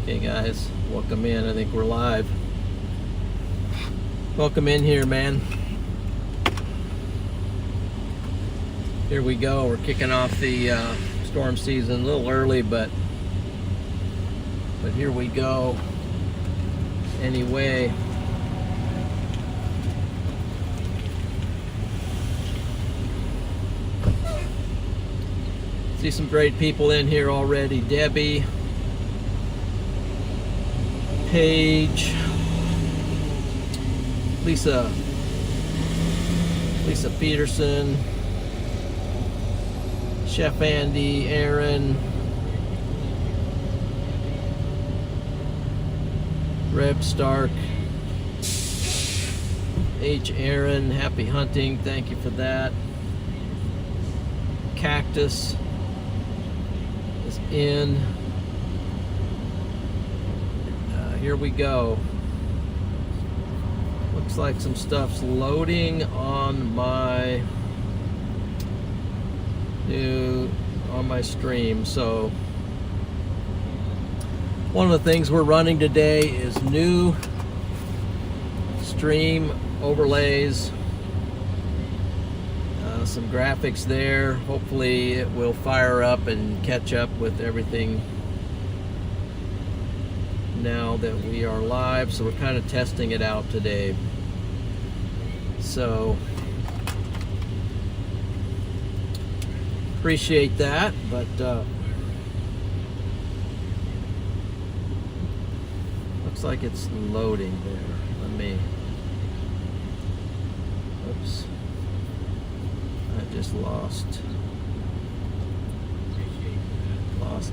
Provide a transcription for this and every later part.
Okay guys, welcome in. I think we're live. Welcome in here, man. Here we go. We're kicking off the storm season a little early, but here we go. Anyway, see some great people in here already. Debbie, Paige, Lisa Peterson, Chef Andy, Aaron, Reb Stark, H. Aaron, happy hunting, thank you for that. Cactus is in. Here we go. Looks like some stuff's loading on my stream. So one of the things we're running today is new stream overlays, some graphics there. Hopefully it will fire up and catch up with everything now that we are live. So we're kind of testing it out today. So appreciate that, but looks like it's loading there. Let me, oops, I just lost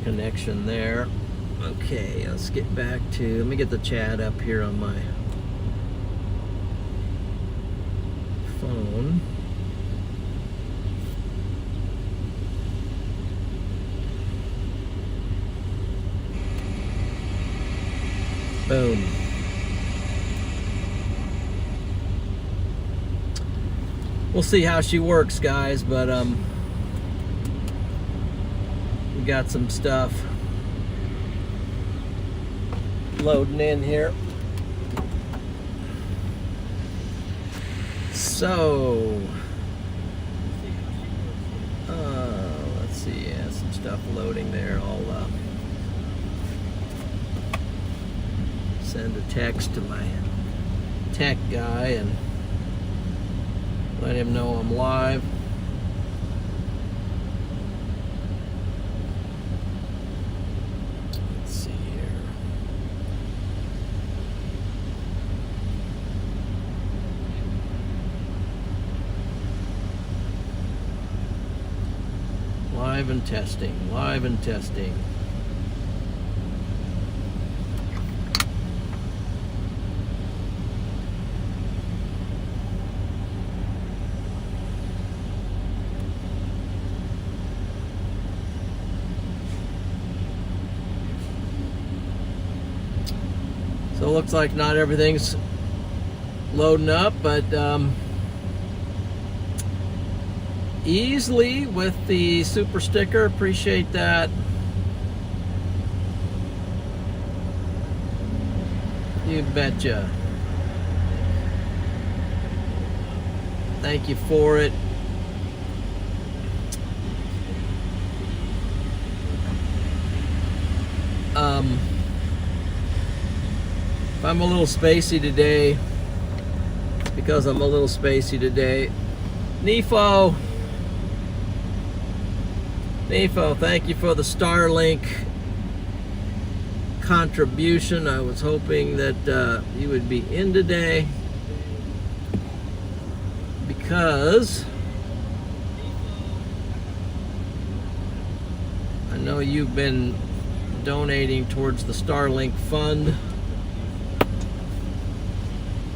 connection there. Okay, let's get back to, let me get the chat up here on my phone. Boom. We'll see how she works, guys, but we got some stuff loading in here. So let's see, yeah, some stuff loading there. I'll send a text to my tech guy and let him know I'm live. Let's see here. Live and testing, live and testing. So it looks like not everything's loading up, but easily with the super sticker. Appreciate that. You betcha. Thank you for it. If I'm a little spacey today, it's because I'm a little spacey today. Nefo, thank you for the Starlink contribution. I was hoping that you would be in today because I know you've been donating towards the Starlink fund.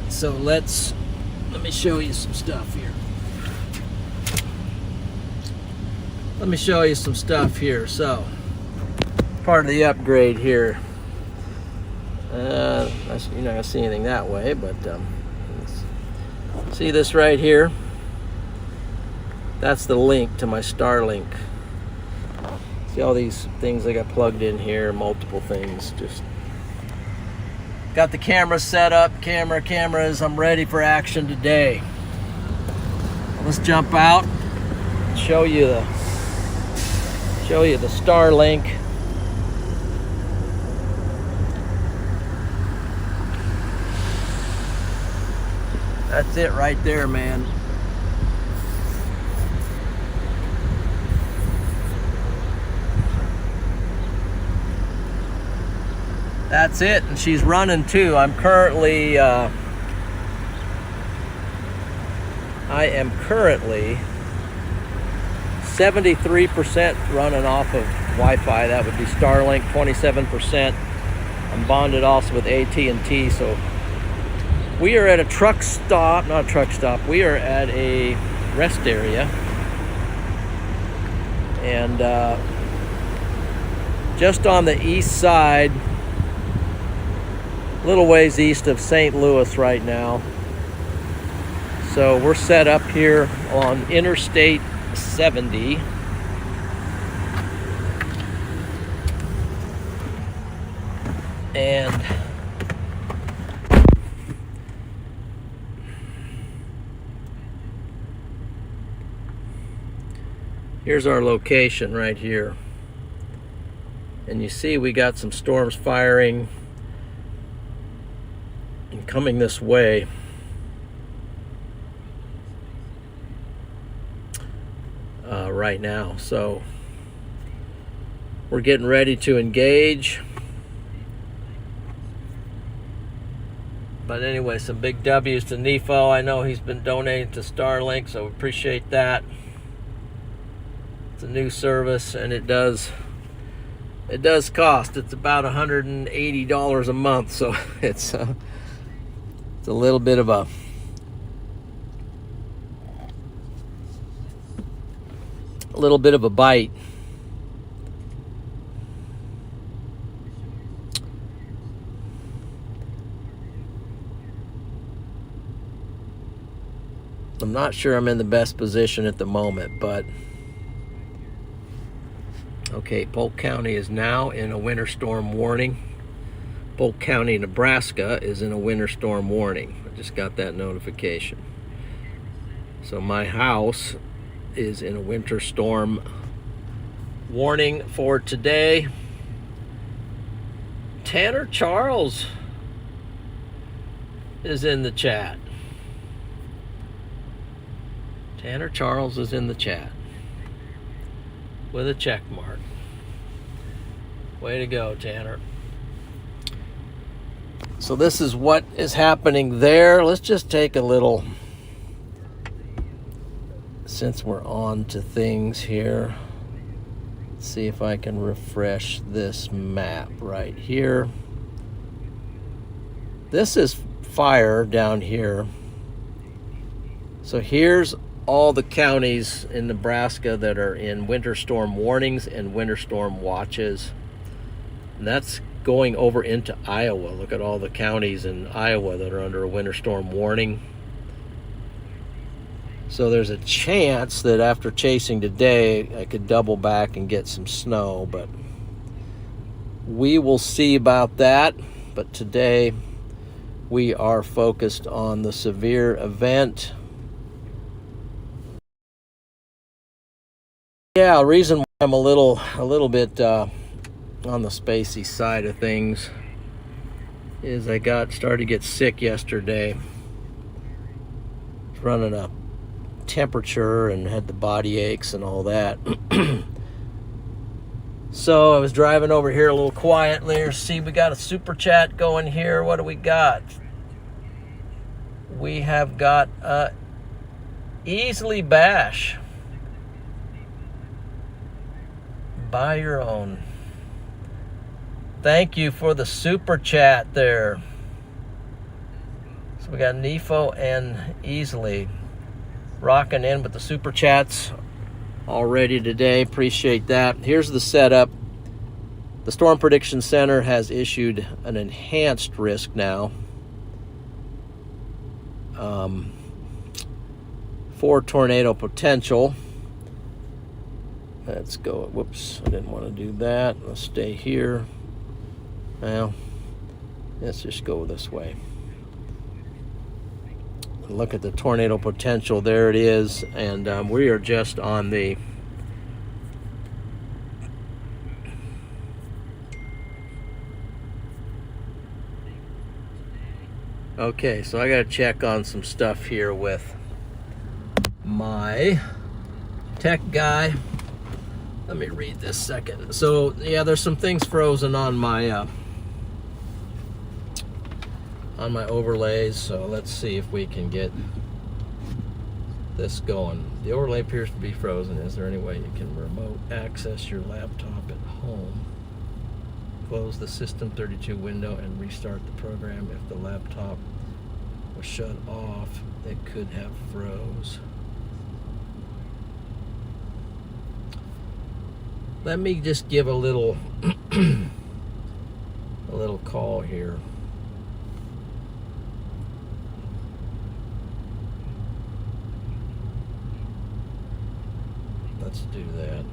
So let me show you some stuff here. Let me show you some stuff here. So, part of the upgrade here. You're not gonna see anything that way, but see this right here? That's the link to my Starlink. See all these things I got plugged in here, multiple things, just Got the camera set up, cameras. I'm ready for action today. Let's jump out, show you the Starlink. That's it right there, man. That's it, and she's running too. I'm currently, I am currently 73% running off of Wi-Fi. That would be Starlink. 27%. I'm bonded also with AT&T. So we are at a truck stop, not a truck stop. We are at a rest area, and just on the east side, a little ways east of St. Louis right now. So we're set up here on Interstate 70. And here's our location right here. And you see we got some storms firing and coming this way. Right now. So we're getting ready to engage. But anyway, some big W's to Nefo. I know he's been donating to Starlink, so appreciate that. It's a new service, and it does cost. It's about $180 a month, so it's a little bit of a bite. I'm not sure I'm in the best position at the moment, but okay, Polk County is now in a winter storm warning. Polk County, Nebraska is in a winter storm warning. I just got that notification. So my house is in a winter storm warning for today. Tanner Charles is in the chat. Tanner Charles is in the chat with a check mark. Way to go, Tanner. So this is what is happening there. Let's just take a little, since we're on to things here, let's see if I can refresh this map right here. This is fire down here. So here's all the counties in Nebraska that are in winter storm warnings and winter storm watches. And that's going over into Iowa. Look at all the counties in Iowa that are under a winter storm warning. So there's a chance that after chasing today, I could double back and get some snow, but we will see about that. But today we are focused on the severe event. Yeah, the reason why I'm a little bit on the spacey side of things is I started to get sick yesterday. Running a temperature and had the body aches and all that. So I was driving over here a little quietly. See, we got a super chat going here. What do we got? We have got Easily Bash. Buy your own. Thank you for the super chat there. So we got Nefo and Easily rocking in with the super chats already today. Appreciate that. Here's the setup. The Storm Prediction Center has issued an enhanced risk now for tornado potential. Let's go. Whoops, I didn't want to do that. Let's stay here. Well, Let's just go this way. Look at the tornado potential. There it is. And we are just on the okay, so I got to check on some stuff here with my tech guy. Let me read this second. So yeah, there's some things frozen on my overlays. So let's see if we can get this going. The overlay appears to be frozen. Is there any way you can remote access your laptop at home? Close the System 32 window and restart the program. If the laptop was shut off, it could have froze. Let me just give a little a little call here. Let's do that.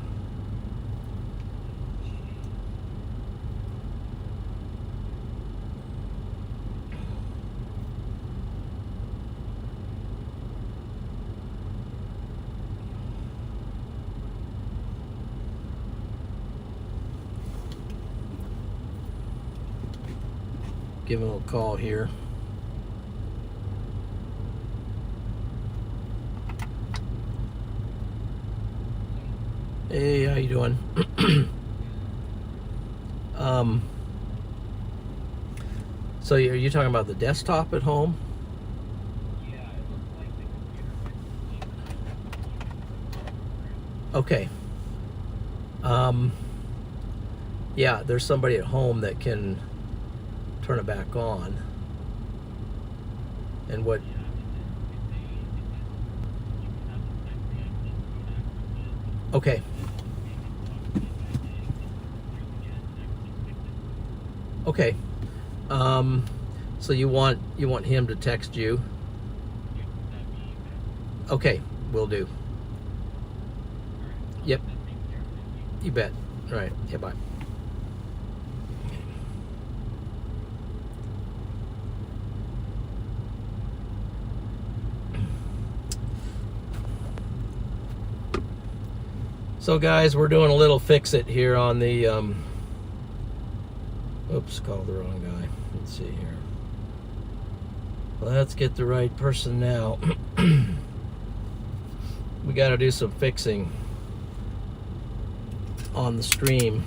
Give him a little call here. Hey, how you doing? So are you talking about the desktop at home? Yeah, it looks like the computer. Okay. Yeah, there's somebody at home that can turn it back on. And what? Okay. Okay. So you want him to text you? Okay, will do. Yep. You bet. All right. Yeah, bye. So guys, we're doing a little fix-it here on the, oops, called the wrong guy. Let's see here. Let's get the right person now. We got to do some fixing on the stream.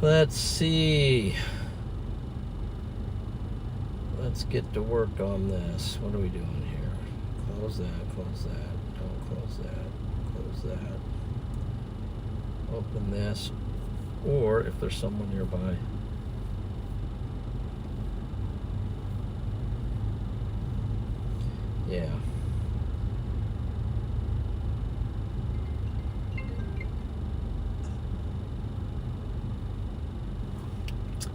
Let's see. Let's get to work on this. What are we doing here? Close that, close that. Don't close that, close that. Open this. Or if there's someone nearby. Yeah.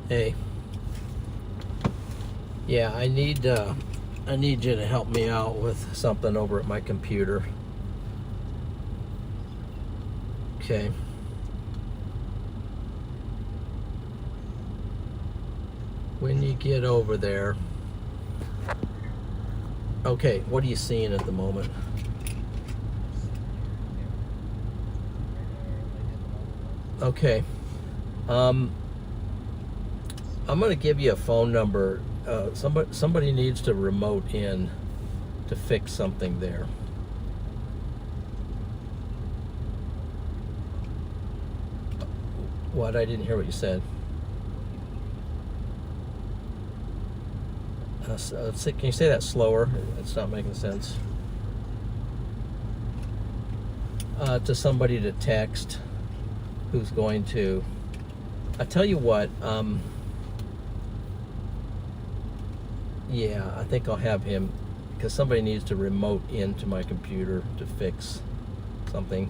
Hey. Yeah, I need you to help me out with something over at my computer. Okay. When you get over there. Okay, what are you seeing at the moment? Okay. I'm going to give you a phone number. Somebody needs to remote in to fix something there. What? I didn't hear what you said. Can you say that slower? It's not making sense. To somebody to text who's going to. I tell you what. Yeah, I think I'll have him, because somebody needs to remote into my computer to fix something.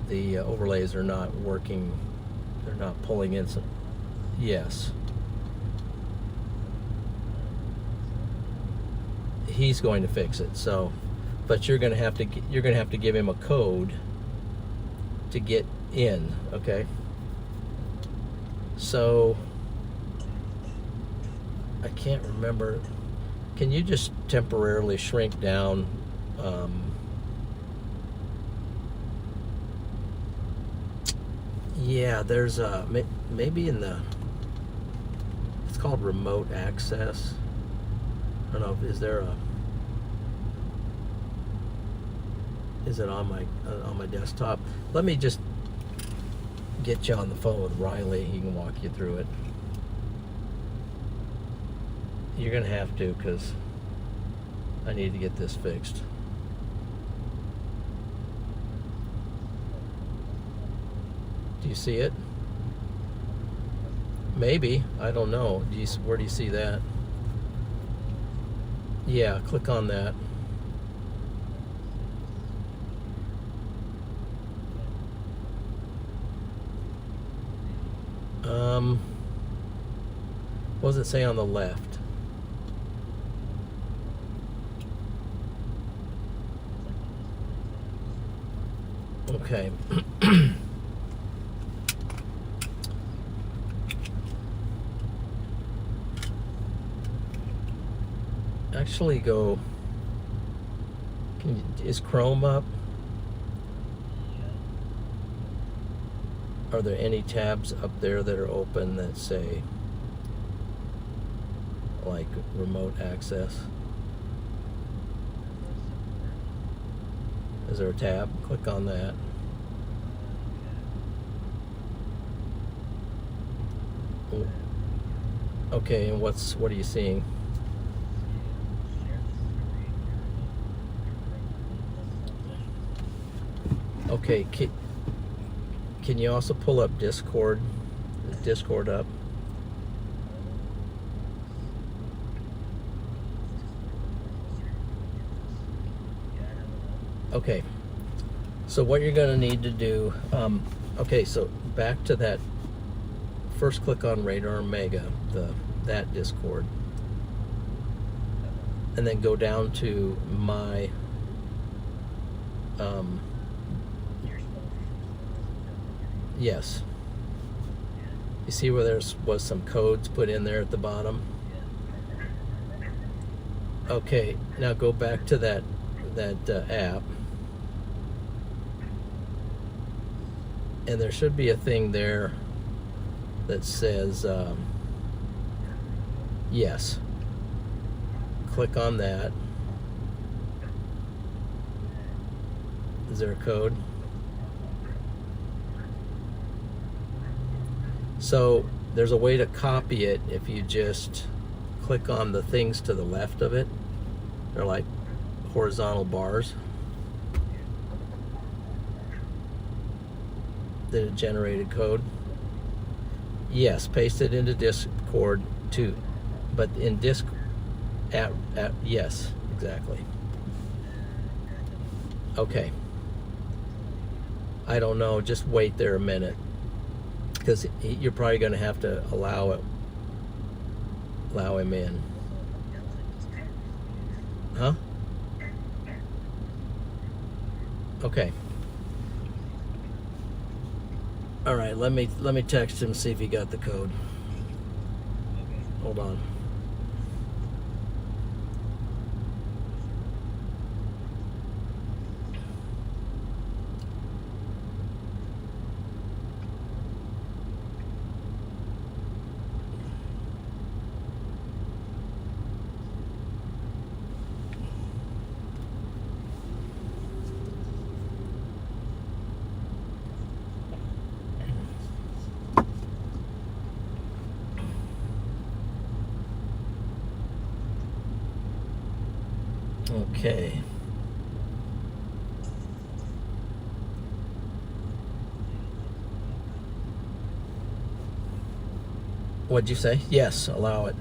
The overlays are not working. They're not pulling in some. Yes. He's going to fix it. So, but you're going to have to give him a code to get in, okay? So I can't remember. Can you just temporarily shrink down yeah, there's a maybe in the, it's called remote access. I don't know, is it on my desktop? Let me just get you on the phone with Riley. He can walk you through it. You're gonna have to, because I need to get this fixed. Do you see it? Maybe, I don't know. Where do you see that? Yeah, click on that. What does it say on the left? Okay. Actually go, is Chrome up? Are there any tabs up there that are open that say like remote access? Is there a tab? Click on that. Okay, and what are you seeing? Okay, can you also pull up Discord? Is Discord up? Okay, so what you're going to need to do, okay, so back to that, first click on Radar Mega, that Discord, and then go down to my, yes. You see where there was some codes put in there at the bottom? Okay, now go back to that app, and there should be a thing there that says yes. Click on that. Is there a code? So there's a way to copy it if you just click on the things to the left of it. They're like horizontal bars. Did it generate a code? Yes, paste it into Discord too. But in yes, exactly. Okay. I don't know, just wait there a minute, because you're probably going to have to allow him in. Huh? Okay. All right, let me text him, see if he got the code. Hold on. Okay. What'd you say? Yes, allow it.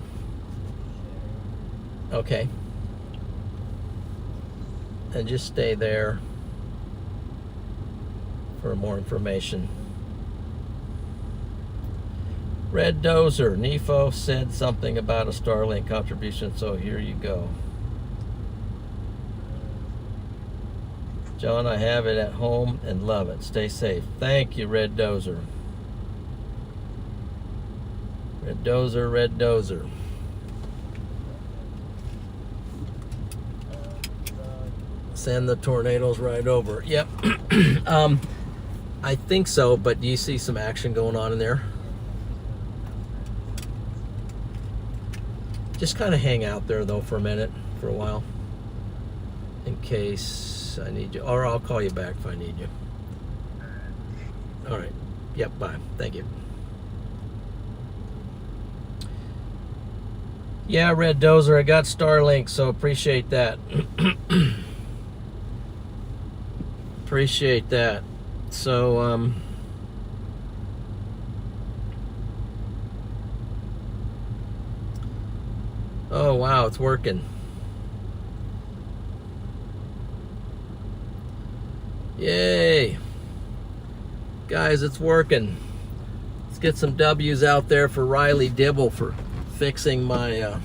Okay. And just stay there for more information. Red Dozer, Nefo said something about a Starlink contribution, so here you go. John, I have it at home and love it. Stay safe. Thank you, Red Dozer. Red Dozer, Red Dozer. Send the tornadoes right over. Yep. I think so, but do you see some action going on in there? Just kind of hang out there, though, for a minute, for a while, in case I need you. Or I'll call you back if I need you. All right. Yep, bye. Thank you. Yeah, Red Dozer, I got Starlink, so appreciate that. Appreciate that. So, oh, wow, it's working. Yay. Guys, it's working. Let's get some W's out there for Riley Dibble for fixing my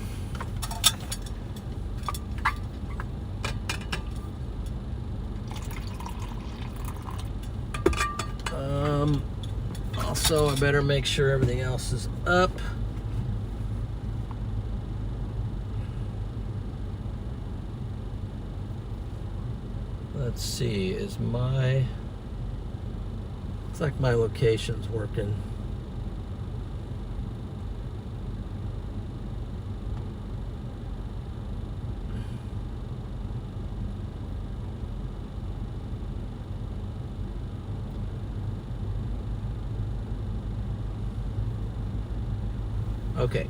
also I better make sure everything else is up. Let's see, is my, looks like my location's working. Okay.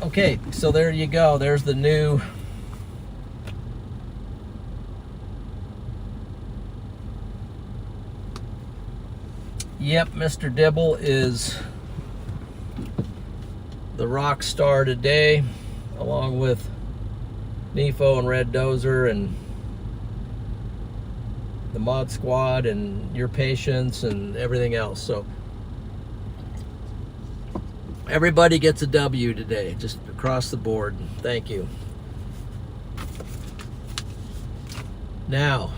Okay, so there you go. There's the new Yep, Mr. Dibble is the rock star today, along with Nefo and Red Dozer and the Mod Squad and your patients and everything else. So everybody gets a W today, just across the board. Thank you. Now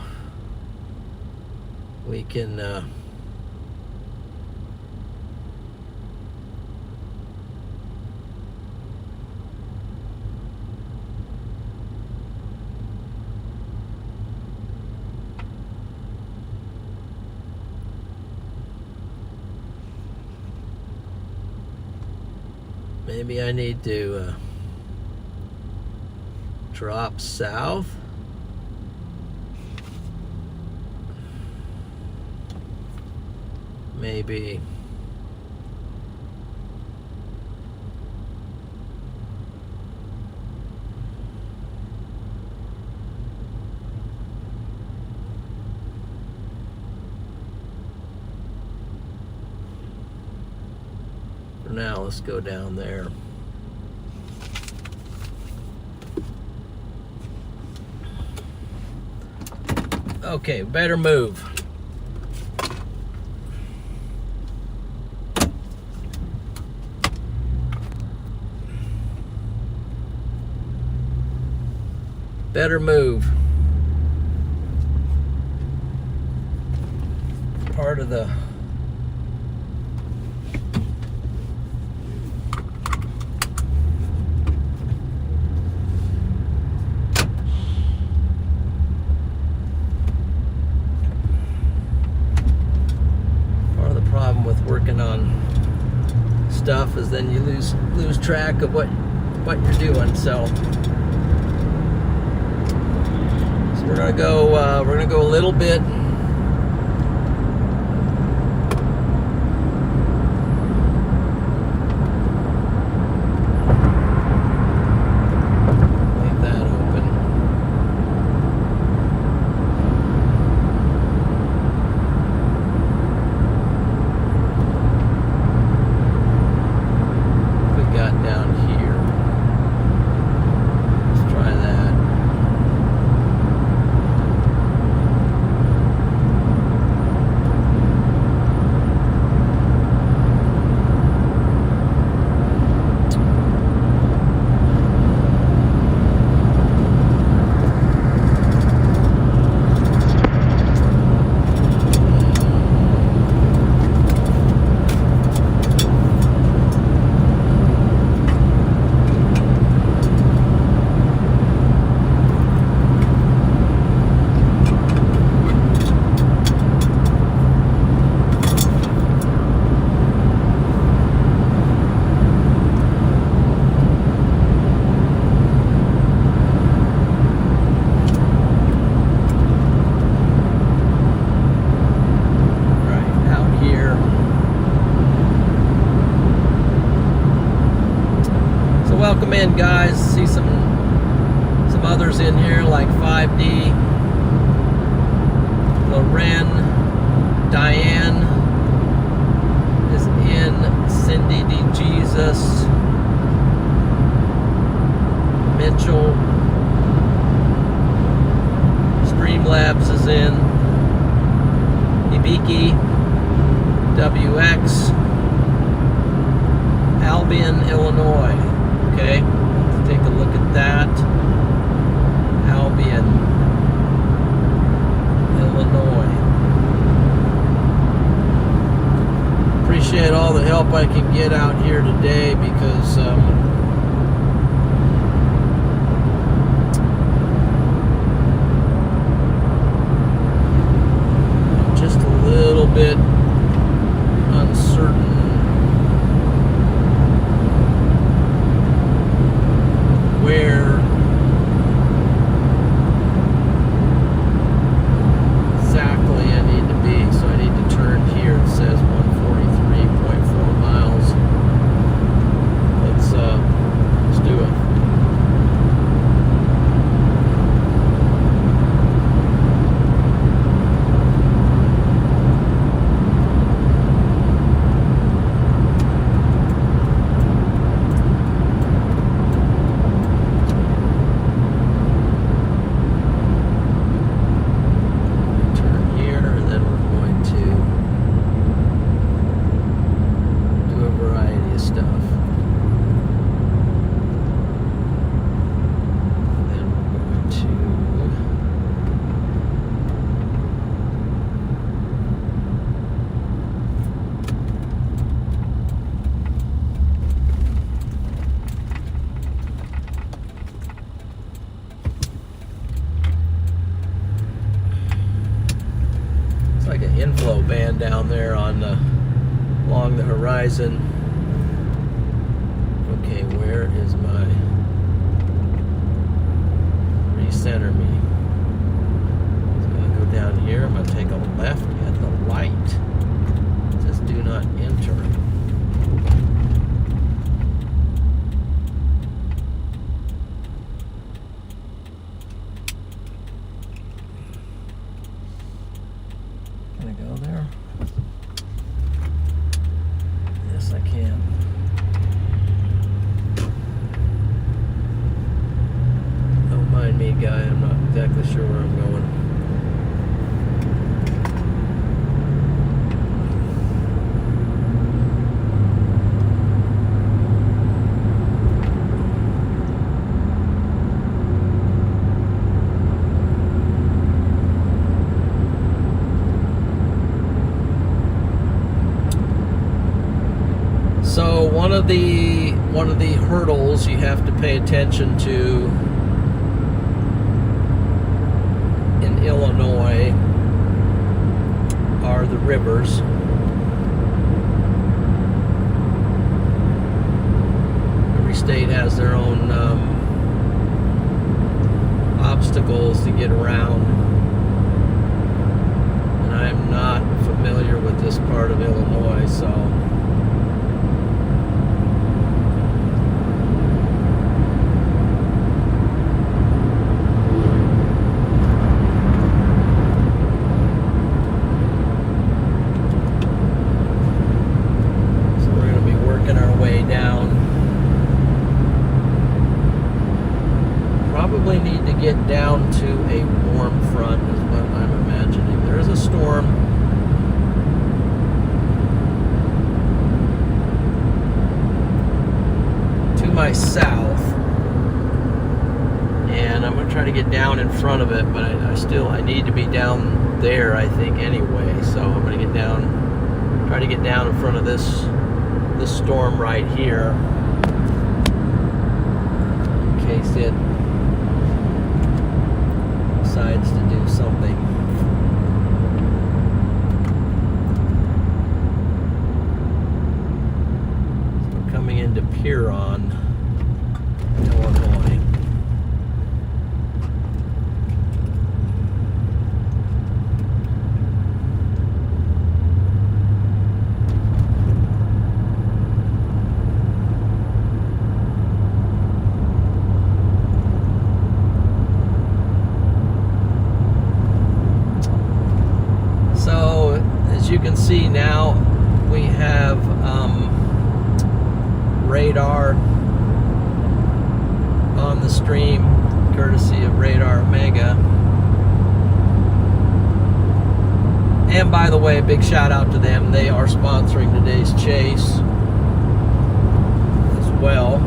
we can maybe I need to drop south. Maybe for now, let's go down there. Okay, better move. Better move. Part of the problem with working on stuff is then you lose track of what you're doing. So we're gonna go a little bit welcome in, guys. See some others in here like 5D, Loren, Diane is in, Cindy D. Jesus, Mitchell, Streamlabs is in, Ibiki, WX, Albion, Illinois. Okay, let's take a look at that. Albion, Illinois. Appreciate all the help I can get out here today because I'm just a little bit uncertain where exactly I need to be. So I need to turn here. It says 143.4 miles. Let's do it. Like an inflow band down there on along the horizon. Okay, where is my recenter me? So I'm gonna go down here. I'm gonna take a left at the light. It says do not enter. Can I go there? Yes, I can. Don't mind me, guy. I'm not exactly sure where I'm going. So one of the hurdles you have to pay attention to in Illinois are the rivers. Every state has their own obstacles to get around, and I'm not familiar with this part of Illinois, so probably need to get down to a warm front is what I'm imagining. There is a storm to my south, and I'm going to try to get down in front of it, but I need to be down there, I think, anyway. So I'm going to get down, try to get down in front of this storm right here in case it decides to do something. So we're coming into Huron, Illinois. the stream, courtesy of Radar Omega. And by the way, big shout out to them. They are sponsoring today's chase as well.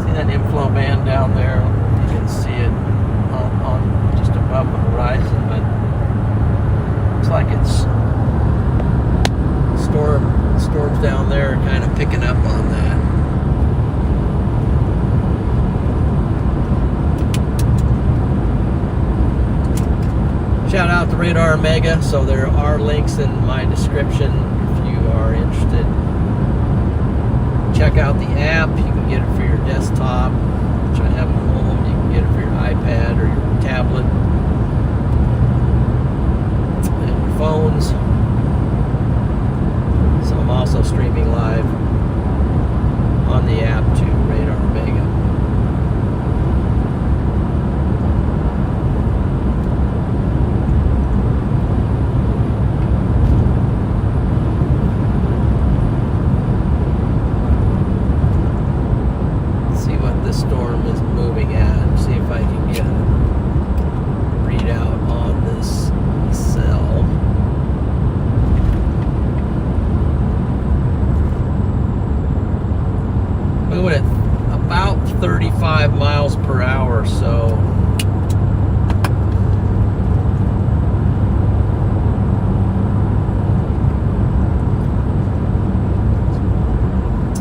See that inflow band down there? You can see it on just above the horizon, but looks like it's storms down there are kind of picking up on that. Shout out to Radar Omega. So there are links in my description if you are interested. Check out the app. You can get it for your desktop, which I have at home. You can get it for your iPad or your tablet and your phones. So I'm also streaming live on the app to Radar Omega. Let's see what this storm is moving at. See if I can get a readout on this cell. Moving at about 35 miles per hour, so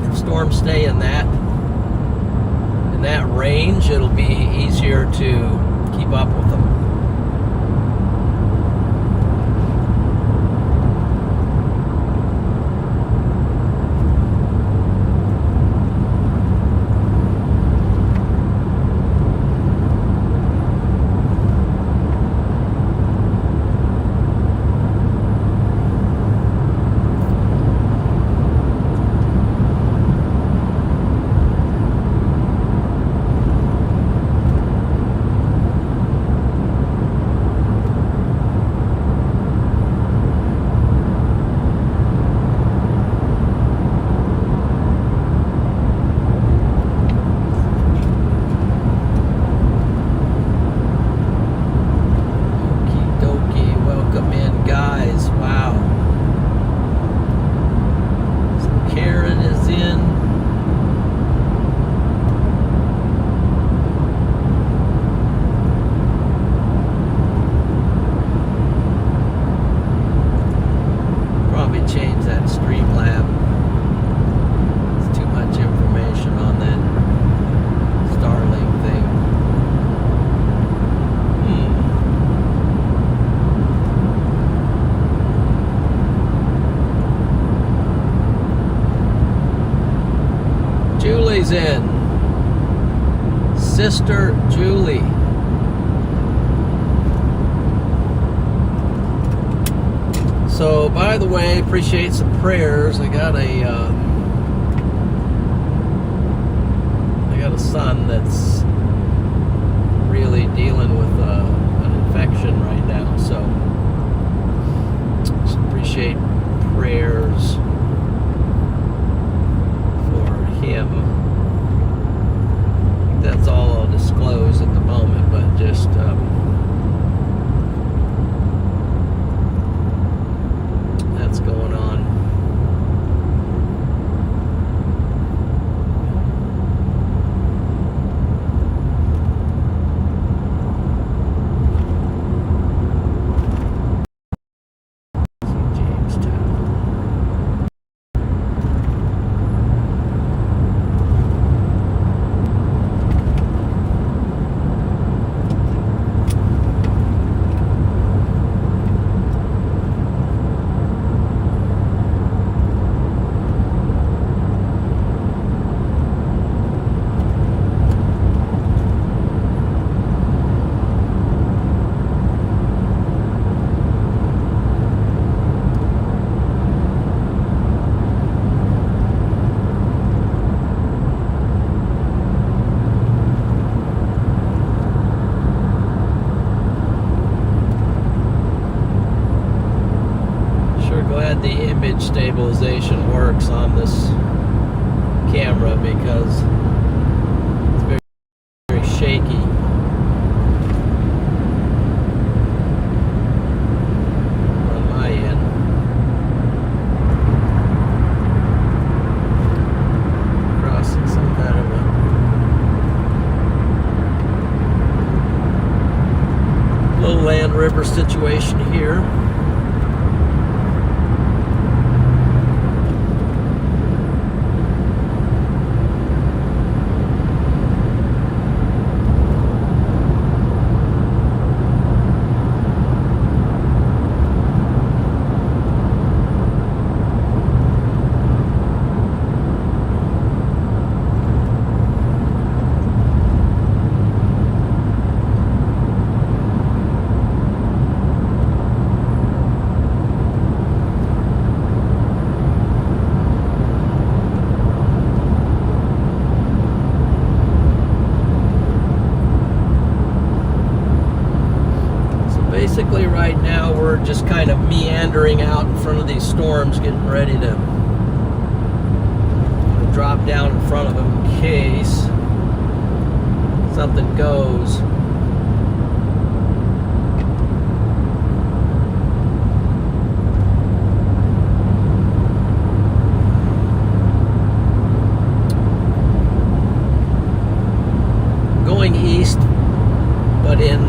if storms stay in that range, it'll be easier to keep up with them. Change that Streamlab. It's too much information on that Starlink thing. Julie's in. Sister Julie. So, by the way, appreciate some prayers. I got a son that's really dealing with an infection right now. So, just appreciate prayers for him. I think that's all I'll disclose at the moment, but just that's going on. The image stabilization works on this camera, because water situation here. Basically right now we're just kind of meandering out in front of these storms, getting ready to drop down in front of them in case something goes. Going east, but in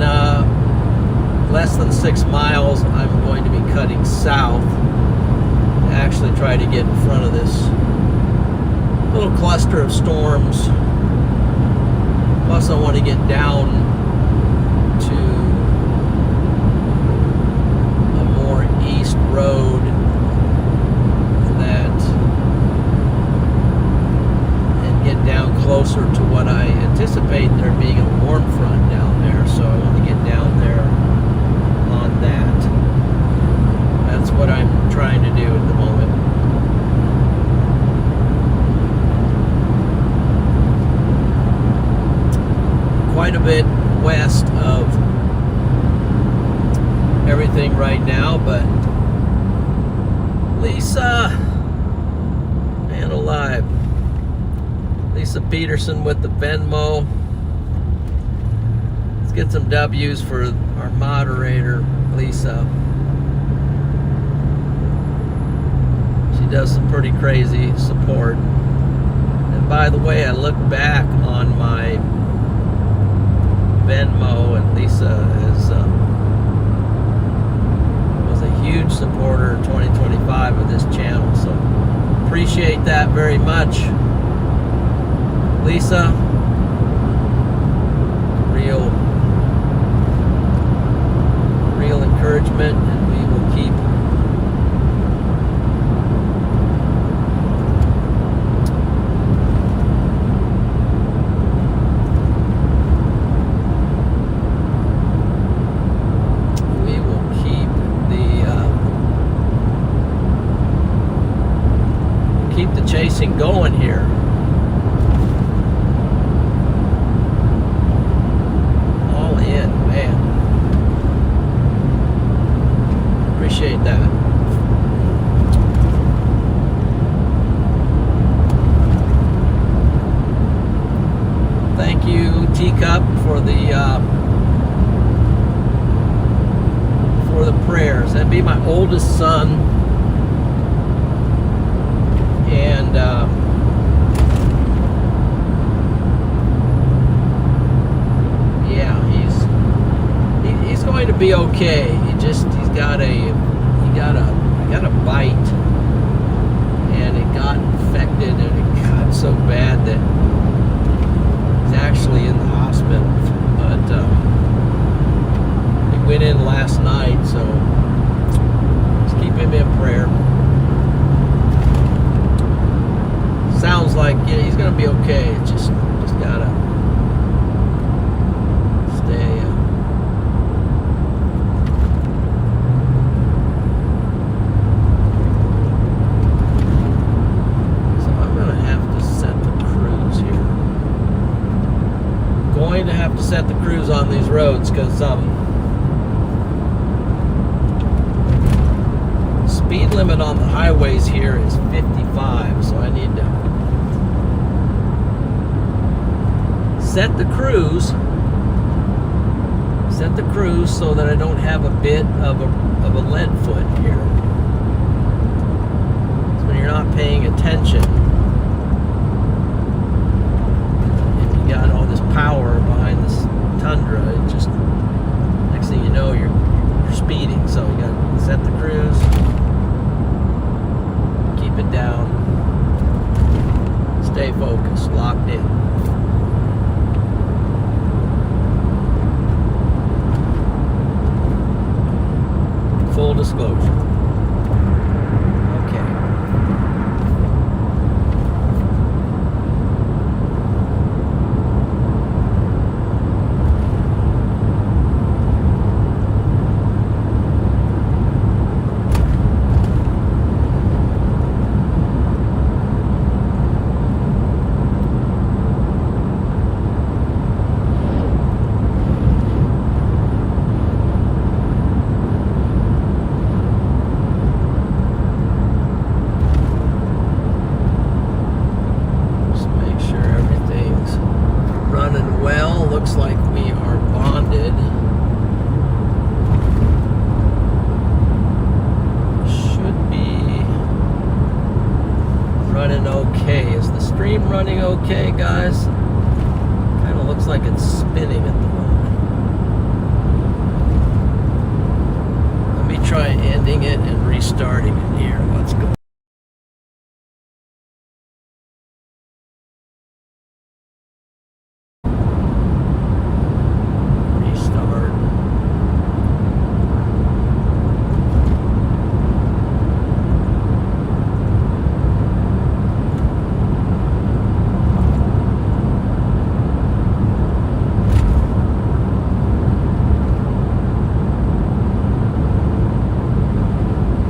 less than 6 miles, I'm going to be cutting south to actually try to get in front of this little cluster of storms. Plus, I want to get down to a more east road and get down closer to what I anticipate there being a warm front down there. So I want to get down there on that. That's what I'm trying to do at the moment. Quite a bit west of everything right now, but Lisa, man alive. Lisa Peterson with the Venmo. Let's get some W's for our moderator, Lisa. She does some pretty crazy support. And by the way, I look back on my Venmo, and Lisa was a huge supporter in 2025 of this channel. So appreciate that very much, Lisa. Real encouragement, and we will keep the chasing going here. All in, man. Appreciate that. Thank you, Teacup, for the prayers. That'd be my oldest son, and yeah, he's going to be okay. He's got a bite, and it got infected, and it got so bad that he's actually in the hospital. But he went in last night, so just keep him in prayer. Sounds like, yeah, he's gonna be okay. It's just gotta stay. So I'm gonna have to set the cruise here. Going to have to set the cruise on these roads because speed limit on the highways here is 55, so I need to set the cruise so that I don't have a bit of a lead foot here. So when you're not paying attention, and you got all this power behind this Tundra, it just, next thing you know, you're focused, locked in. Full disclosure. Okay. Looks like we are bonded. Should be running okay. Is the stream running okay, guys? Kind of looks like it's spinning at the moment. Let me try ending it and restarting it here. Let's go.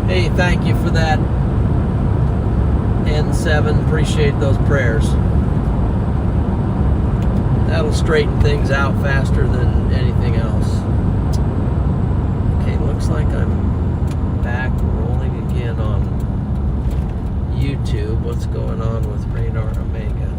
Hey, thank you for that, N7. Appreciate those prayers. That'll straighten things out faster than anything else. Okay, looks like I'm back rolling again on YouTube. What's going on with Radar Omega?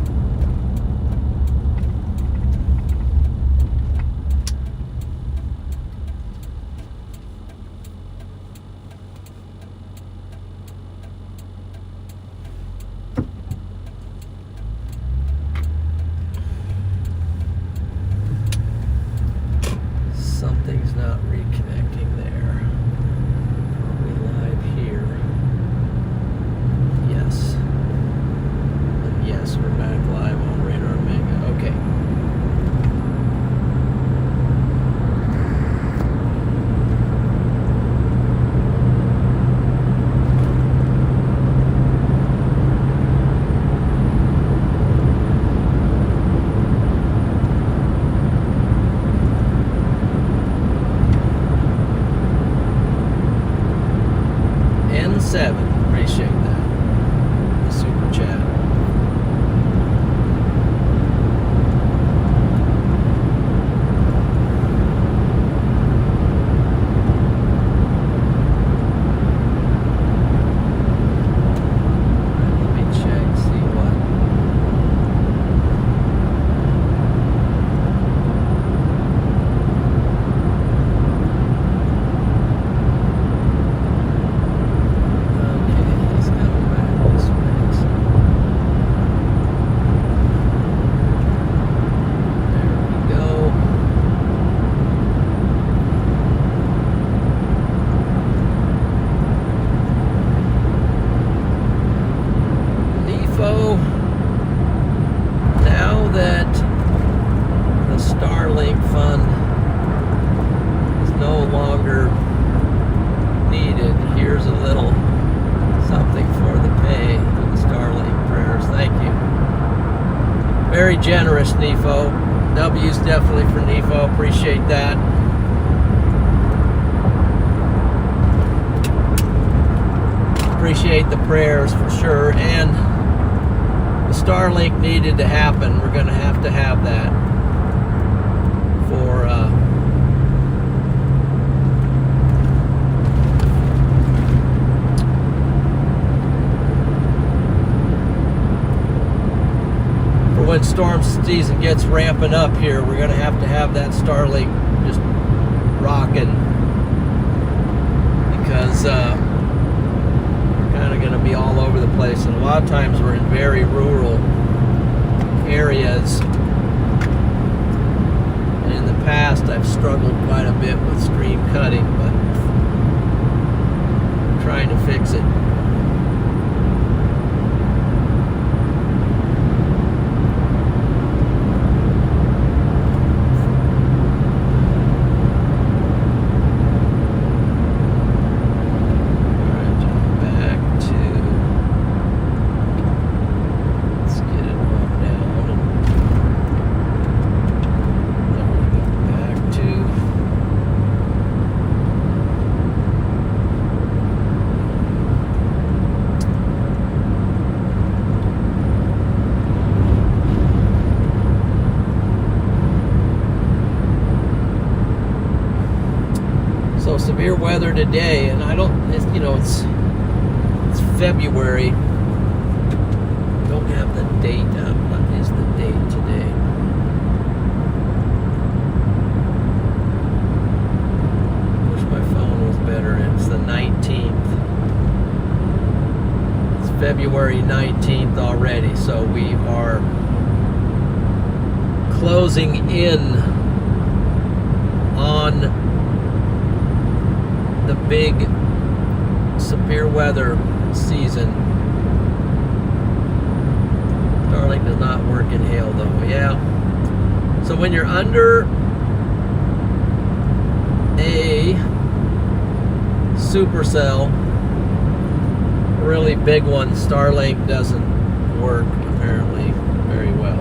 Something's not reconnecting there. Are we live here? Yes. And yes, we're back live on Radar Omega. Okay. N7, appreciate that. The super chat. Let me check, see what. Now that the Starlink fund is no longer needed, here's a little something for the pay for the Starlink prayers. Thank you. Very generous, Nefo. W's definitely for Nefo. Appreciate that. Appreciate the prayers for sure. And Starlink needed to happen. We're going to have that for when storm season gets ramping up here. We're going to have that Starlink just rocking, because we're kind of going to be all over the place, and a lot of times we're in very rural areas. And in the past, I've struggled quite a bit with stream cutting, but I'm trying to fix it. severe weather today, and I don't, it's February. Don't have the date. What is the date today? Wish my phone was better. It's the 19th. It's February 19th already, so we are closing in on the big severe weather season. Starlink does not work in hail though. Yeah. So when you're under a supercell, a really big one, Starlink doesn't work apparently very well.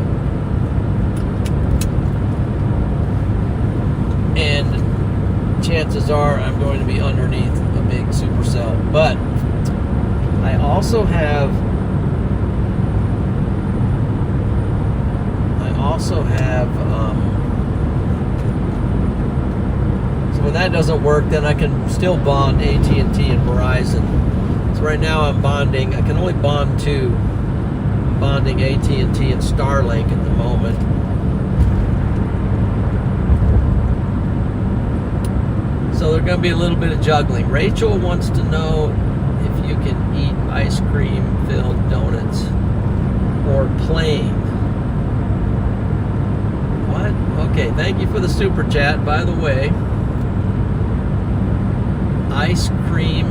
And chances are I'm going to be underneath a big supercell. But I also have so when that doesn't work, then I can still bond AT&T and Verizon. So right now I'm bonding, I can only bond two. I'm bonding AT&T and Starlink at the moment. So there's going to be a little bit of juggling. Rachel wants to know if you can eat ice cream filled donuts or plain. What? Okay, thank you for the super chat, by the way. Ice cream,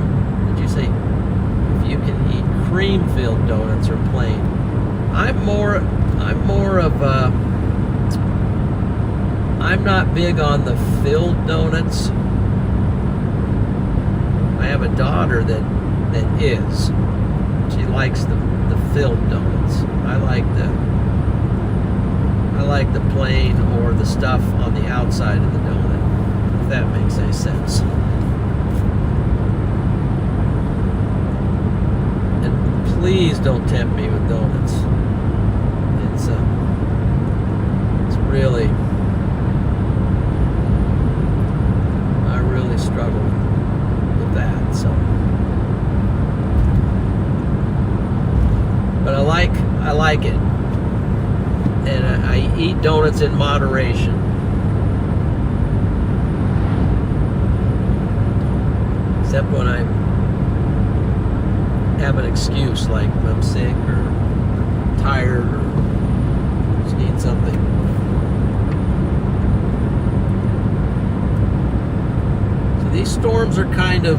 did you say if you can eat cream filled donuts or plain? I'm more of a, I'm not big on the filled donuts. I have a daughter that is. She likes the filled donuts. I like the plain or the stuff on the outside of the donut, if that makes any sense. And please don't tempt me with donuts. It's really, I really struggle with that. So, but I like it. And I eat donuts in moderation. Except when I have an excuse, like I'm sick or tired or just need something. So these storms are kind of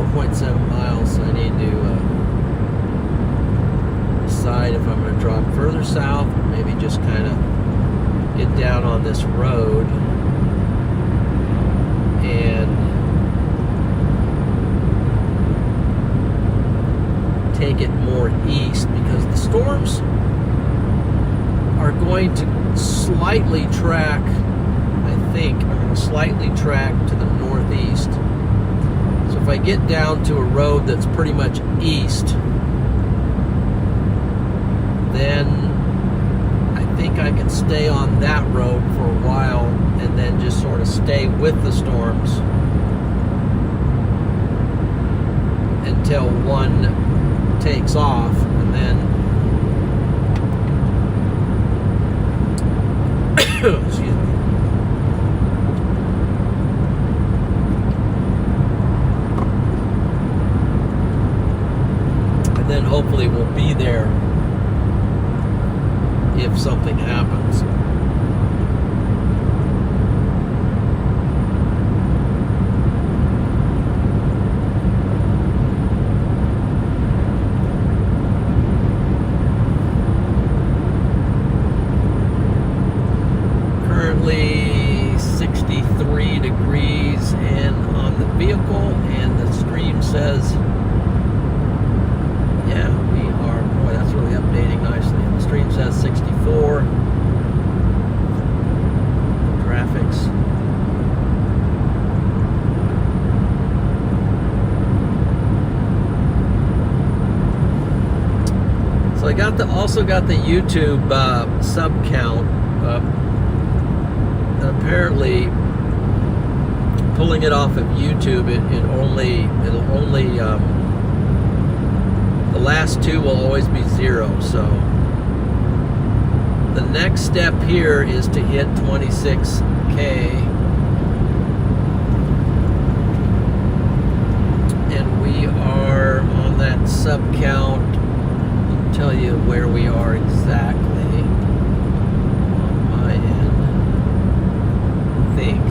4.7 miles, so I need to decide if I'm going to drop further south or maybe just kind of get down on this road and take it more east, because the storms are going to slightly track, I think, are going to slightly track to the northeast. So if I get down to a road that's pretty much east, then I think I can stay on that road for a while and then just sort of stay with the storms until one takes off, and then excuse me. And then hopefully we'll be there if something happens. Currently 63 degrees and on the vehicle, and the stream says, yeah, we are, boy, that's really updating nicely. The stream says 64. So I also got the YouTube sub count up. And apparently, pulling it off of YouTube, it'll only the last two will always be 0. So the next step here is to hit 26K, and we are on that sub count. I'll tell you where we are exactly on my end. I think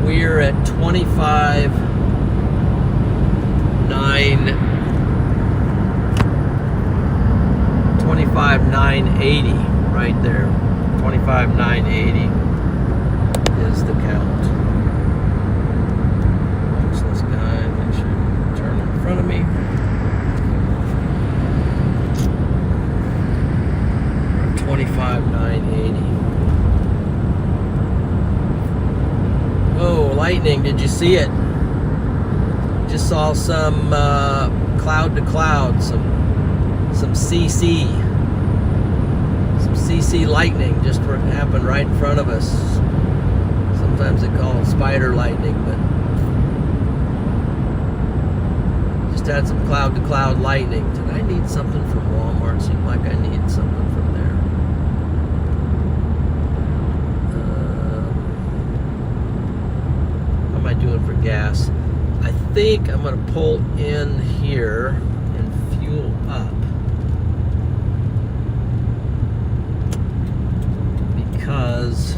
we're at 25,980 right there. 25,980 is the count. Watch this guy. Make sure you turn in front of me. We're at 25,980. Oh, lightning! Did you see it? Just saw some cloud to cloud, some CC lightning just happened right in front of us. Sometimes they call it spider lightning, but just had some cloud to cloud lightning. Did I need something from Walmart? Seemed like I needed something from there. How am I doing for gas? I think I'm going to pull in here and fuel up, because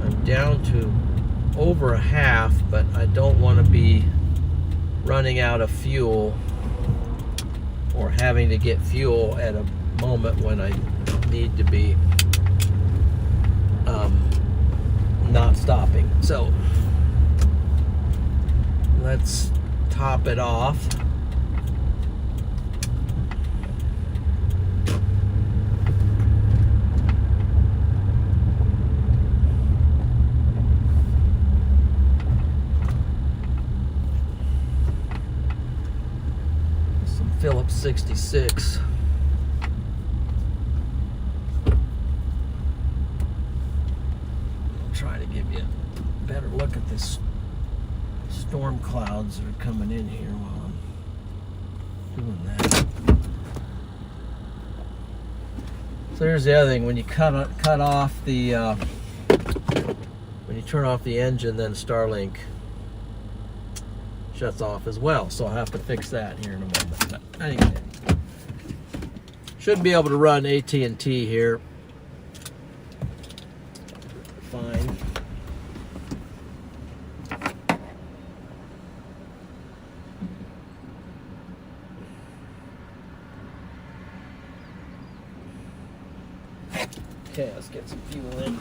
I'm down to over a half, but I don't want to be running out of fuel or having to get fuel at a moment when I need to be not stopping. So let's top it off. Some Phillips 66. Try to give you a better look at this storm clouds that are coming in here while I'm doing that. So here's the other thing: when you cut off the when you turn off the engine, then Starlink shuts off as well. So I'll have to fix that here in a moment. But anyway, should be able to run AT&T here fine. Okay, let's get some fuel in.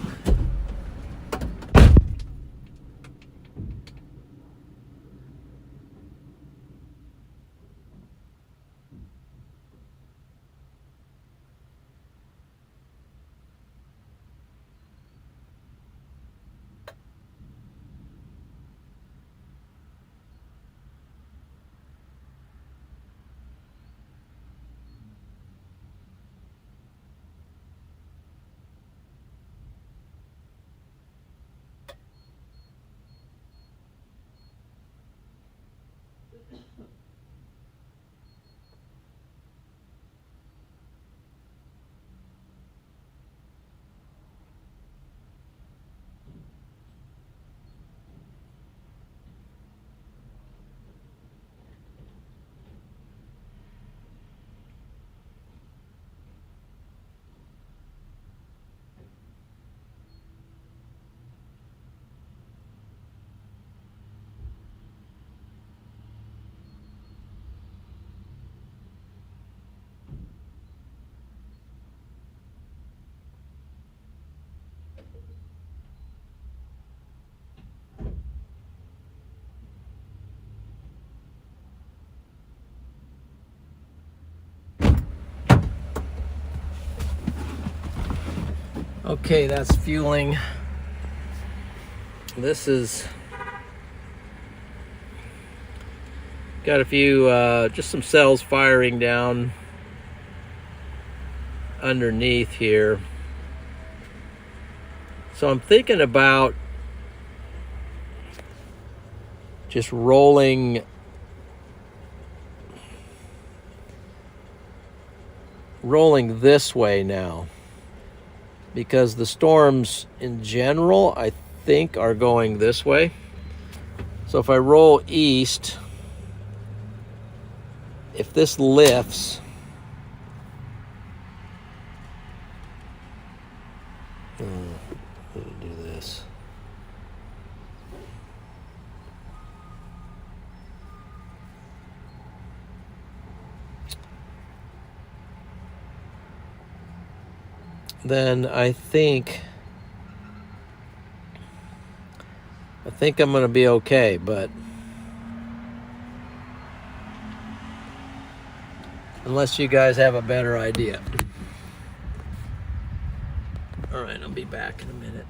Okay, that's fueling. This is Got a few, just some cells firing down underneath here. So I'm thinking about just rolling this way now, because the storms in general, I think, are going this way. So if I roll east, if this lifts, do this. Then I think I'm going to be okay, but unless you guys have a better idea. All right, I'll be back in a minute.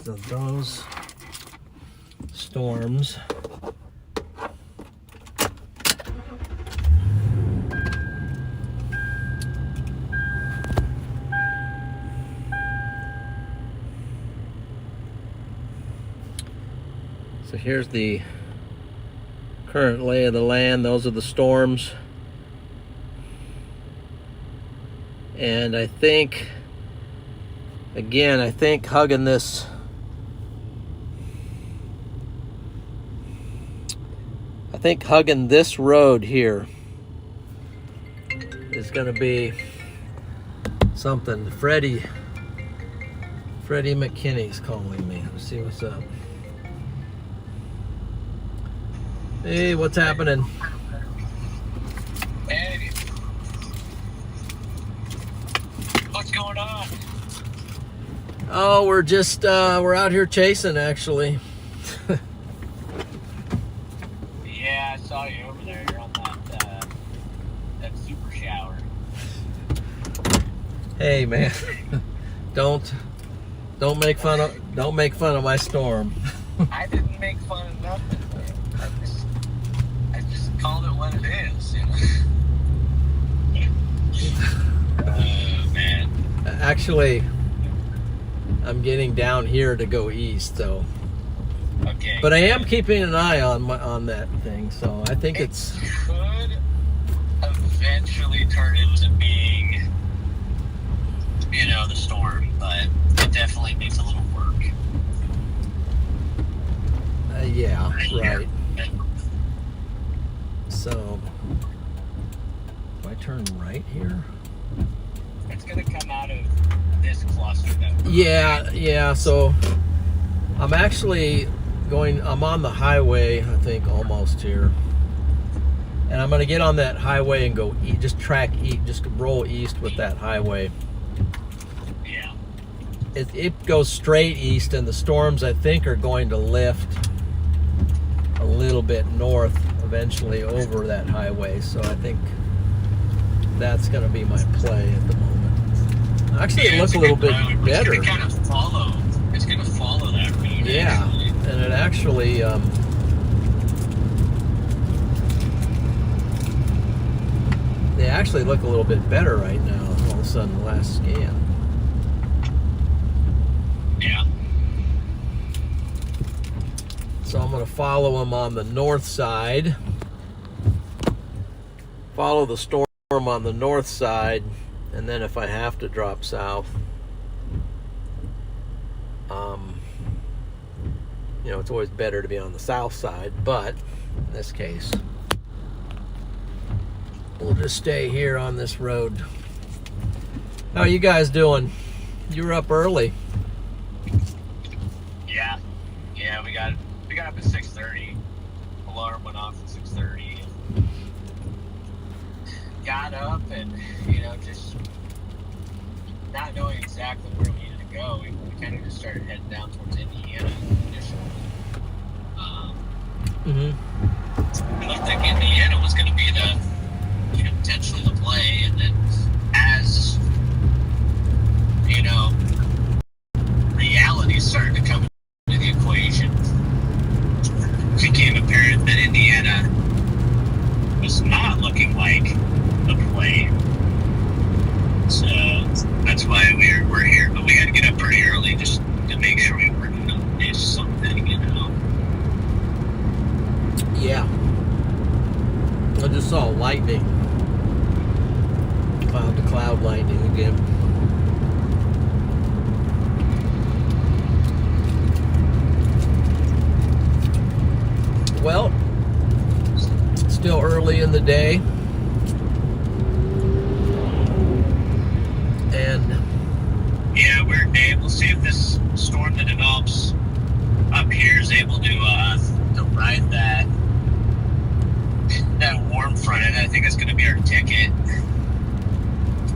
of those storms. So here's the current lay of the land. Those are the storms. And I think, again, hugging this, road here is going to be something. Freddie McKinney's calling me. Let's see what's up. Hey, what's happening? Hey. What's going on? Oh, we're just we're out here chasing, actually. Yeah, I saw you over there. You're on that super shower. Hey, man, don't make fun of my storm. I didn't make fun of nothing. I just called it what it is, you know. Man. Actually, I'm getting down here to go east, so. Okay. But I am keeping an eye on that thing, so I think It it's. could eventually turn into being, you know, the storm, but it definitely needs a little work. Yeah, right. So, do I turn right here? It's going to come out of this cluster, though. Yeah. So, I'm actually I'm on the highway, I think, almost here. And I'm going to get on that highway and go just roll east with that highway. Yeah. It goes straight east, and the storms, I think, are going to lift a little bit north eventually over that highway. So I think that's going to be my play at the moment. Actually, it looks a little bit better. It's going to follow that route. Yeah, actually. and it actually they actually look a little bit better right now. All of a sudden, the last scan. Yeah. So I'm going to follow them on the north side. Follow the storm on the north side, and then if I have to drop south, you know, it's always better to be on the south side, but in this case, we'll just stay here on this road. How are you guys doing? You were up early. Yeah. Yeah, we got up at 6:30. Alarm went off at 6:30. Got up and, you know, just not knowing exactly where we needed to go, we kind of just started heading down towards Indiana initially. We looked like Indiana was going to be the, you know, potentially the play, and then as, you know, reality started to come into the equation, it became apparent that Indiana was not looking like the play. So that's why we're here, but we had to get up pretty early just to make sure we weren't going to miss something, you know. Yeah. I just saw lightning. Cloud to cloud lightning again. Well, still early in the day. And yeah, we'll see if this storm that develops up here is able to ride that warm front. And I think that's going to be our ticket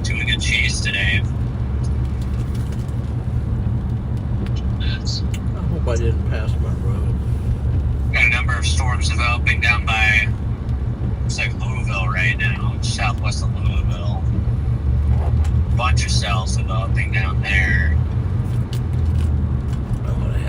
to a good chase today. I hope I didn't pass my road. Got a number of storms developing down by, looks like Louisville right now, southwest of Louisville. Bunch of cells developing down there. I'm gonna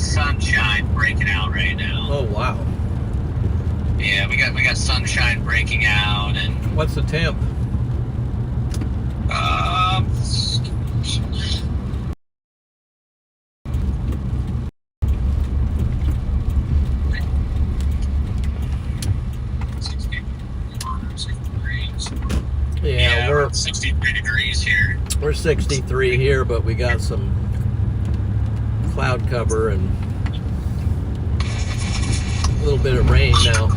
sunshine breaking out right now. Oh wow. Yeah, we got sunshine breaking out, and What's the temp? um, 63 Yeah, we're 63 degrees here. we're 63 here, but we got some cloud cover and a little bit of rain now.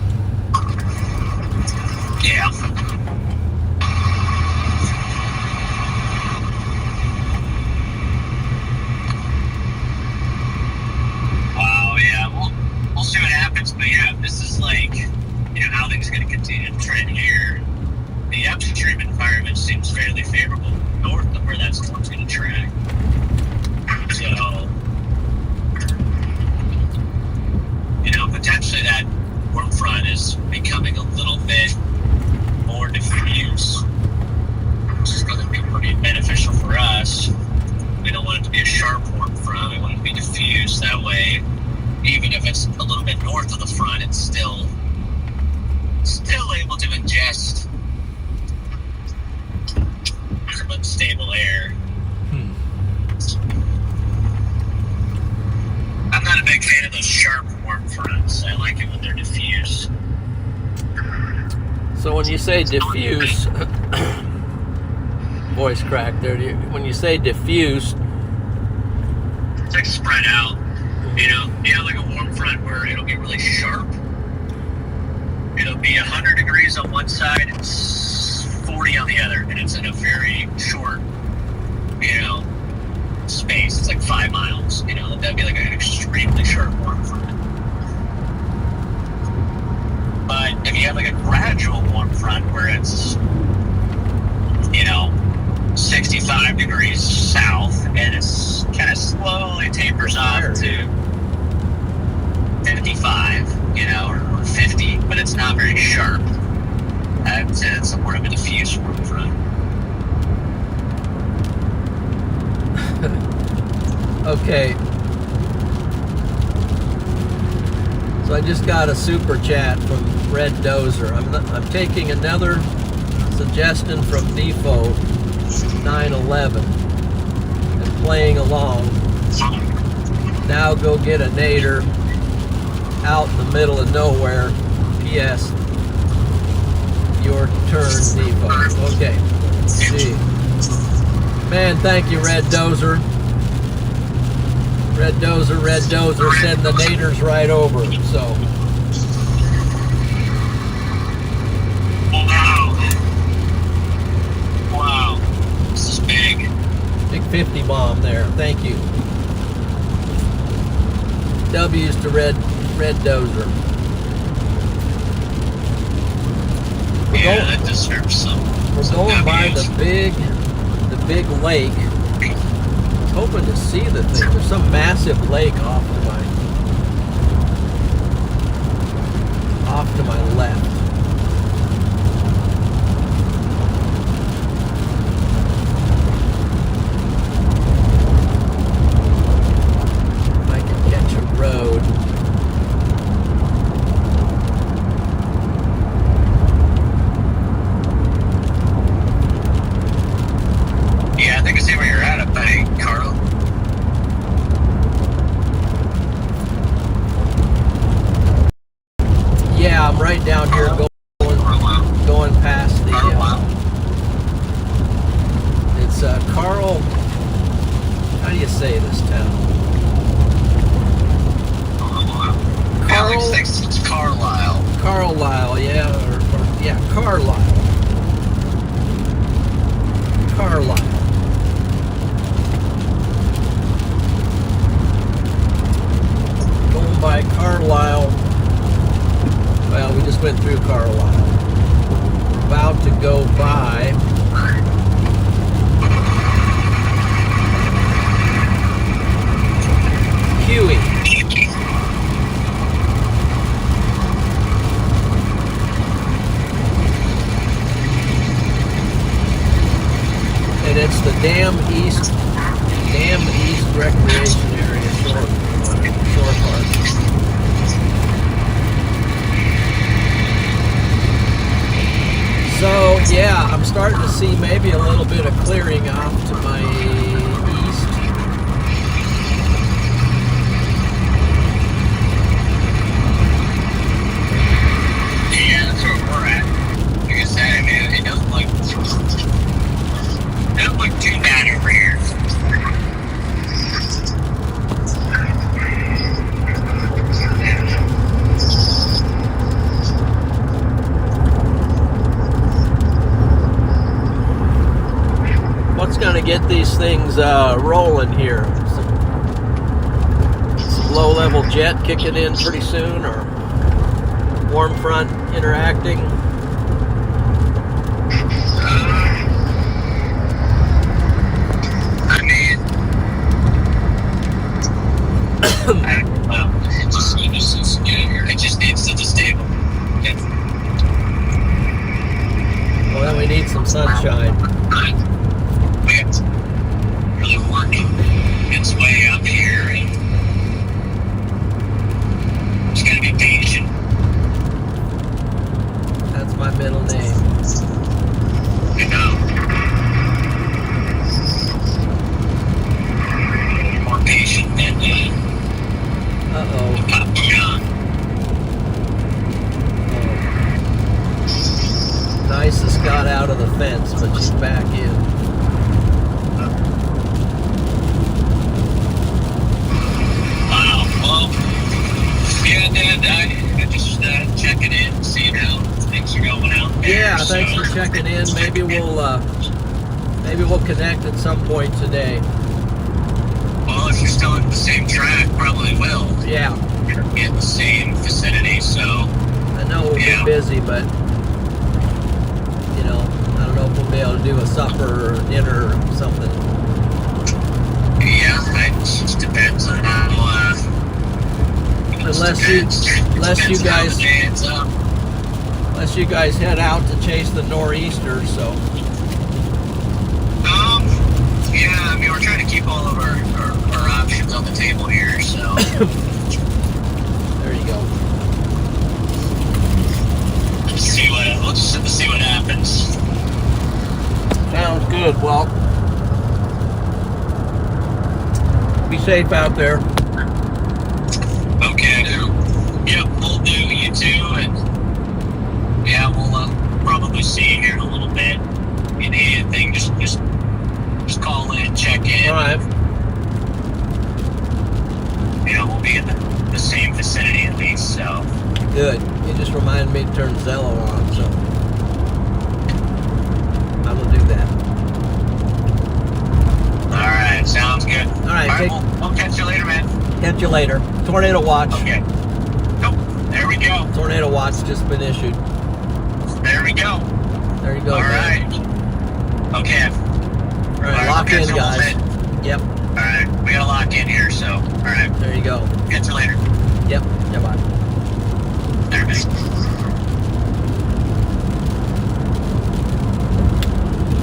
Yeah. Wow, yeah. We'll see what happens, but yeah, this is like, how things are going to continue to trend here. The upstream environment seems fairly favorable north of where that storm's going to track. So, potentially that warm front is becoming a little bit more diffuse, which is going to be pretty beneficial for us. We don't want it to be a sharp warm front. We want it to be diffuse. That way, even if it's a little bit north of the front, it's still able to ingest some unstable air. I'm not a big fan of those sharp warm fronts. I like it when they're diffuse. So when you say diffuse, voice crack there. When you say diffuse, it's like spread out. Like a warm front where it'll get really sharp. It'll be 100 degrees on one side, it's 40 on the other, and it's in a very short, space. It's like 5 miles. That'd be like an extremely sharp warm front. But if you have like a gradual warm front where it's, 65 degrees south, and it's kind of slowly tapers off to 55, or 50, but it's not very sharp. I would say it's more of a diffuse warm front. okay. So I just got a super chat from Red Dozer. I'm taking another suggestion from Defo 911 and playing along. Now go get a nader out in the middle of nowhere. P.S. Your turn, Defo. Okay. See. Man, thank you, Red Dozer. Red Dozer, send the naders right over. So. Wow. This is big. Big 50 bomb there. Thank you. W's to Red Dozer. That deserves some. We're going by the big lake. I was hoping to see the thing. There's some massive lake off to my left. If I can catch a road. Yeah, I think I see where you're at up there, Carl. Yeah, I'm right down here going past the. It's Carl. How do you say this town? Carl. It's Carlisle. Carlisle, yeah, Carlisle. Carlisle. Going by Carlisle. Well, we just went through Carlisle. We're about to go by Huey. And it's the Dam East Recreation Area. So shore part. So yeah, I'm starting to see maybe a little bit of clearing off to my east. Yeah, that's where we're at. Like I said, it doesn't look too bad over here. What's going to get these things rolling here? Some low-level jet kicking in pretty soon, or warm front interacting? I mean, it just needs to stable. Well, then we need some sunshine. It's really working its way up here, and just gotta be patient. That's my middle name. You know, more patient than Papa John. Nicest got out of the fence, but she's back in. Wow. Well, yeah, Dad, I just checking in, seeing how things are going out there. Yeah, thanks for checking in. Maybe we'll connect at some point today. Well, if you're still in the same track, probably will. Yeah. You're in the same vicinity, so. I know we'll be busy, but I don't know if we'll be able to do a supper or dinner or something. Yeah, it just depends on how. Unless you guys head out to chase the nor'easter, so. Yeah, I mean, we're trying to keep all of our options on the table here, so. There you go. We'll just have to see what happens. Sounds good. Well, be safe out there. Okay. Yep, we'll do. You too, and yeah, we'll probably see you here in a little bit. If you need anything, just call in, check in. All right. We'll be in the same vicinity at least, so. Good. You just reminded me to turn Zello on, so I will do that. All right, sounds good. All right, we'll catch you later, man. Catch you later. Tornado watch. Okay. Oh, there we go. Tornado watch just been issued. There we go. There you go. All right. Okay. All right, lock in, guys. Yep. All right, we gotta lock in here, so. All right. There you go. Catch you later. Yep. Yeah, bye. There, man.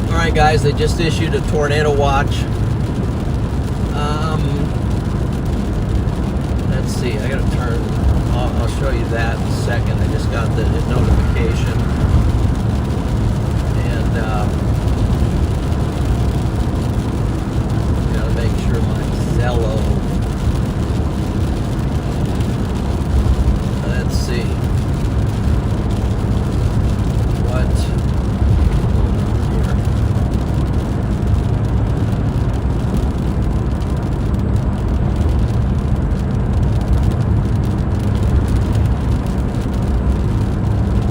All right, guys. They just issued a tornado watch. Let's see. I gotta turn. I'll show you that in a second. I just got the notification, and gotta make sure my Zello. Let's see. What? Here.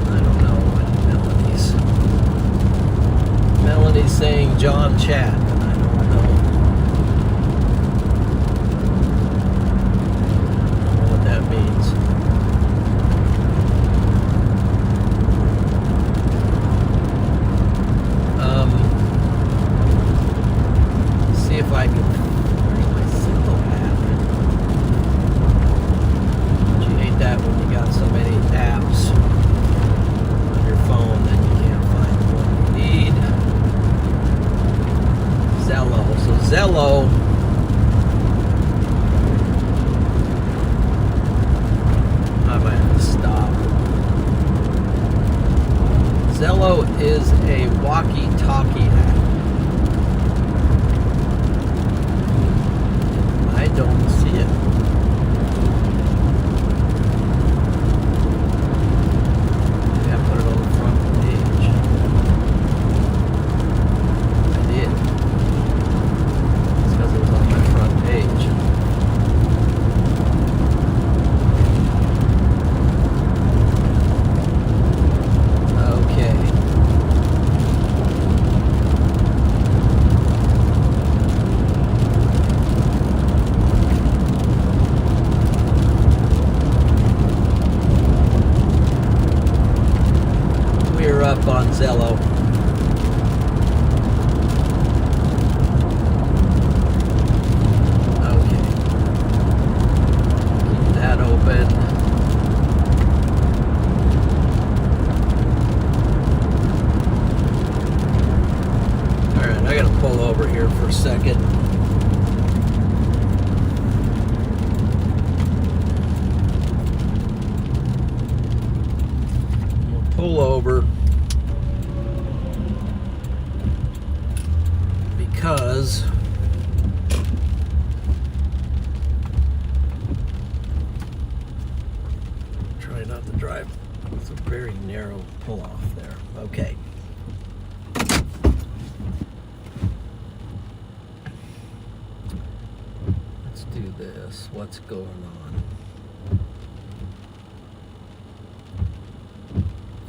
I don't know what Melanie's saying John chat, and I don't know what that means. See if I can. Where's my Zello app? You hate that when you got so many apps on your phone that you can't find the one you need. Zello. So Zello pull over here for a second. We'll pull over because try not to drive. It's a very narrow pull off there. Okay. Let's do this. What's going on?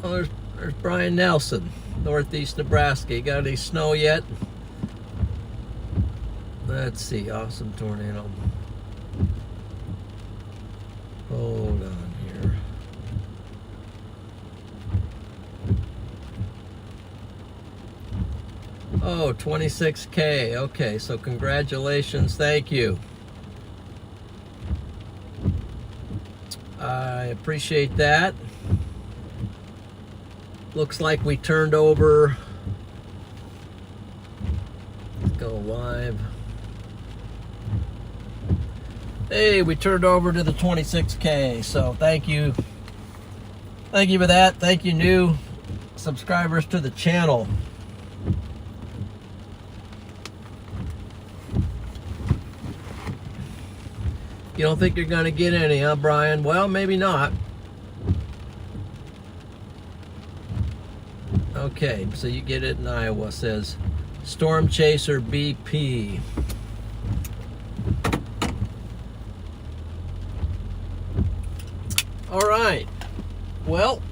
Oh, there's Brian Nelson, Northeast Nebraska. You got any snow yet? Let's see. Awesome tornado. Hold on here. Oh, 26K. Okay, so congratulations. Thank you. I appreciate that. Looks like we turned over. Let's go live. Hey, we turned over to the 26K. So thank you. Thank you for that. Thank you, new subscribers to the channel. You don't think you're going to get any, huh, Brian? Well, maybe not. Okay, so you get it in Iowa. It says Storm Chaser BP. All right. Well,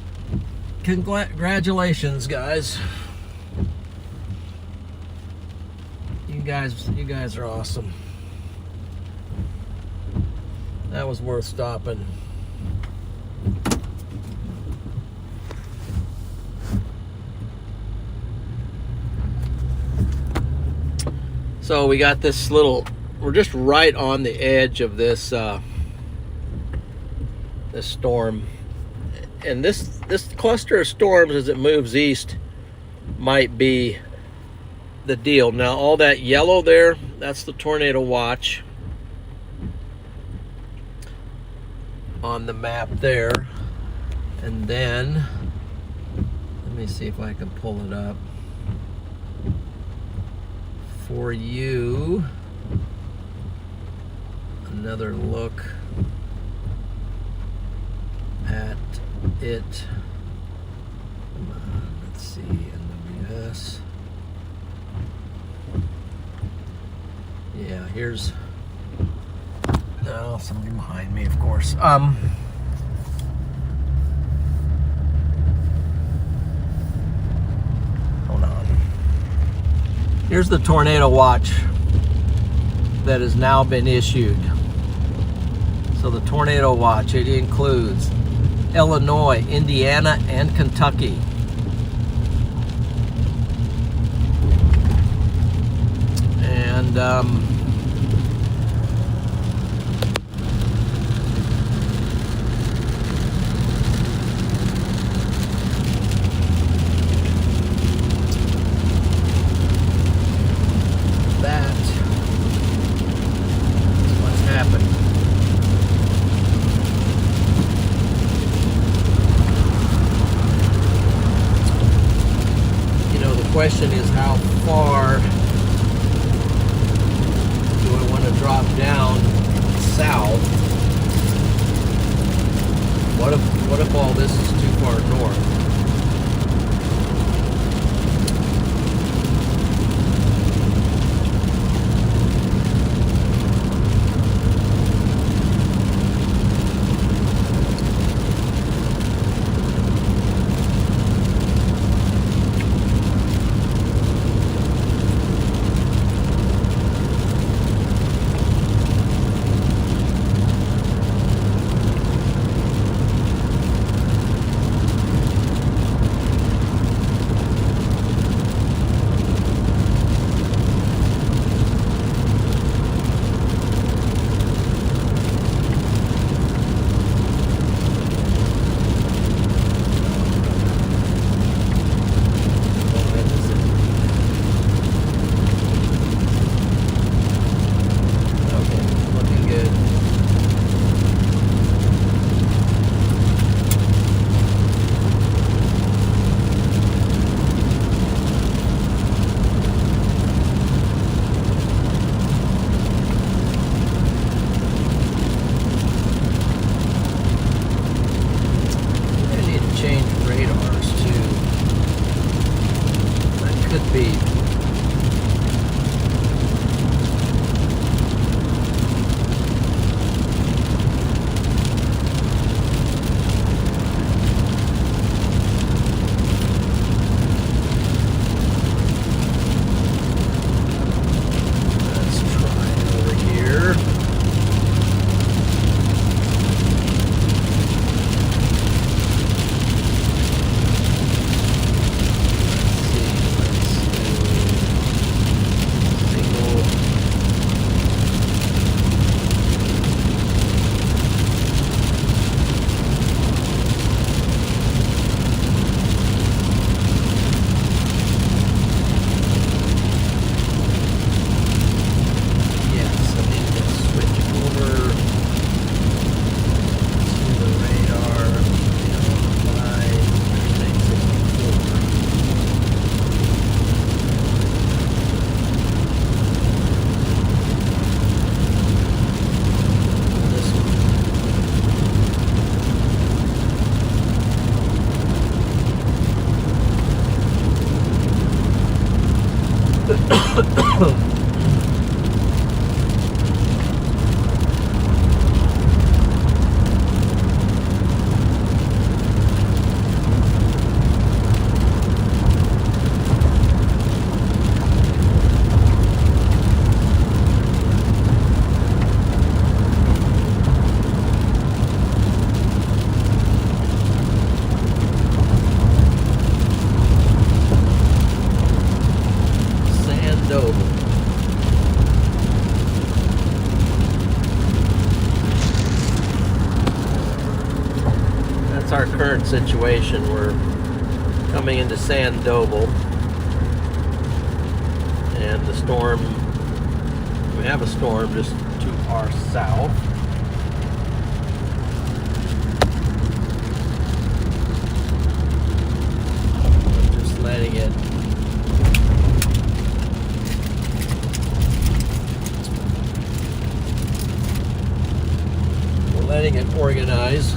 congratulations, guys. You guys are awesome. That was worth stopping. So we got this little, we're just right on the edge of this this storm. And this cluster of storms as it moves east might be the deal. Now all that yellow there, that's the tornado watch on the map there. And then let me see if I can pull it up for you. Another look at it. Come on, let's see, NWS. Yeah, here's, oh, somebody behind me, of course. Hold on. Here's the tornado watch that has now been issued. So the tornado watch, it includes Illinois, Indiana, and Kentucky. And that's what's happened. You know, the question is how far That's our current situation. We're coming into Sandoval, and the storm, we have a storm just to our south. We're just letting it organize.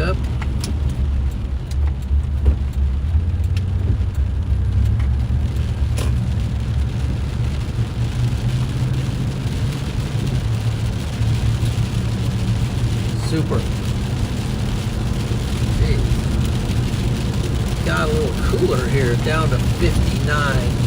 Up. Super. Hey. Got a little cooler here, down to 59.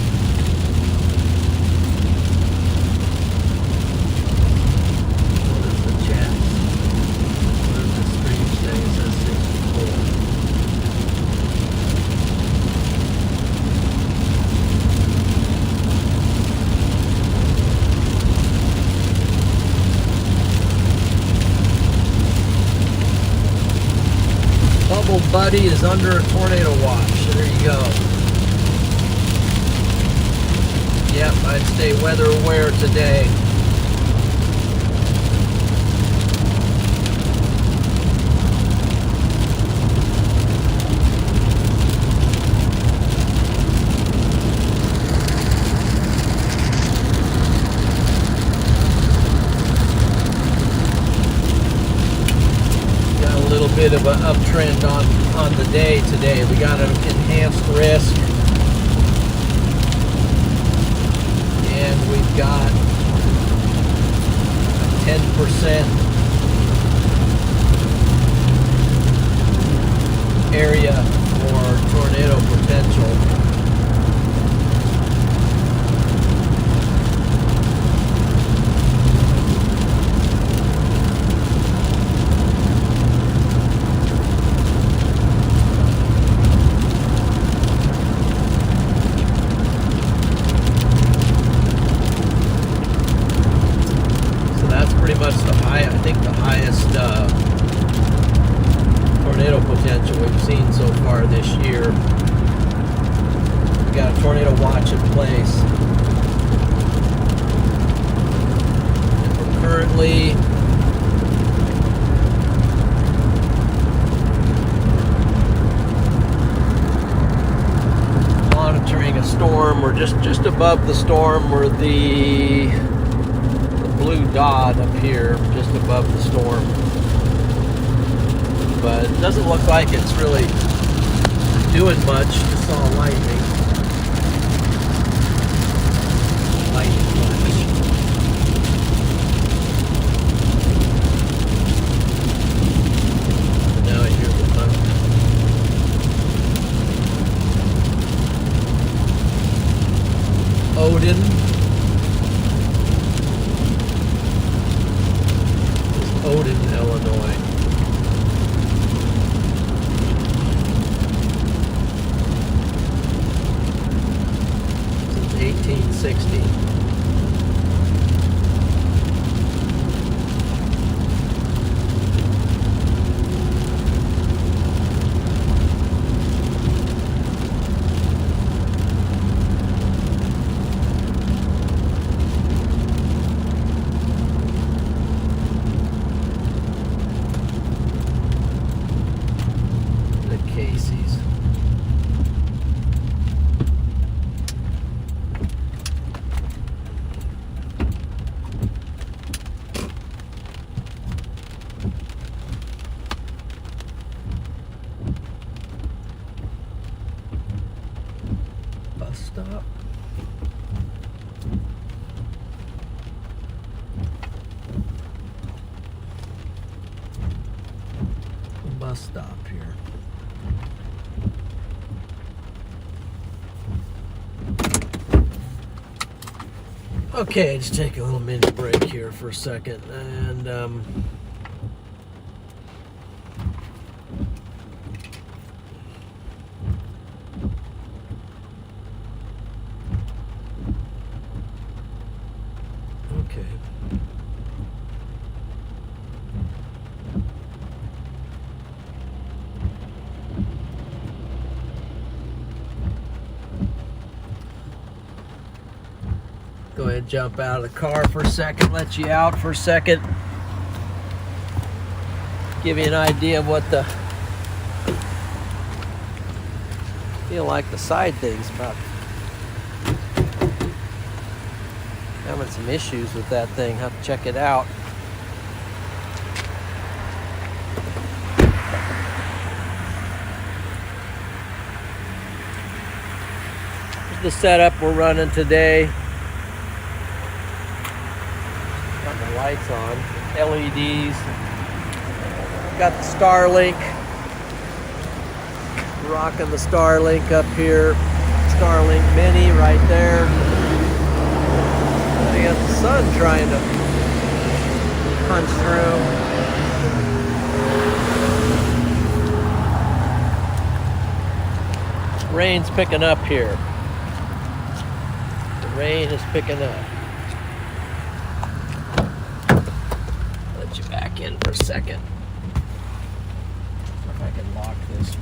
Buddy is under a tornado watch. There you go. Yep, I'd stay weather aware today. Got a little bit of an uptrend on the day today. We got an enhanced risk, and we've got a 10% area for tornado potential. highest tornado potential we've seen so far this year. We've got a tornado watch in place. And we're currently monitoring a storm. We're just above the storm. We're the blue dot up here, just above the storm. But it doesn't look like it's really doing much. Just saw lightning. Lightning flash. Now I hear the thunder. Odin. This is Odin, Illinois. Since 1860. Casey's. Bus stop. Bus stop here. Okay, just take a little mini break here for a second, and okay. Go ahead and jump out of the car for a second, let you out for a second. Give you an idea of what the feel like the side thing's about. Having some issues with that thing, have to check it out. Here's the setup we're running today. Got the lights on, LEDs. Got the Starlink. Rocking the Starlink up here. Starlink Mini right there. I got the sun trying to punch through. Rain's picking up here. The rain is picking up. Let you back in for a second. See if I can lock this.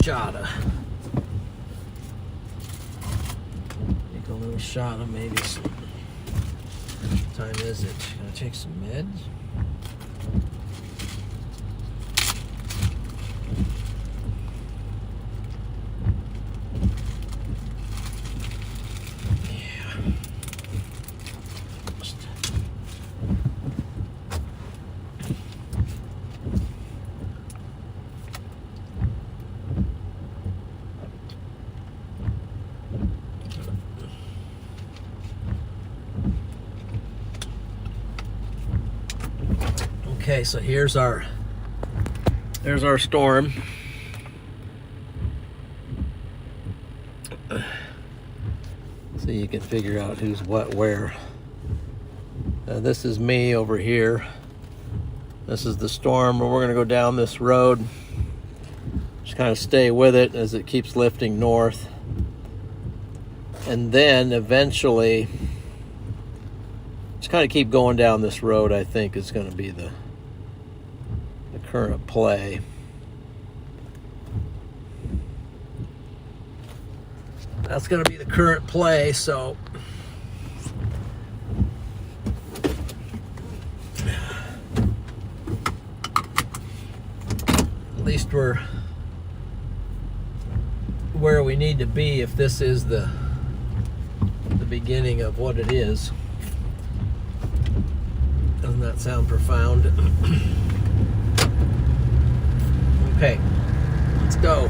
shot of maybe some. What time is it? Gonna take some meds. Okay, so here's our storm. So you can figure out who's what where. This is me over here. This is the storm, and we're gonna go down this road. Just kind of stay with it as it keeps lifting north. And then eventually, just kind of keep going down this road, I think is gonna be the current play. That's going to be the current play, so at least we're where we need to be if this is the beginning of what it is. Doesn't that sound profound? Okay, let's go.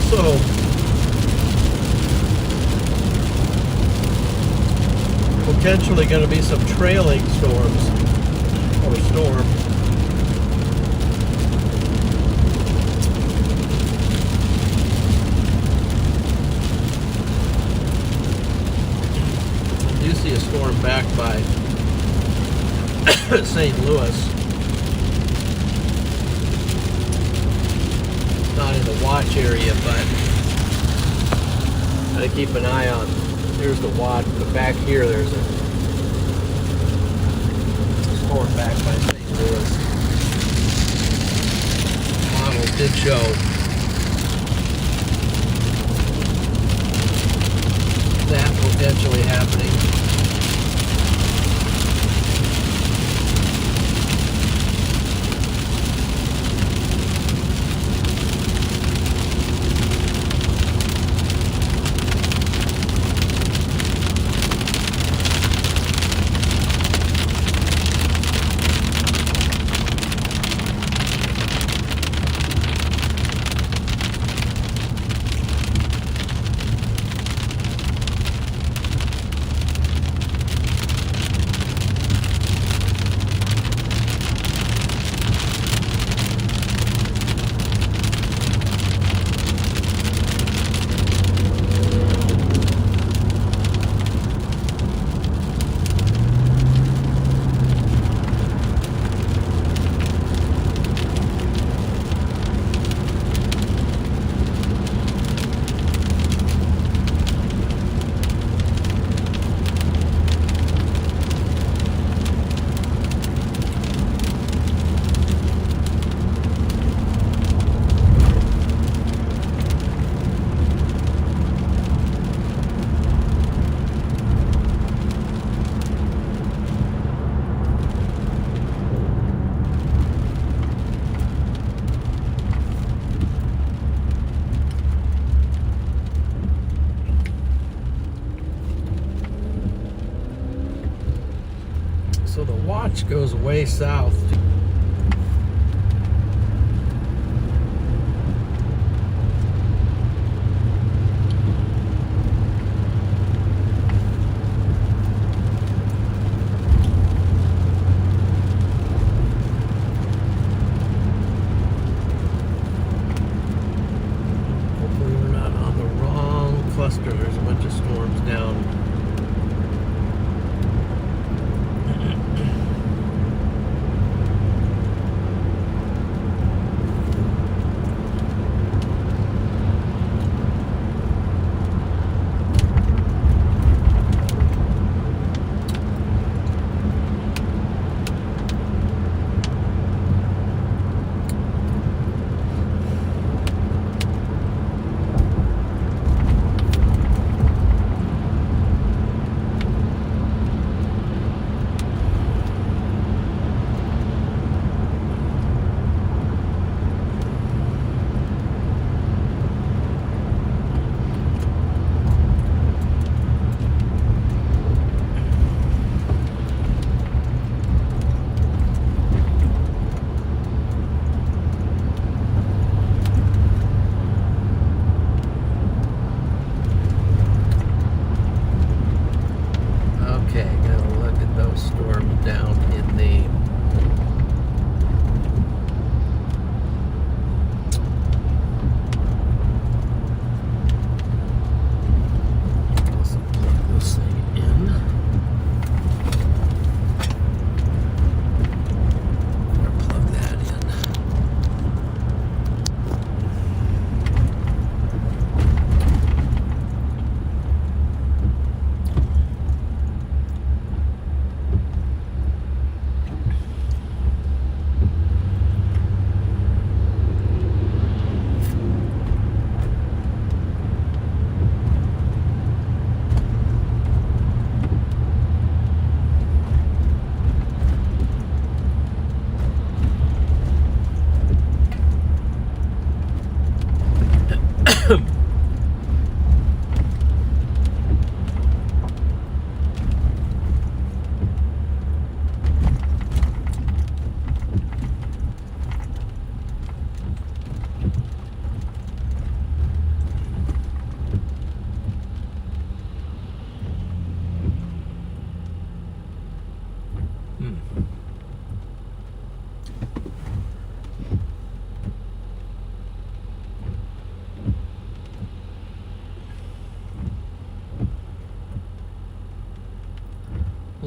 also potentially going to be some trailing storms or storm. see a storm back by St. Louis. Not in the watch area, but gotta keep an eye on. Here's the watch, but back here there's a storm back by St. Louis. Models did show that potentially happening. So the watch goes way south. Hopefully we're not on the wrong cluster. There's a bunch of storms down.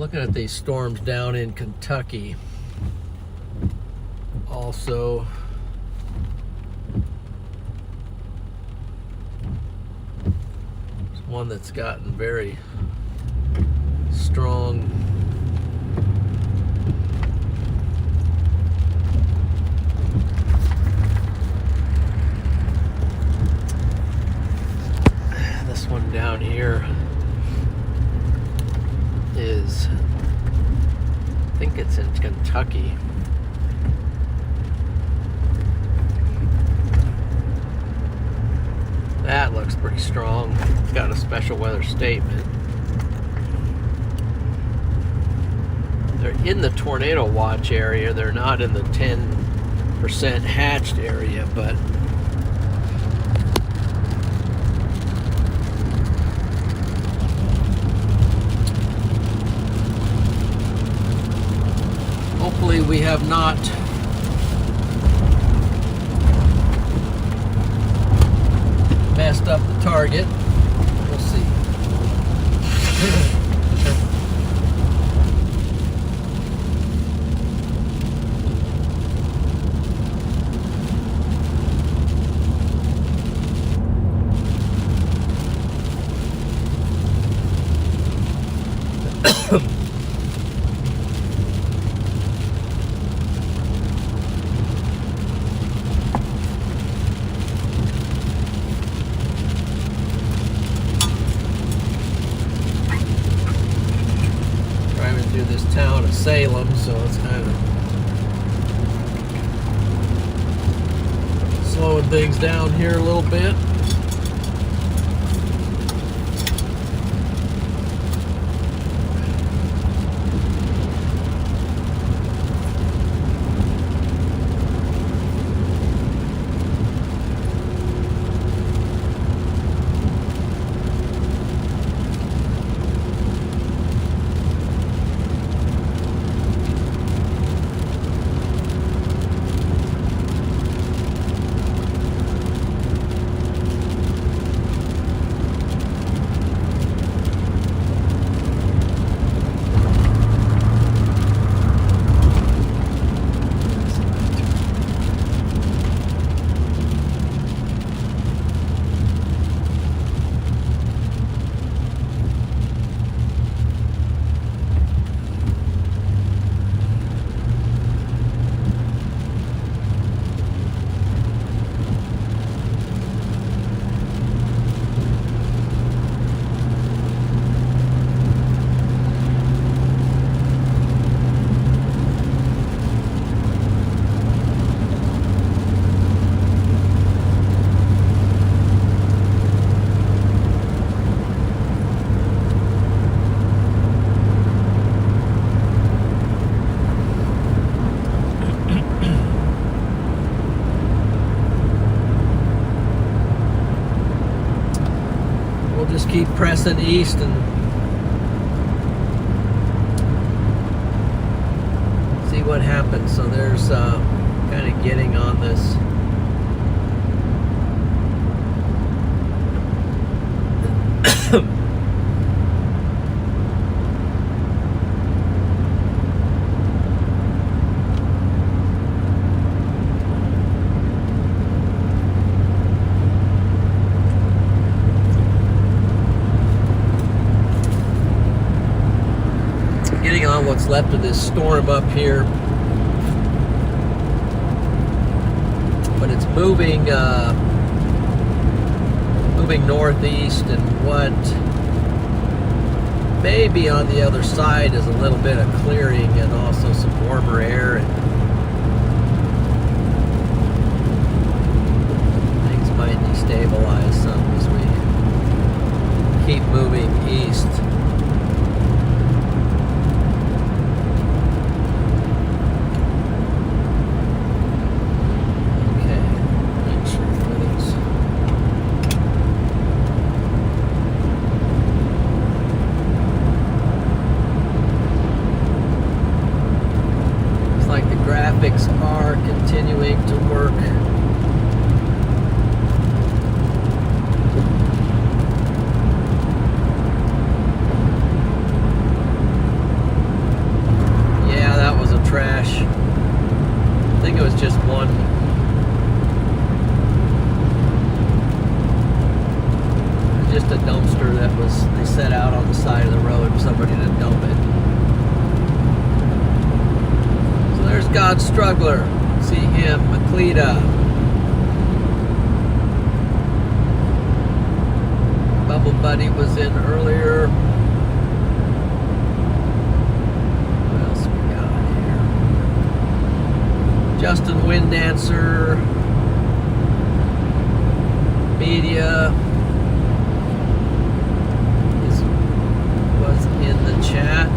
Looking at these storms down in Kentucky. Also, there's one that's gotten very strong. This one down here is, I think it's in Kentucky. That looks pretty strong. It's got a special weather statement. They're in the tornado watch area. They're not in the 10% hatched area, but hopefully we have not messed up the target. We'll see. Through this town of Salem, so it's kind of slowing things down here a little bit. Just keep pressing east and see what happens. So there's kind of getting on this on what's left of this storm up here, but it's moving northeast, and what may be on the other side is a little bit of clearing and also some warmer air, and things might destabilize some as we keep moving east. Graphics are continuing to work. They set out on the side of the road for somebody to dump it. So there's God Struggler. See him, Maclita. Bubble Buddy was in earlier. What else we got here? Justin Wind Dancer. Media was in the chat.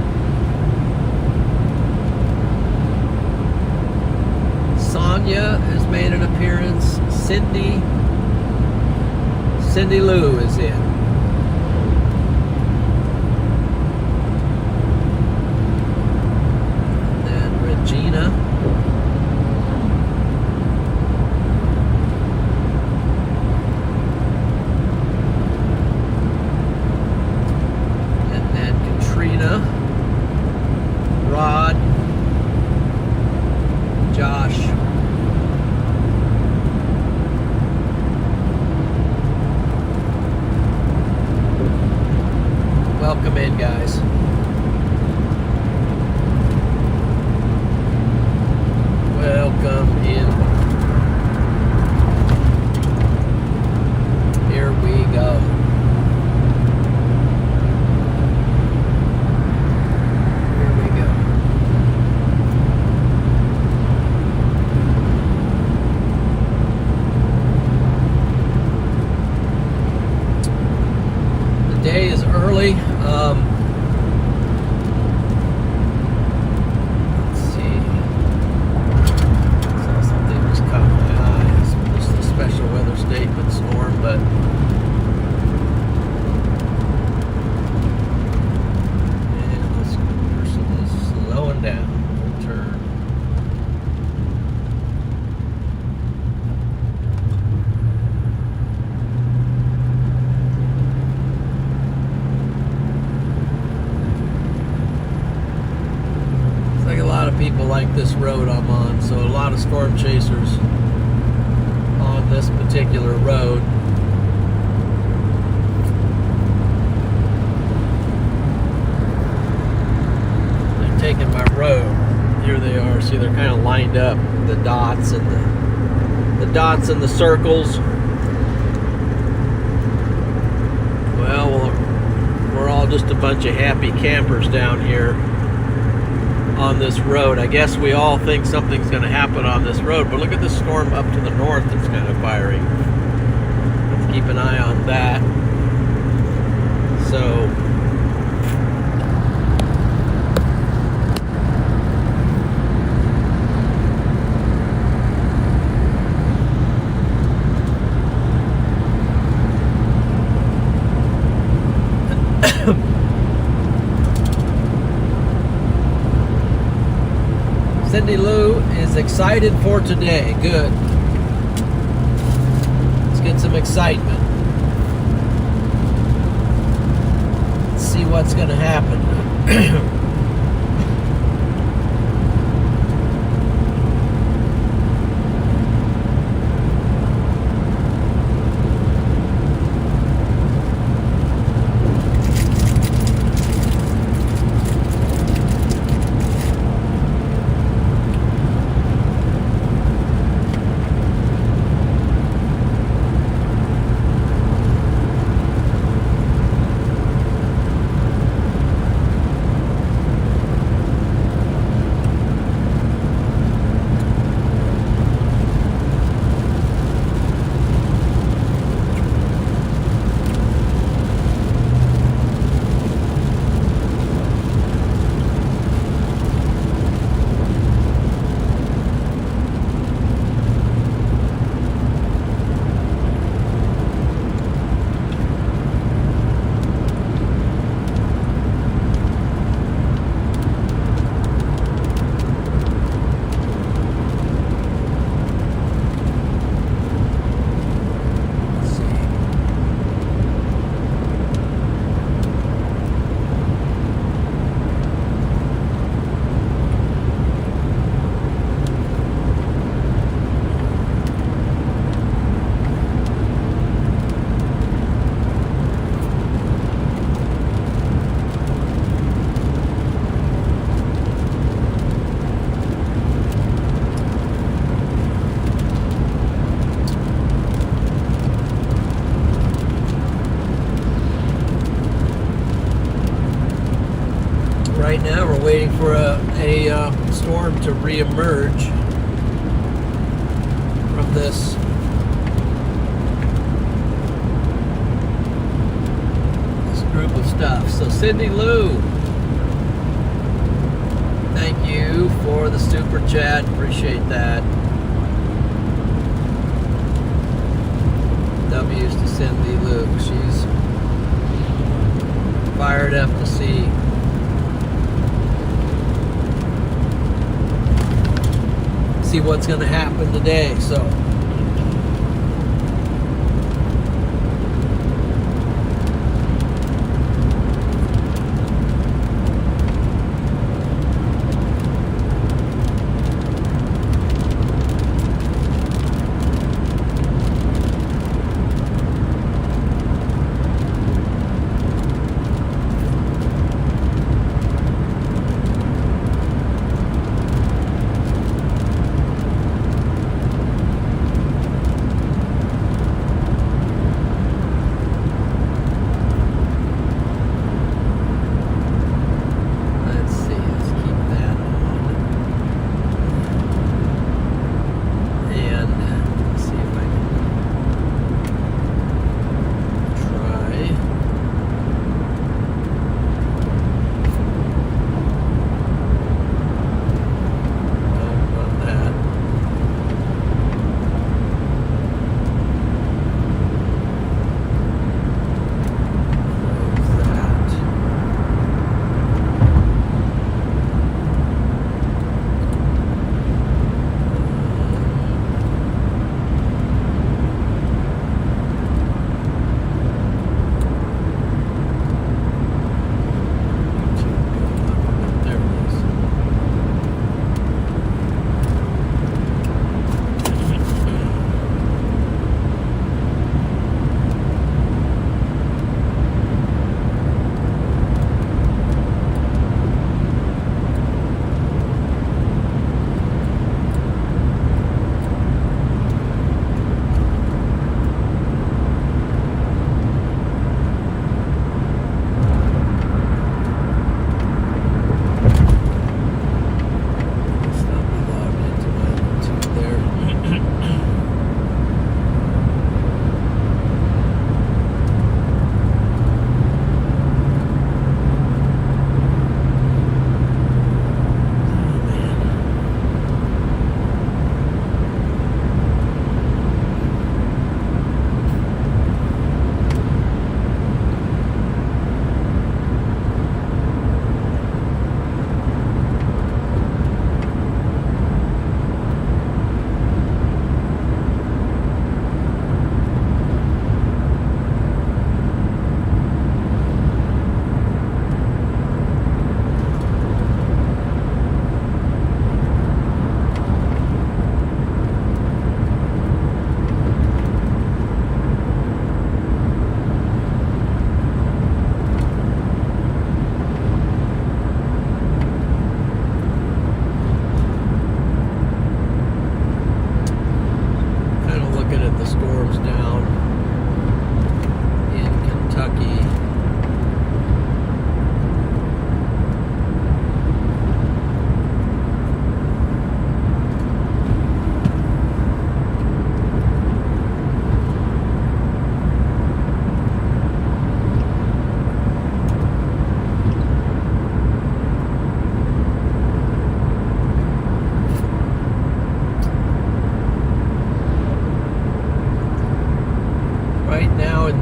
Sonia has made an appearance. Cindy Lou is in. And then Regina. Rod, Josh, welcome in, guys. Welcome in. Here we go. Day is early. Let's see. Saw something just caught my eye. It's just a special weather statement storm, but and this person is slowing down. We'll turn. People like this road I'm on, so a lot of storm chasers on this particular road. They're taking my road. Here they are. See, they're kind of lined up, the dots and the dots and the circles. Well, we're all just a bunch of happy campers down here on this road. I guess we all think something's going to happen on this road, but look at the storm up to the north that's kind of firing. Let's keep an eye on that. So Cindy Lou is excited for today. Good. Let's get some excitement. Let's see what's going to happen. Right now we're waiting for a storm to re-emerge from this group of stuff. So Cindy Lou, thank you for the super chat. Appreciate that. W's to Cindy Lou. She's fired up to see what's going to happen today. So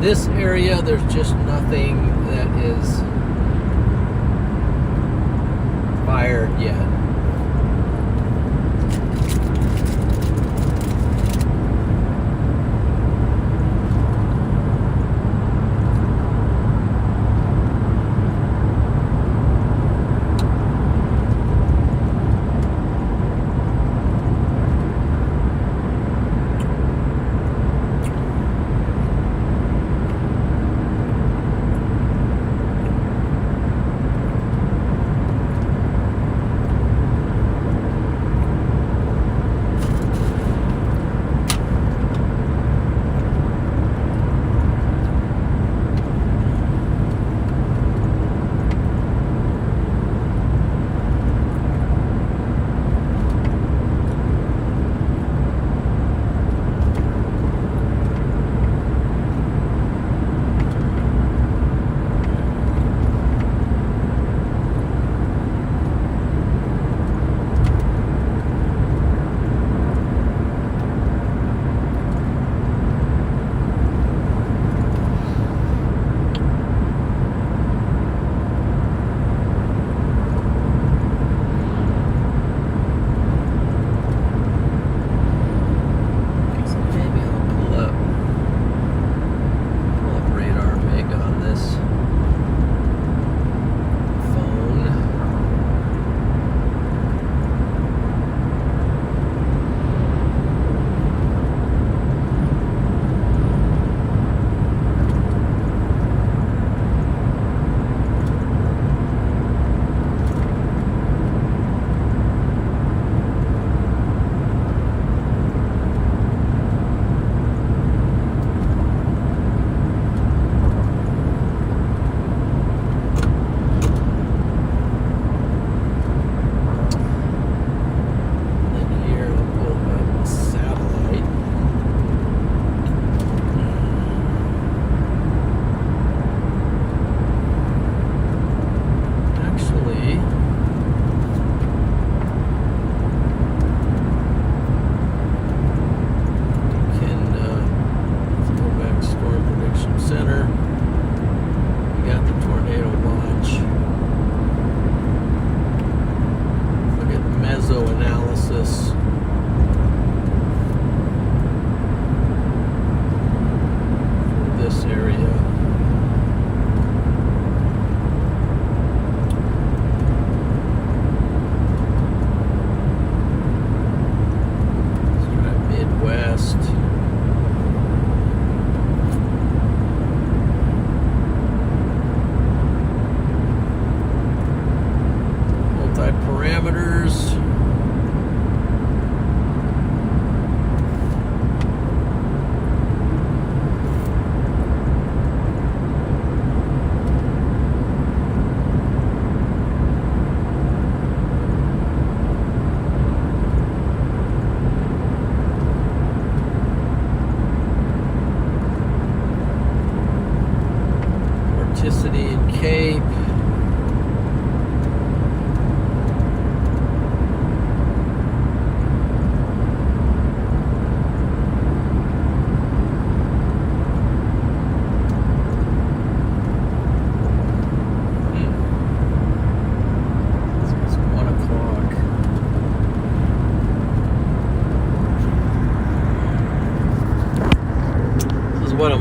this area, there's just nothing that is fired yet.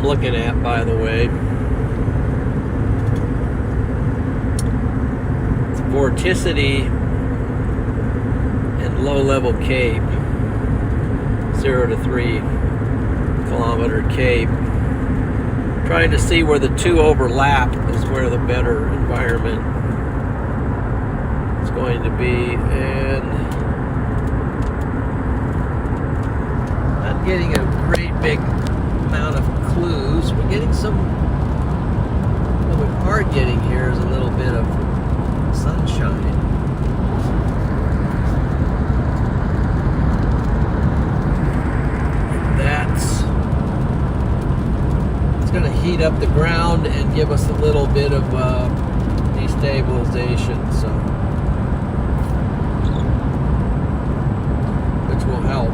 I'm looking at, by the way. It's vorticity and low-level cape. 0 to 3 kilometer cape. Trying to see where the two overlap is where the better environment is going to be. And not getting a great big amount of clues. We're getting some, what we are getting here is a little bit of sunshine. It's going to heat up the ground and give us a little bit of destabilization, so which will help.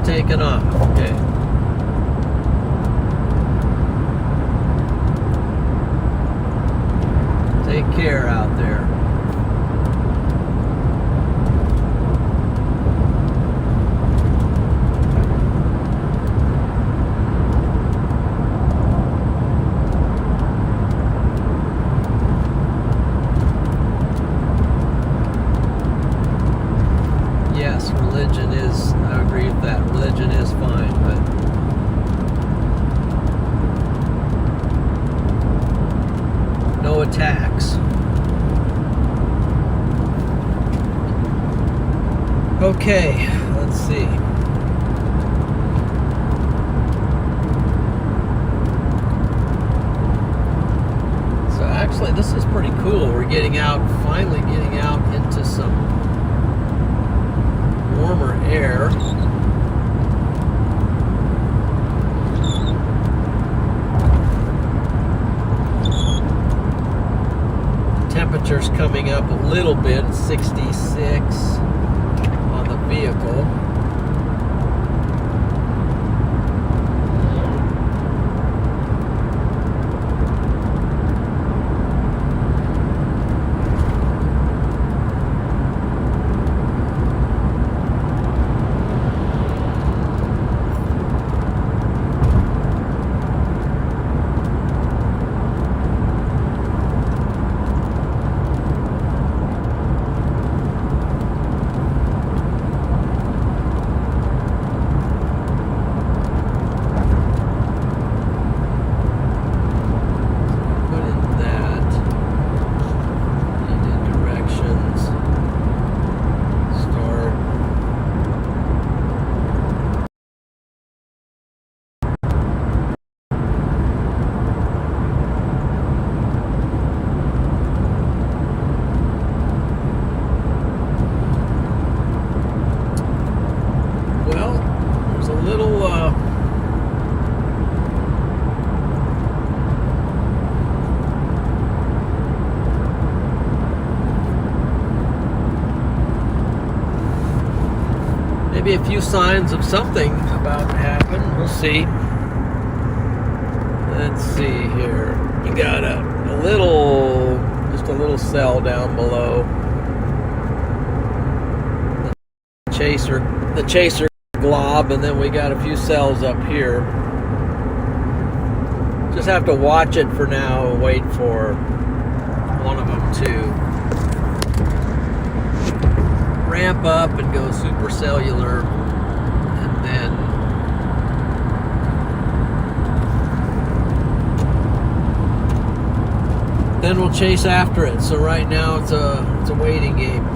Taken off. Okay. Take care out there. Yes, religion is, I agree with that. Religion is fine, but no attacks. Okay, let's see. So actually, this is pretty cool. We're getting out, finally getting out into some warmer air. Temperature's coming up a little bit, 66 on the vehicle. Maybe a few signs of something about to happen. We'll see. Let's see here. We got just a little cell down below. The chaser glob, and then we got a few cells up here. Just have to watch it for now and wait for one of them to ramp up and go supercellular, and then then we'll chase after it. So right now it's a waiting game.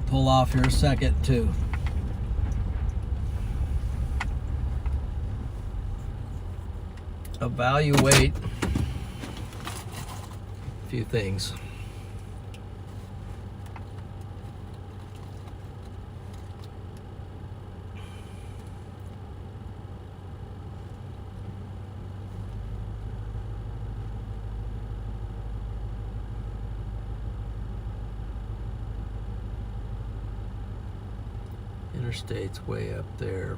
Pull off here a second to evaluate a few things. Interstate's way up there.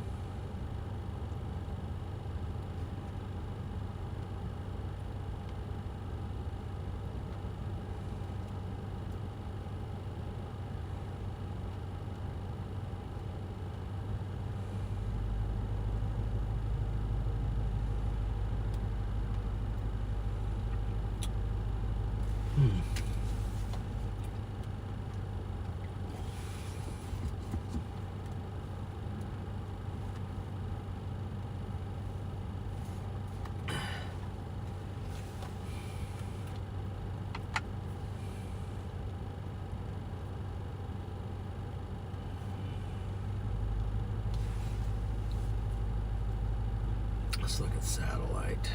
Let's look at satellite.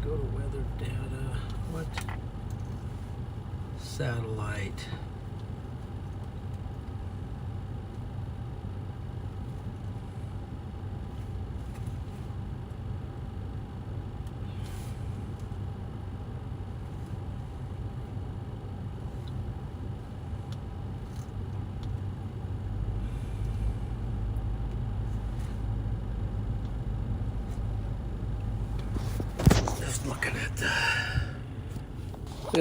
go to weather data. What? Satellite. Just looking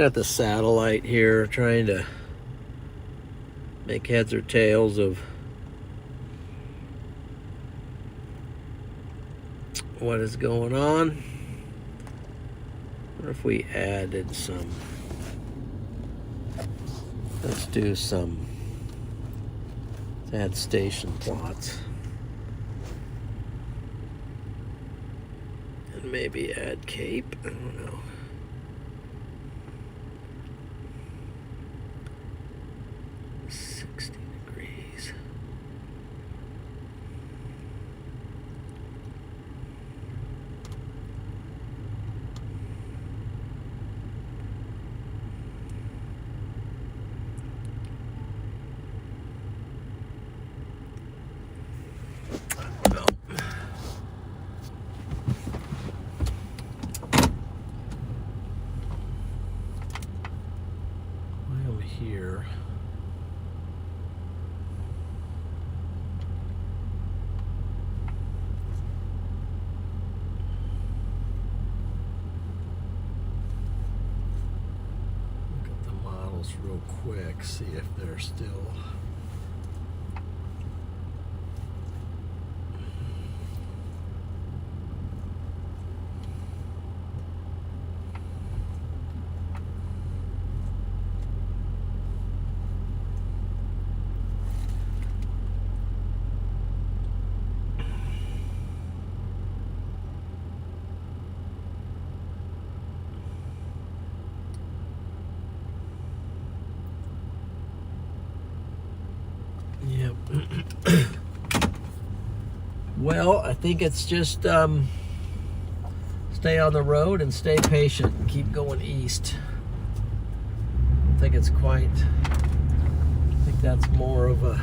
at the satellite here, trying to make heads or tails of what is going on. What if we added some? Let's do some. Let's add station plots. And maybe add Cape. I don't know. Here. Look at the models real quick, see if they're still. Yep. Well, I think it's just stay on the road and stay patient and keep going east. I think it's quite, I think that's more of a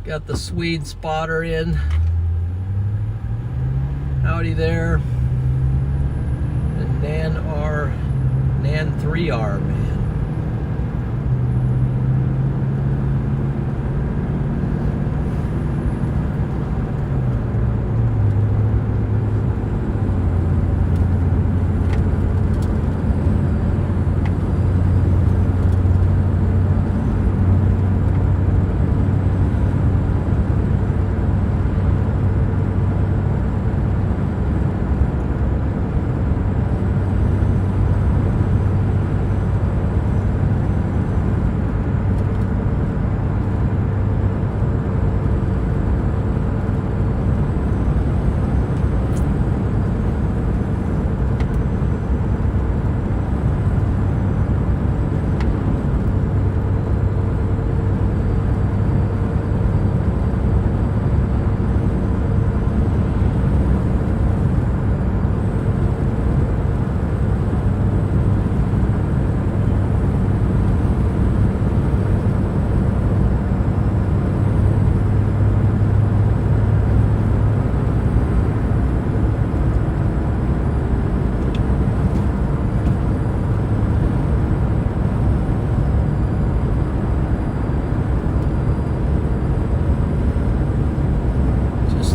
Got the Swede spotter in. Howdy there. And Nan 3R, man.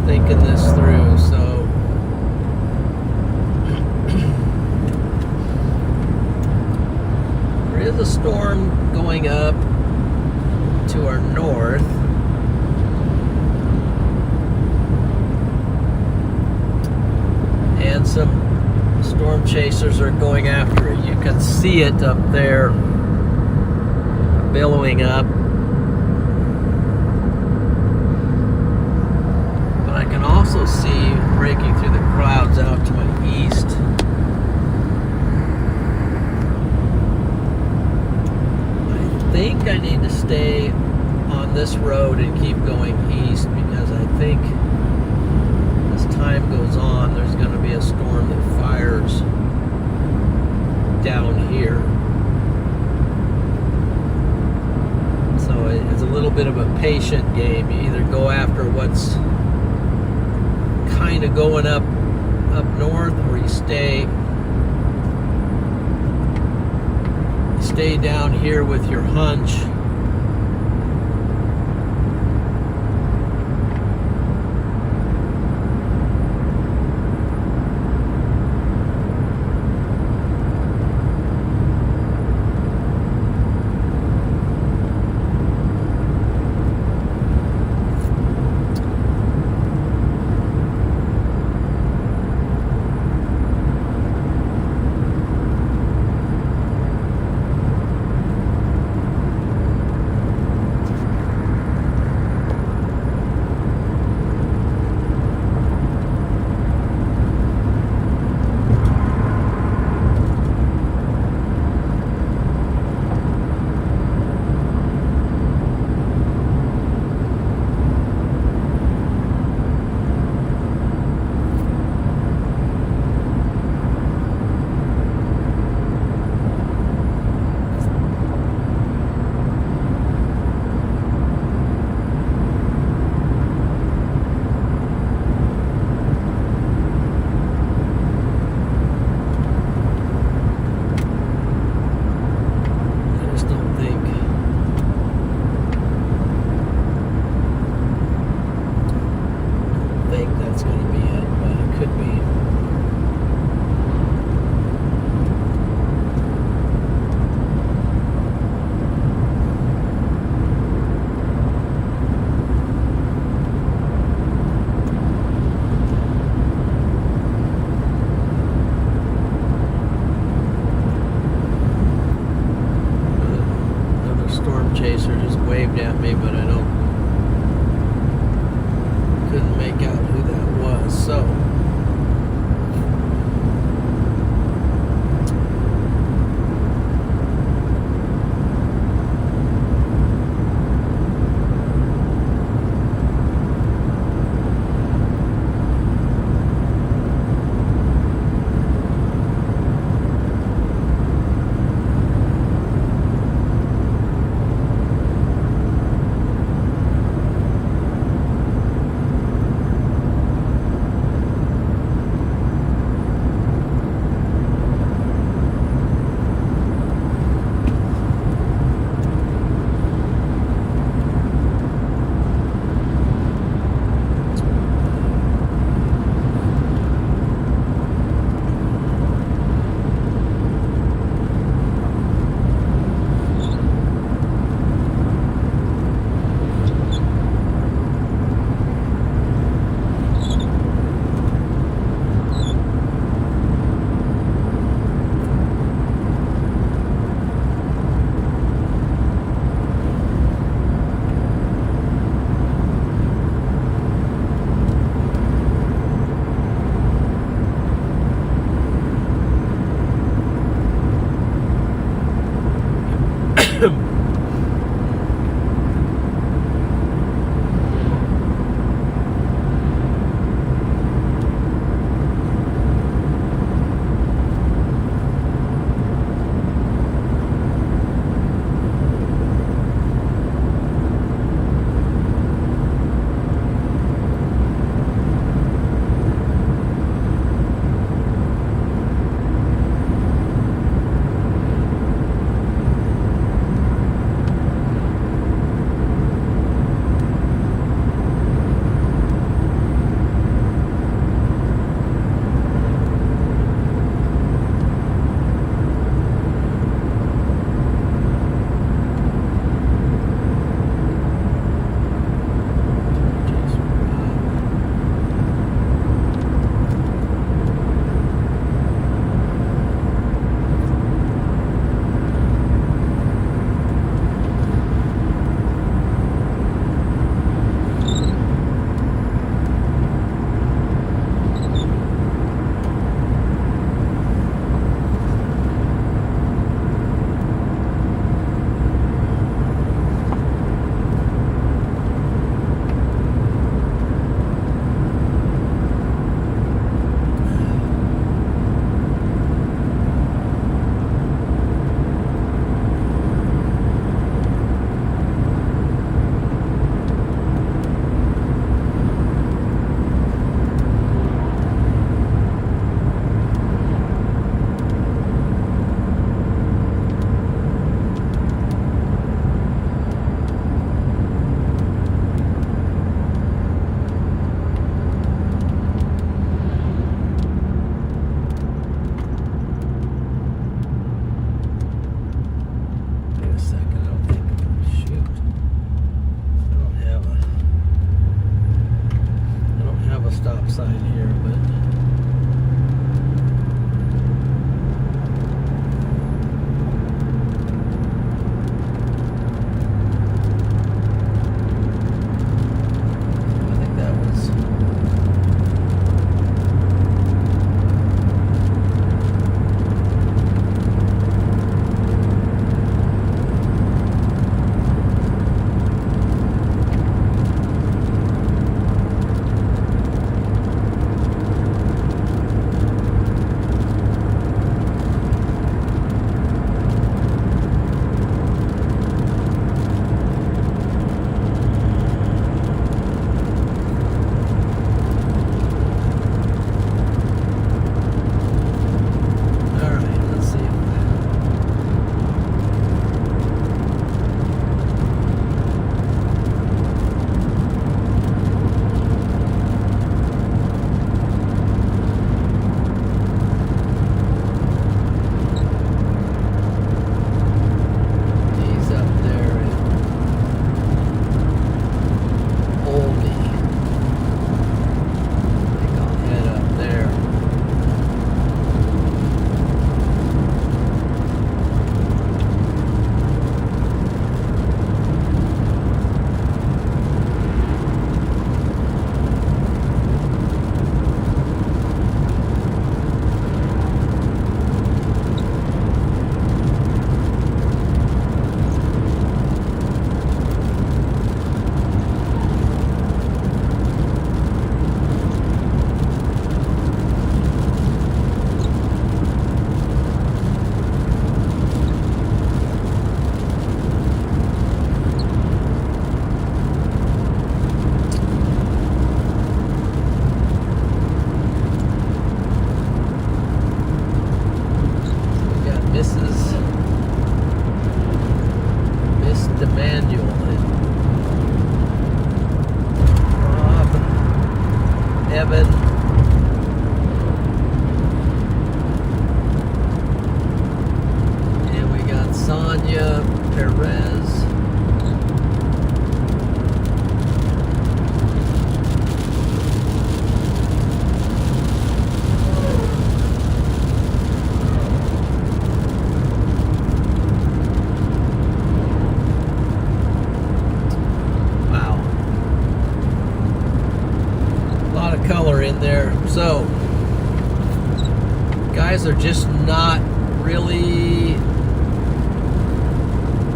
thinking this through. So there is a storm going up to our north. And some storm chasers are going after it. You can see it up there billowing up. But I can also see breaking through the clouds out to my east. I think I need to stay on this road and keep going east, because I think as time goes on, there's going to be a storm that fires down here. So it's a little bit of a patient game. You either go after what's kind of going up north, or you stay down here with your hunch. Chaser just waved at me, but I couldn't make out who that was. So sign here, but I think that was. So, guys are just not really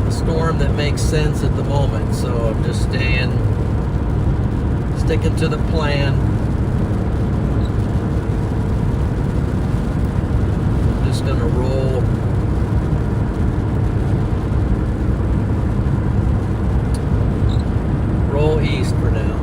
a storm that makes sense at the moment. So I'm just sticking to the plan. I'm just gonna roll east for now.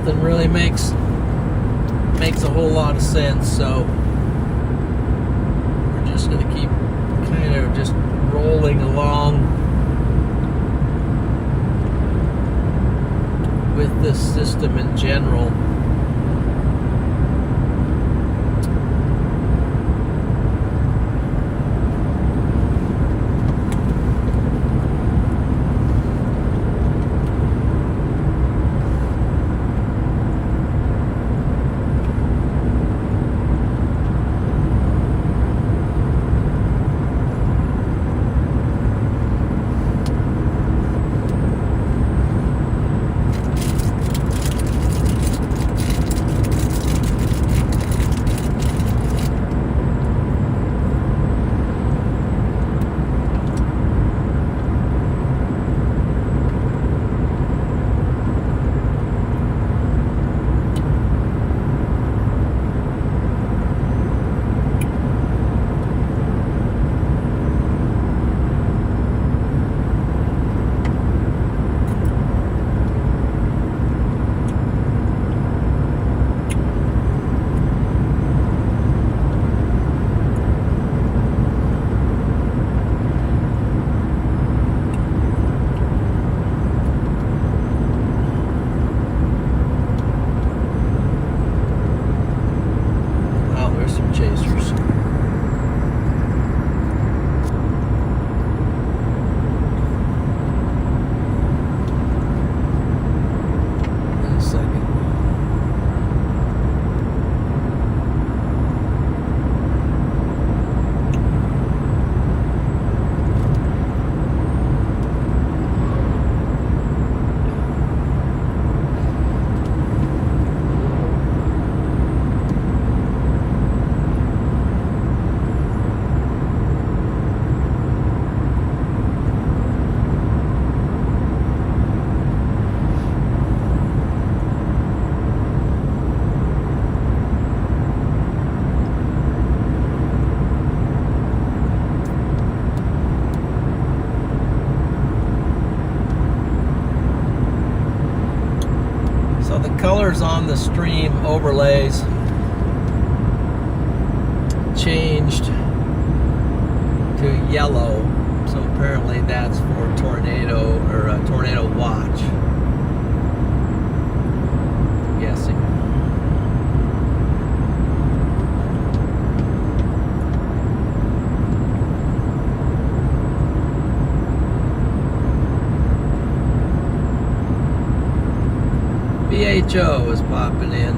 nothing really makes a whole lot of sense, so we're just going to keep kind of just rolling along with this system in general. Colors on the stream overlays changed to yellow, so apparently that's for tornado or a tornado watch. I'm guessing. BHO is popping in.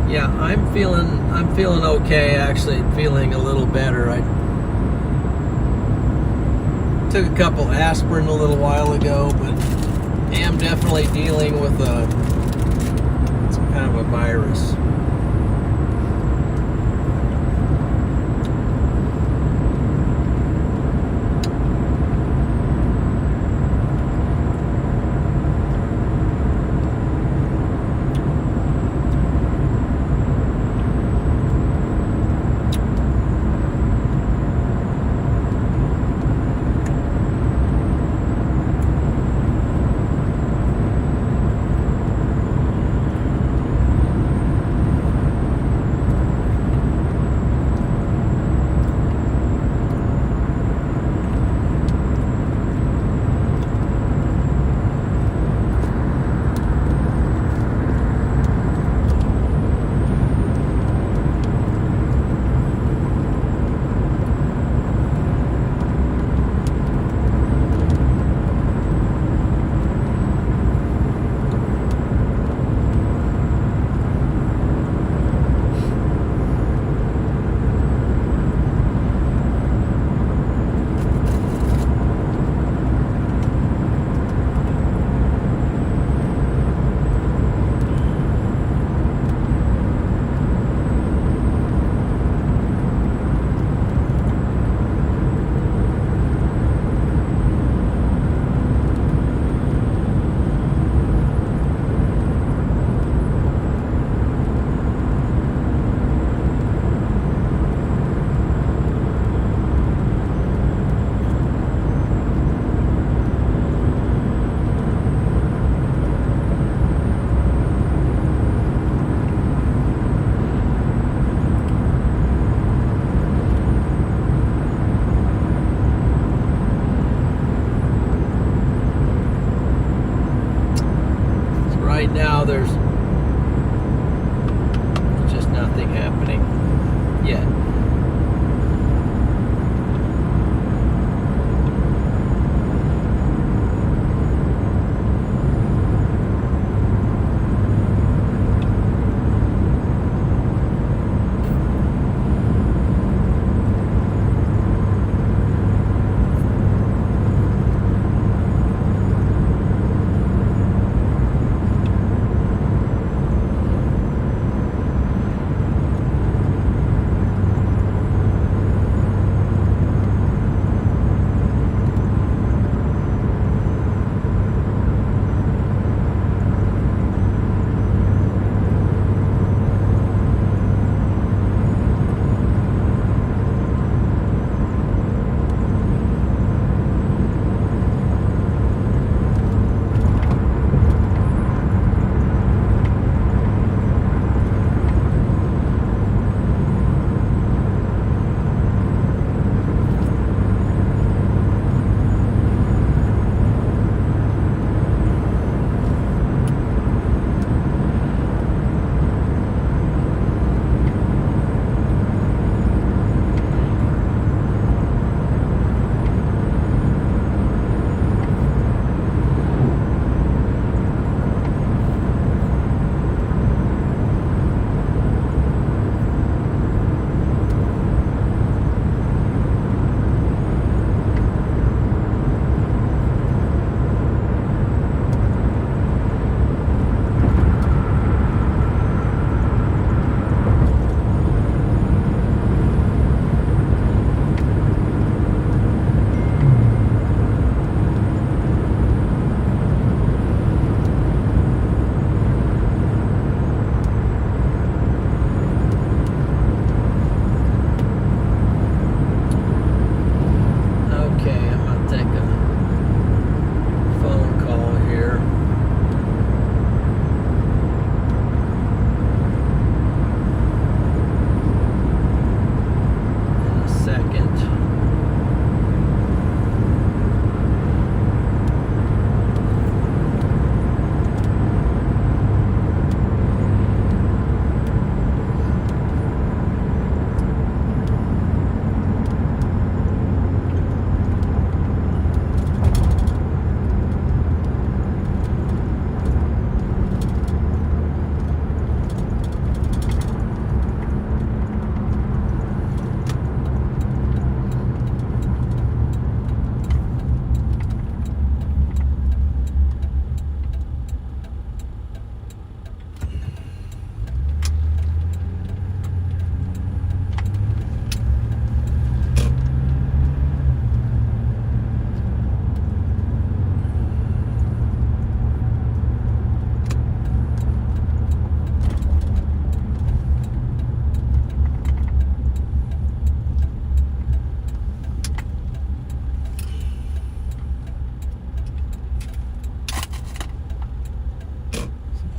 Yeah, I'm feeling okay, actually feeling a little better. I took a couple aspirin a little while ago, but am definitely dealing with some kind of a virus. right now there's just nothing happening yet.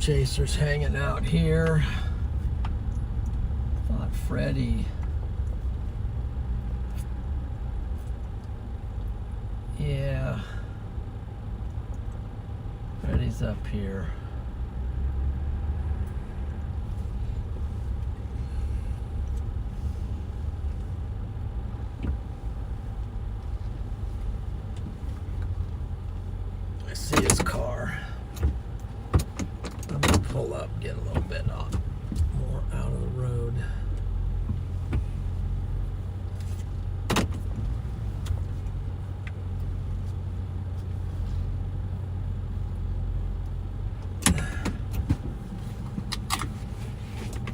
Chaser's hanging out here. Thought Freddie. Yeah. Freddie's up here. I see his car. I'm gonna pull up, get a little bit more out of the road.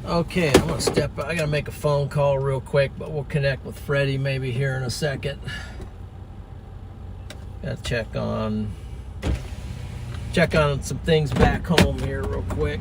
Okay, I'm gonna step out. I gotta make a phone call real quick, but we'll connect with Freddie maybe here in a second. Gotta check on some things back home here real quick.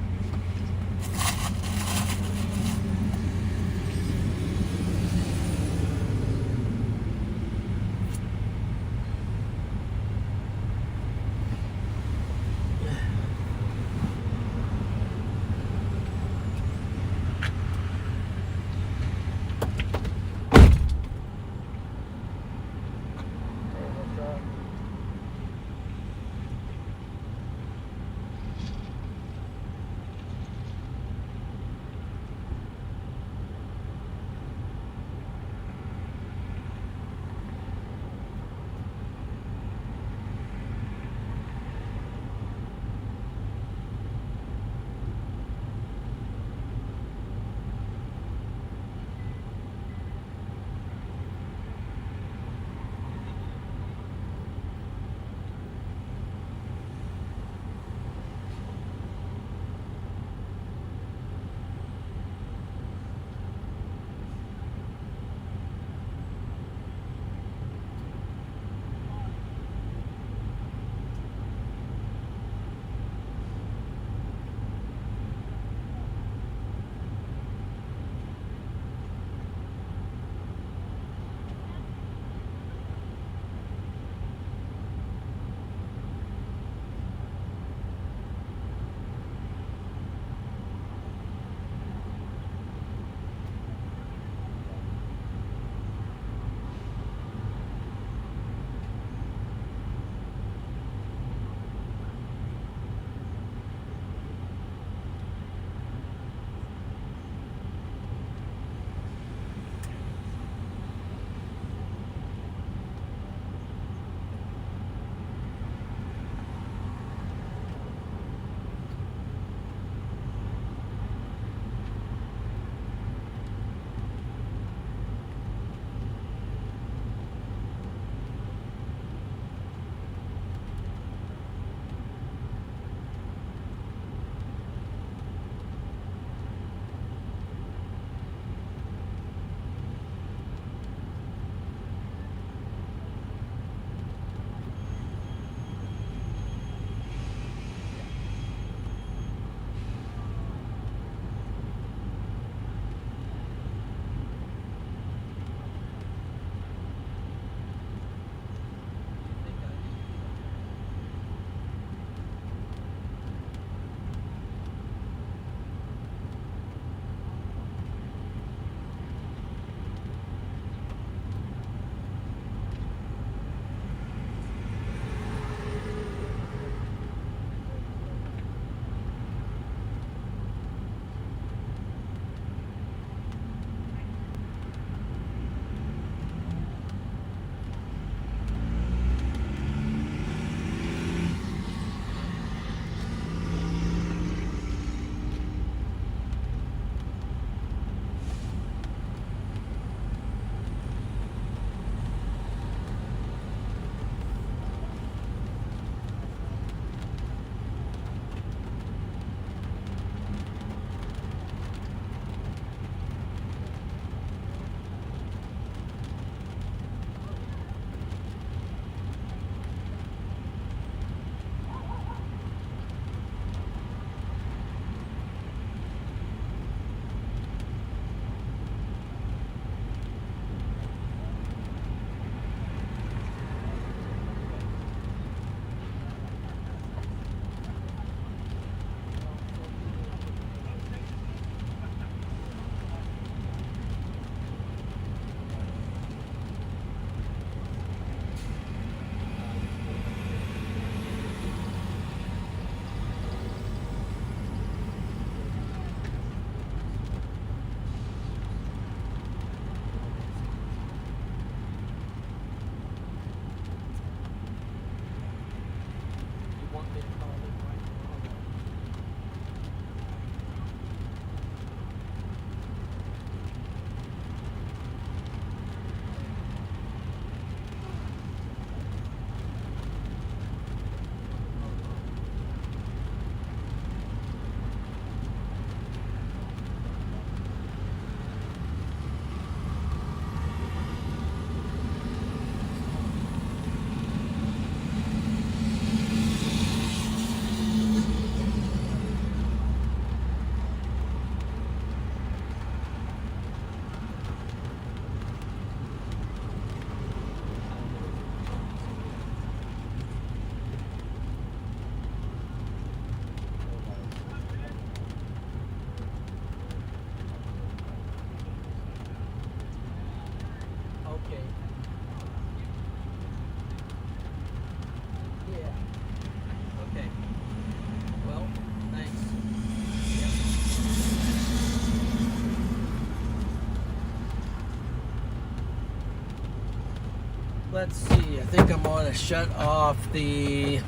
Let's see, I think I'm going to shut off the...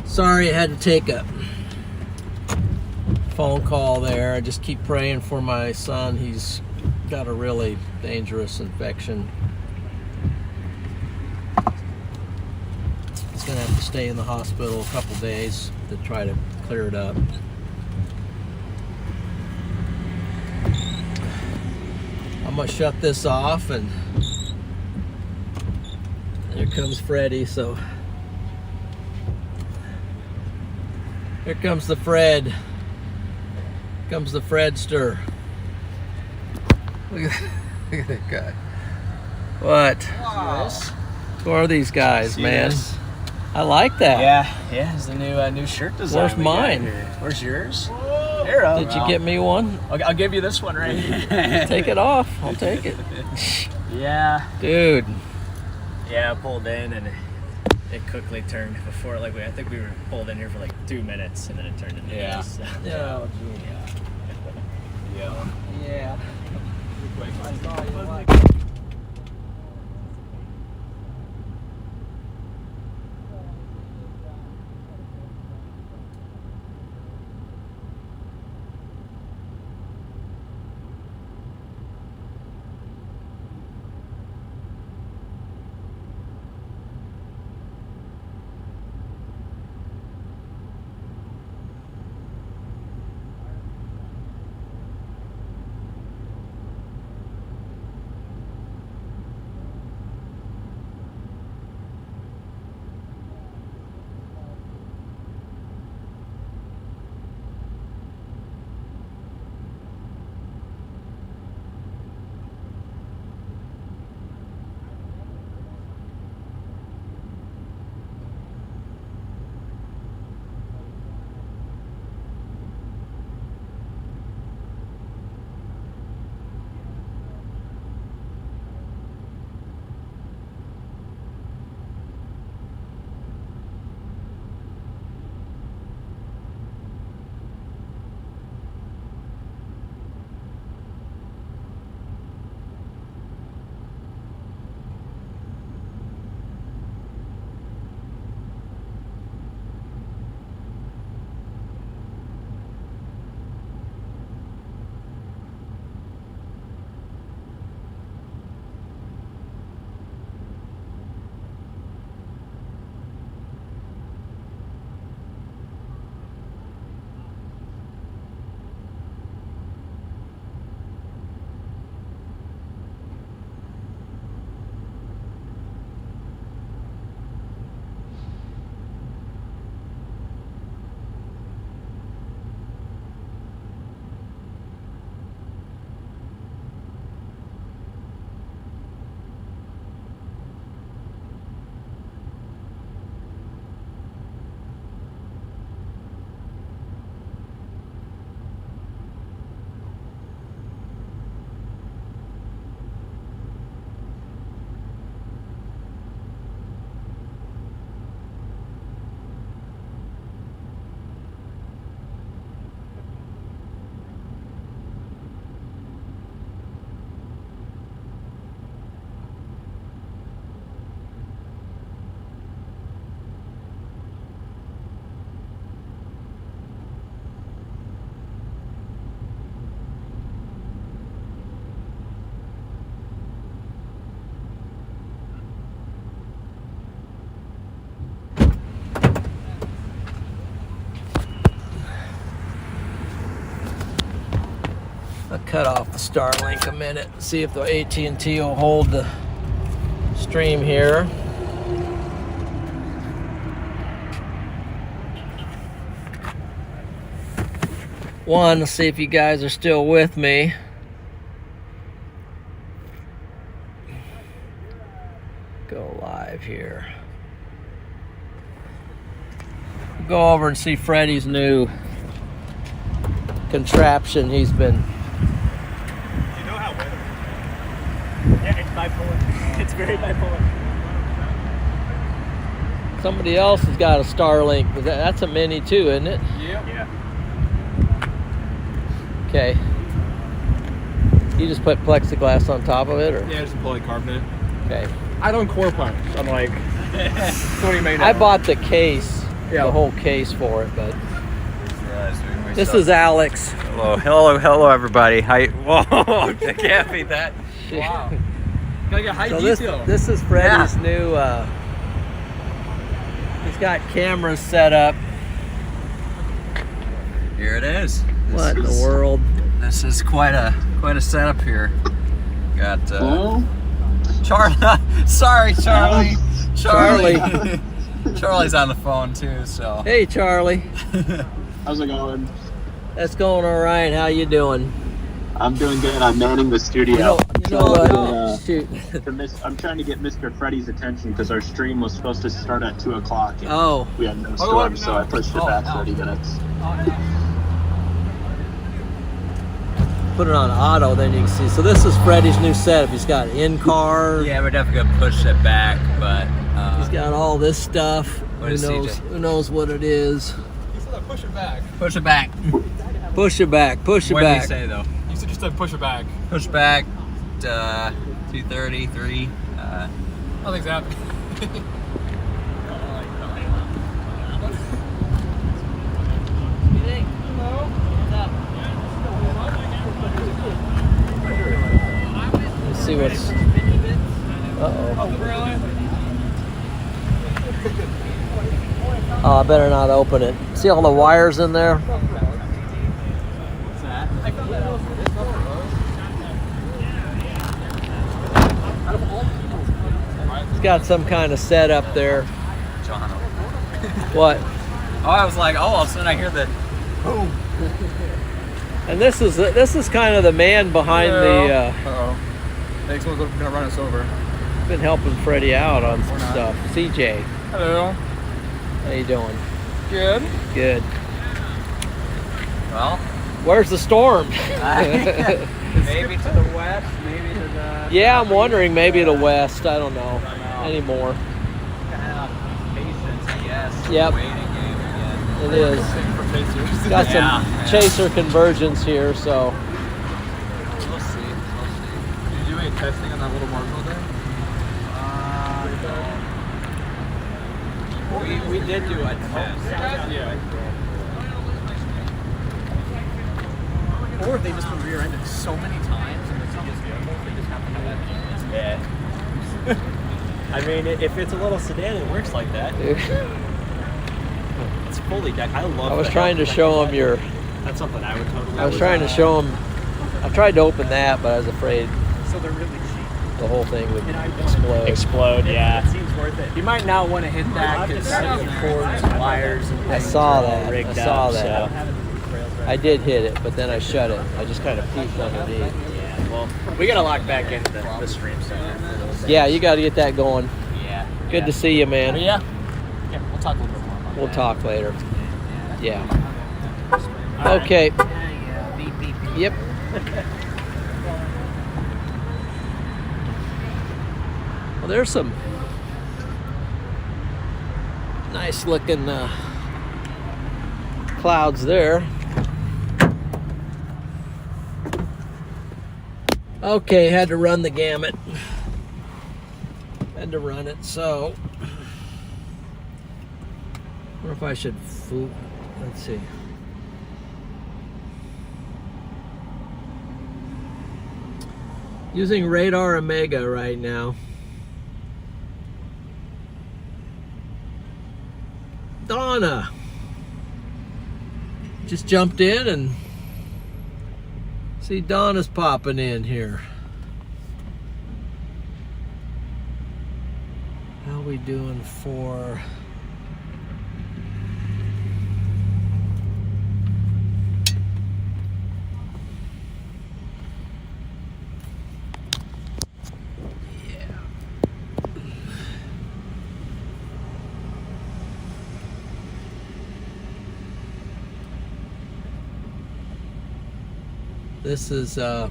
Sorry, I had to take a phone call there. I just keep praying for my son. He's got a really dangerous infection. He's going to have to stay in the hospital a couple days to try to clear it up. I'm going to shut this off, and here comes Freddie. So here comes the Fred. Here comes the Fredster. Look at that guy. What? Wow. Who are these guys, man? I like that. Yeah, it's the new shirt design. Where's mine? Where's yours? Here, Did you get me one? I'll give you this one right here. Take it off. I'll take it. Yeah. Dude. Yeah, I pulled in and it quickly turned before, like, I think we were pulled in here for like 2 minutes and then it turned into this. So. Yeah. Yeah. I saw you like. I'll cut off the Starlink a minute, see if the AT&T will hold the stream here. One, to see if you guys are still with me. Go live here. Go over and see Freddie's new contraption he's been. You know how weather is? Yeah, it's bipolar. It's very bipolar. Somebody else has got a Starlink. That's a mini too, isn't it? Yeah. Okay. You just put plexiglass on top of it, or? Yeah, just polycarbonate. Okay. I don't core punch. I'm like, so you may know. I bought the case, Yeah. the whole case for it, but Yeah, this is Alex. Hello, everybody. Hi. Whoa, I can't beat that. Wow. Gotta get high So detail. this is Freddie's new. He's got cameras set up. Here it is. What in the world? This is quite a setup here. Got Hello? Charlie. Sorry, Charlie. Charlie. Charlie's on the phone too. So. Hey, Charlie. How's it going? That's going all right. How you doing? I'm doing good. I'm manning the studio. You know what? Shoot. I'm trying to get Mr. Freddy's attention because our stream was supposed to start at 2 o'clock. And Oh. we had no storm, so I pushed it back 30 minutes. Put it on auto, then you can see. So this is Freddie's new setup. He's got in-car. Yeah, we're definitely gonna push it back, but He's got all this stuff. What Who is knows? CJ? Who knows what it is? He said push it back. push it back. Push it back. Push it What did he back. say though? You said just push it back. Push back. 2:30, 3. Nothing's happening. Let's see what's. Oh, I better not open it. See all the wires in there? It's got some kind of setup there. John. What? Oh, I was like, all of a sudden I hear the. And this is kind of the man behind the. Uh-oh. Thanks, someone's gonna run us over. Been helping Freddie out on some Or not. stuff. CJ, Hello. how you doing? Good. Good. Well, Where's the storm? maybe to the west, maybe to the. Yeah, I'm wondering maybe the west. I don't know anymore. Kind of patience, I guess. Yep. Waiting game again. It is. For chasers. Got some Yeah. chaser convergence here, so We'll see. Did you do any testing on that little marginal there? We did do a test. Yeah. Or they just been rear-ended so many times in the previous vehicle, they just have to have that. Yeah. I mean, if it's a little sedan, it works like that. It's fully decked. I love. I was the trying to health show him deck. your. That's something I would totally. I was trying to show him. I tried to open that, but I was afraid So they're really cheap. the whole thing would explode. Explode. Yeah. It seems worth it. You might not want to hit that because the cords and wires and I things saw are all that. rigged I saw up, that. so- I did hit it, but then I shut it. I just kind of peeked underneath. Yeah. Well, we gotta lock back into the stream center. for a little bit. Yeah, you got to get that going. Yeah. Good to see you, man. But yeah. Yeah. We'll talk a little bit more about We'll that. talk later. Yeah. Okay. Yep. Well, there's some nice looking clouds there. Okay, had to run the gamut. Had to run it, so. I wonder if I should let's see. Using Radar Omega right now. Donna just jumped in and see Donna's popping in here. How we doing for this is wait a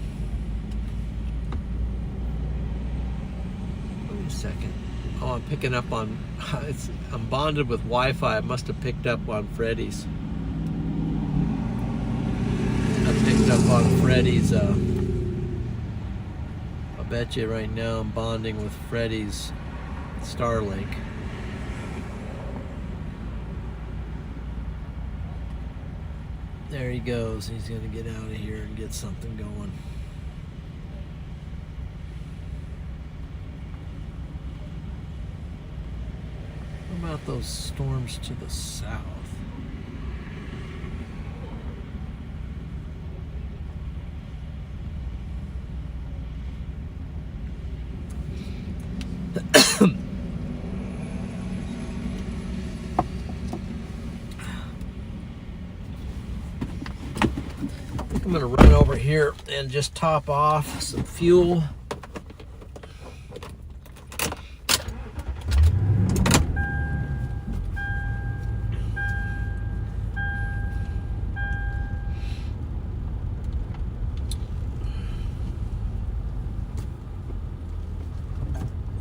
second. Oh, I'm picking up on I'm bonded with Wi-Fi. I must have picked up on Freddie's. I picked up on Freddie's bet you right now I'm bonding with Freddie's Starlink. There he goes. He's going to get out of here and get something going. What about those storms to the south? I'm going to run over here and just top off some fuel.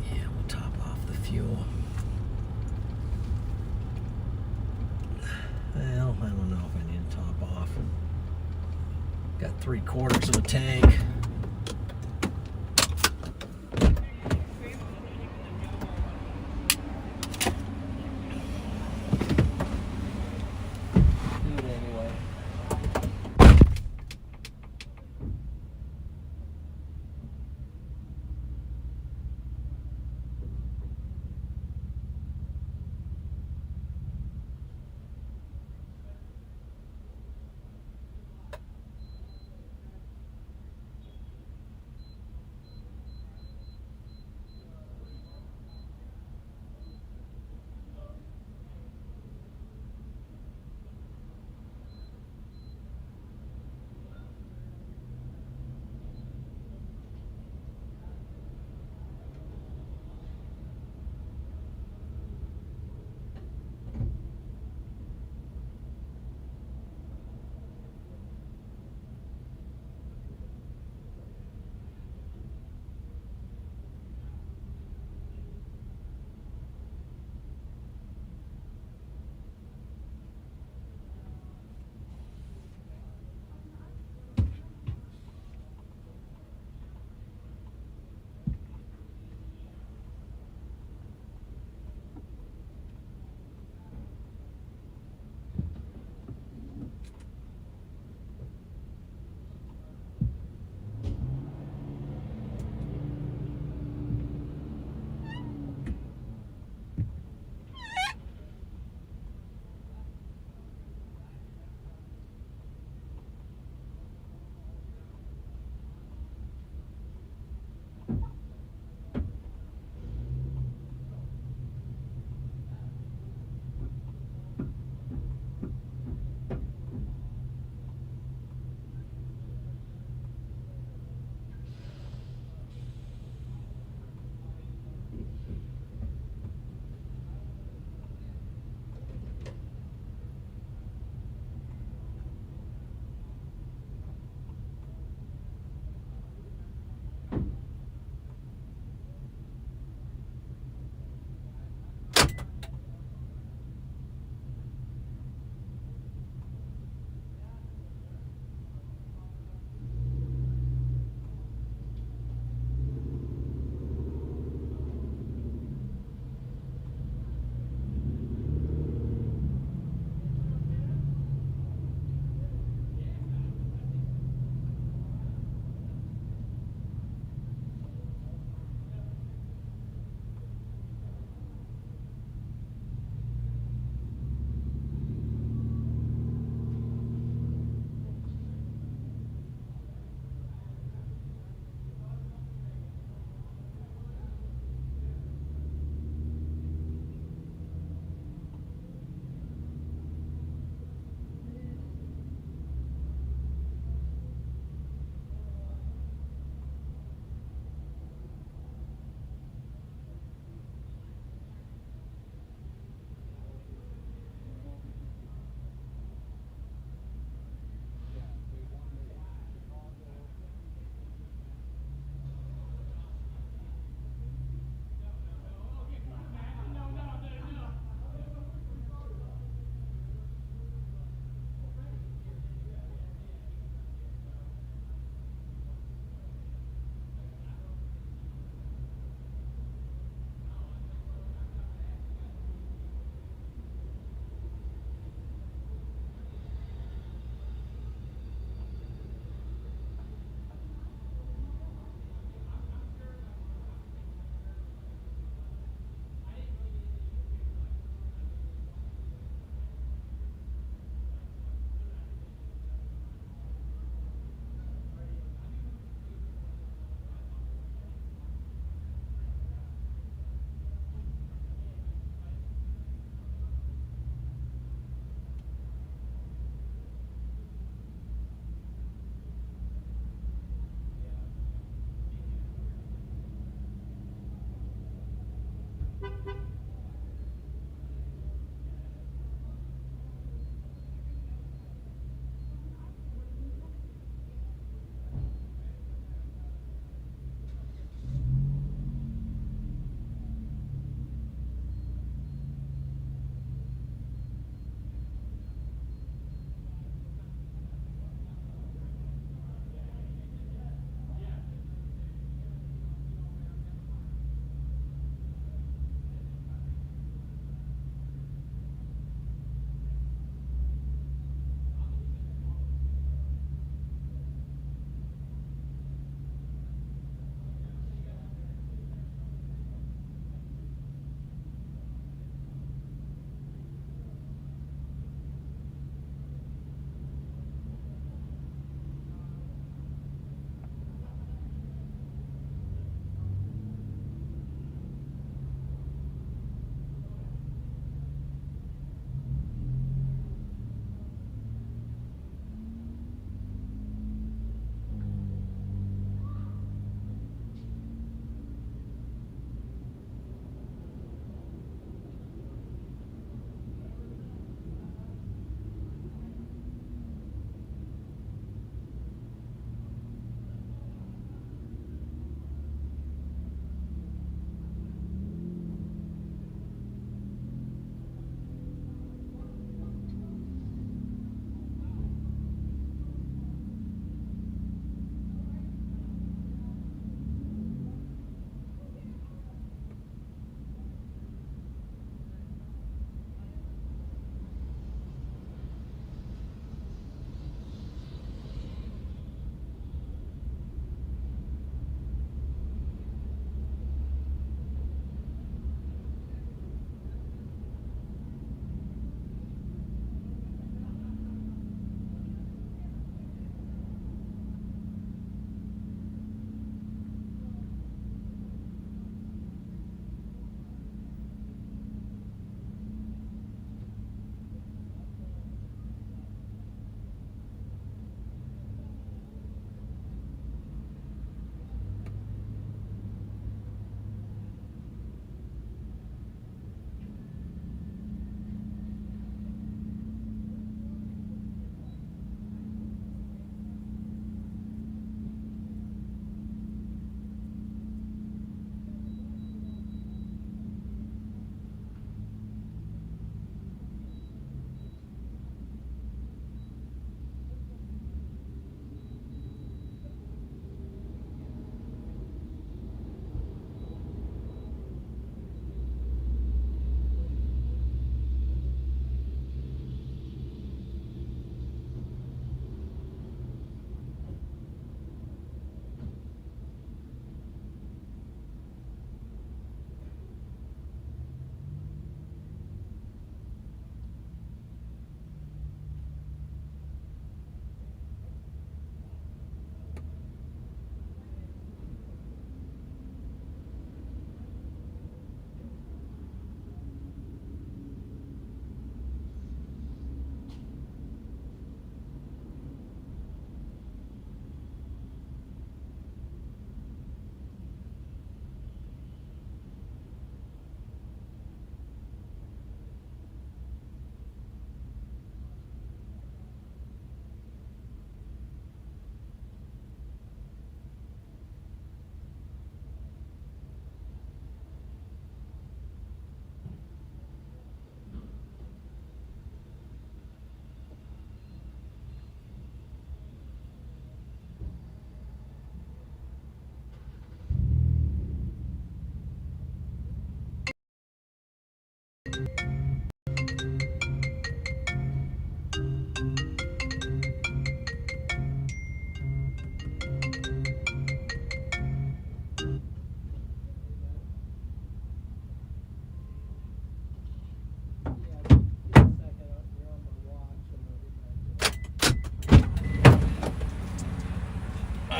Yeah, we'll top off the fuel. Well, I don't know if I need to top off. Got 3/4 of a tank. Do it anyway.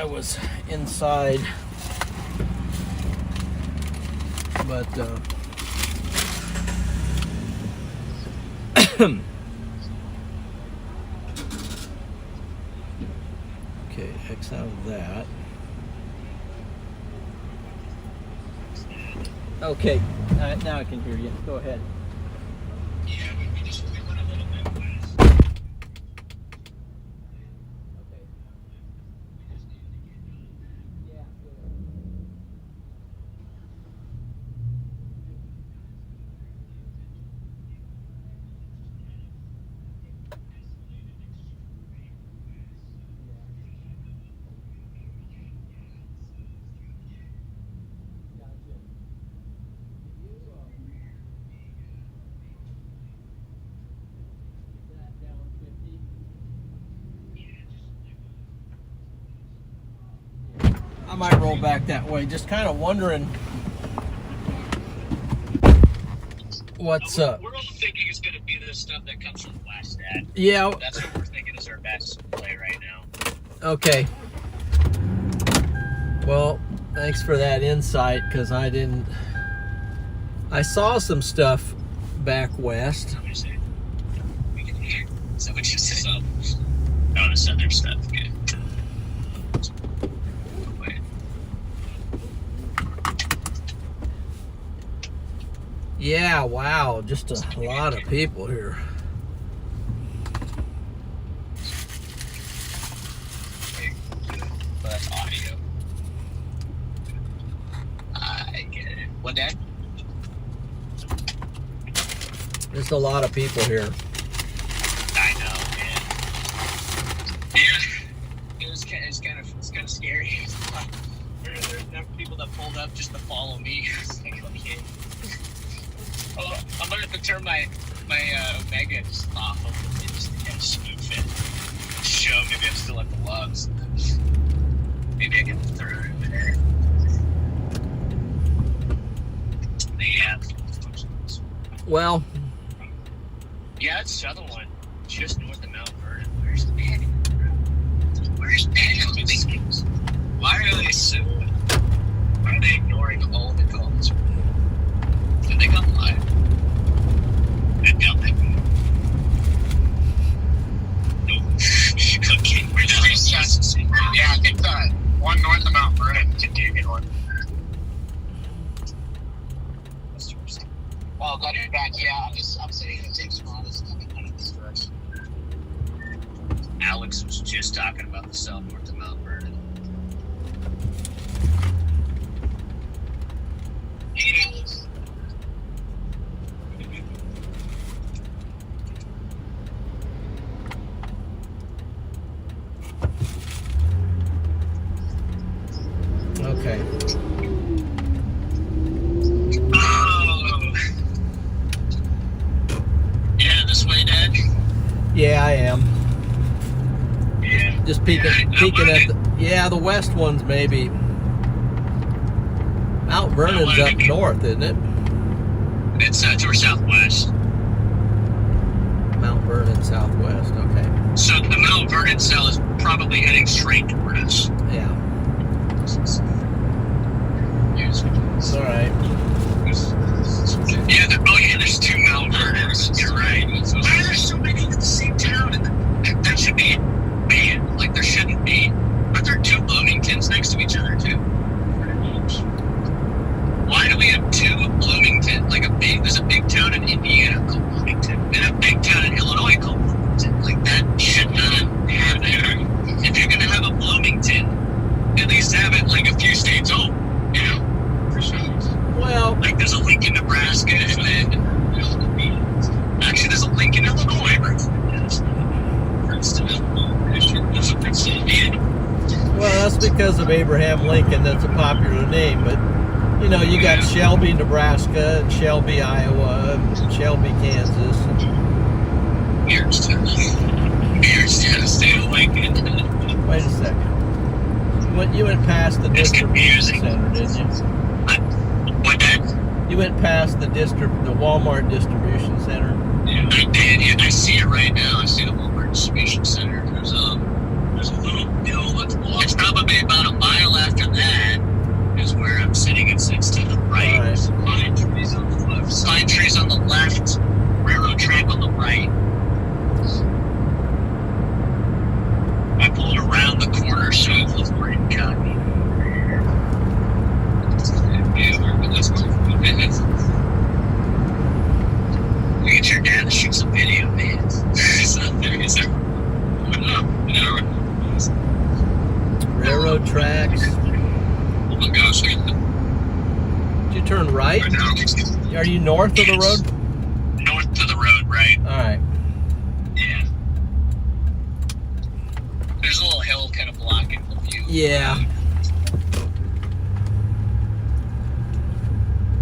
I was inside, but okay, X out of that. Okay, now I can hear you. Go ahead. Yeah, we went a little bit west. I might roll back that way. Just kind of wondering what's up. We're all thinking it's going to be the stuff that comes from west, Dad. Yeah. That's what we're thinking is our best play right now. Okay. Well, thanks for that insight, because I saw some stuff back west. What you say? We can hear. Is that what you said? Oh, the southern stuff. Okay. Yeah, wow, just a lot of people here. Well, that's audio. I get it. What, Dad? There's a lot of people here. I know, man. Yeah, it's kind of scary. There's enough people that pulled up just to follow me. It's like, okay. Oh, I'm gonna have to turn my Omega just off of it just to kind of spoof it. Show maybe I'm still at the loves. Maybe I can throw it in there. Yeah. Well, Yeah, it's the other one, just north of Mount Vernon. Where's Penny? Where's Penny? Why are they so? Why are they ignoring all the calls? Did they come live? I doubt they will. Nope. Okay, we're just yeah, I think that one north of Mount Vernon could be a good one. Oh, glad you're back. Yeah, I'm saying it takes modest coming out of this direction. Alex was just talking about the south north of Mount Vernon. Hey, Alex. okay. This way, Dad? Yeah, I am. Yeah. Just peeking at the west ones maybe. Mount Vernon's up north, isn't it? It's towards southwest. Mount Vernon southwest, okay. So the Mount Vernon cell is probably heading straight toward us. Yeah. All right. Yeah, there's two Mount Vernons. You're right. Why are there so many in the same town? And that should be banned. Like, there shouldn't be. Aren't there two Bloomingtons next to each other, too? Why do we have two Bloomington? There's a big town in Indiana called Bloomington, and a big town in Illinois called Bloomington. Like, that should not happen. If you're going to have a Bloomington, at least have it, a few states over, you know? For sure. Well, There's a link in Nebraska, and then actually there's a link in Illinois. well, that's because of Abraham Lincoln. That's a popular name, but you got Shelby, Nebraska, and Shelby, Iowa, and Shelby, Kansas. Beardstown, state of Lincoln. Wait a second. You went past the distribution center, didn't you? What, Dad? You went past the Walmart distribution center. Yeah, I did. Yeah, I see it right now. I see the Walmart distribution center. There's a little hill that's blocked. It's probably about track on the right. I pulled around the corner south of we're incognito. We get your dad to shoot some video, man. Railroad tracks. Oh my gosh. Did you turn right? Are you north of the road? North of the road, right? Alright. Yeah. There's a little hill kind of blocking the view. Yeah.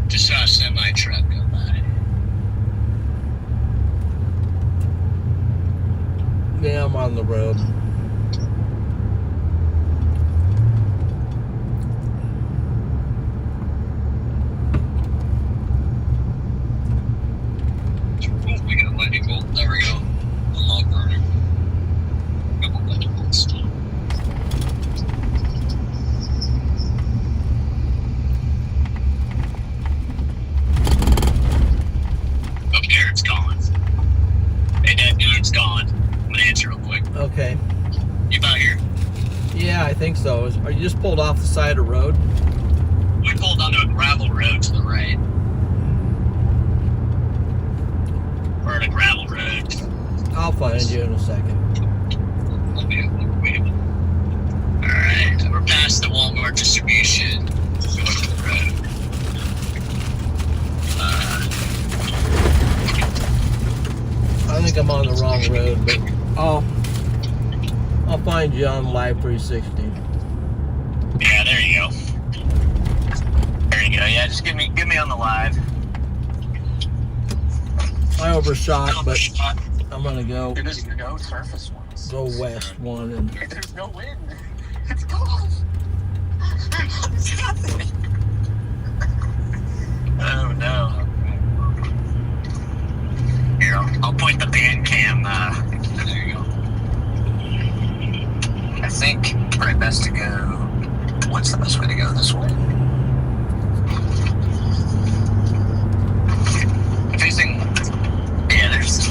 Just saw a semi truck go by. Yeah, I'm on the road. Oh, we got a lightning bolt. There we go. The log burner. Couple lightning bolts. Oh, Aaron's calling. Hey, Dad, Aaron's calling. I'm gonna answer real quick. Okay. You about here? Yeah, I think so. Are you just pulled off the side of the road? We pulled onto a gravel road to the right. We're on a gravel road. I'll find you in a second. Alright, we're past the Walmart distribution. Going to the road. I think I'm on the wrong road, but I'll find you on Live 360. Yeah, there you go. There you go. Yeah, just give me on the live. I overshot, but I'm gonna go There's no surface ones. go west one and There's no wind. It's cold. It's nothing. Oh no. Here, I'll point the pan cam. There you go. I think probably best to go. What's the best way to go? This way. Facing. Yeah, there's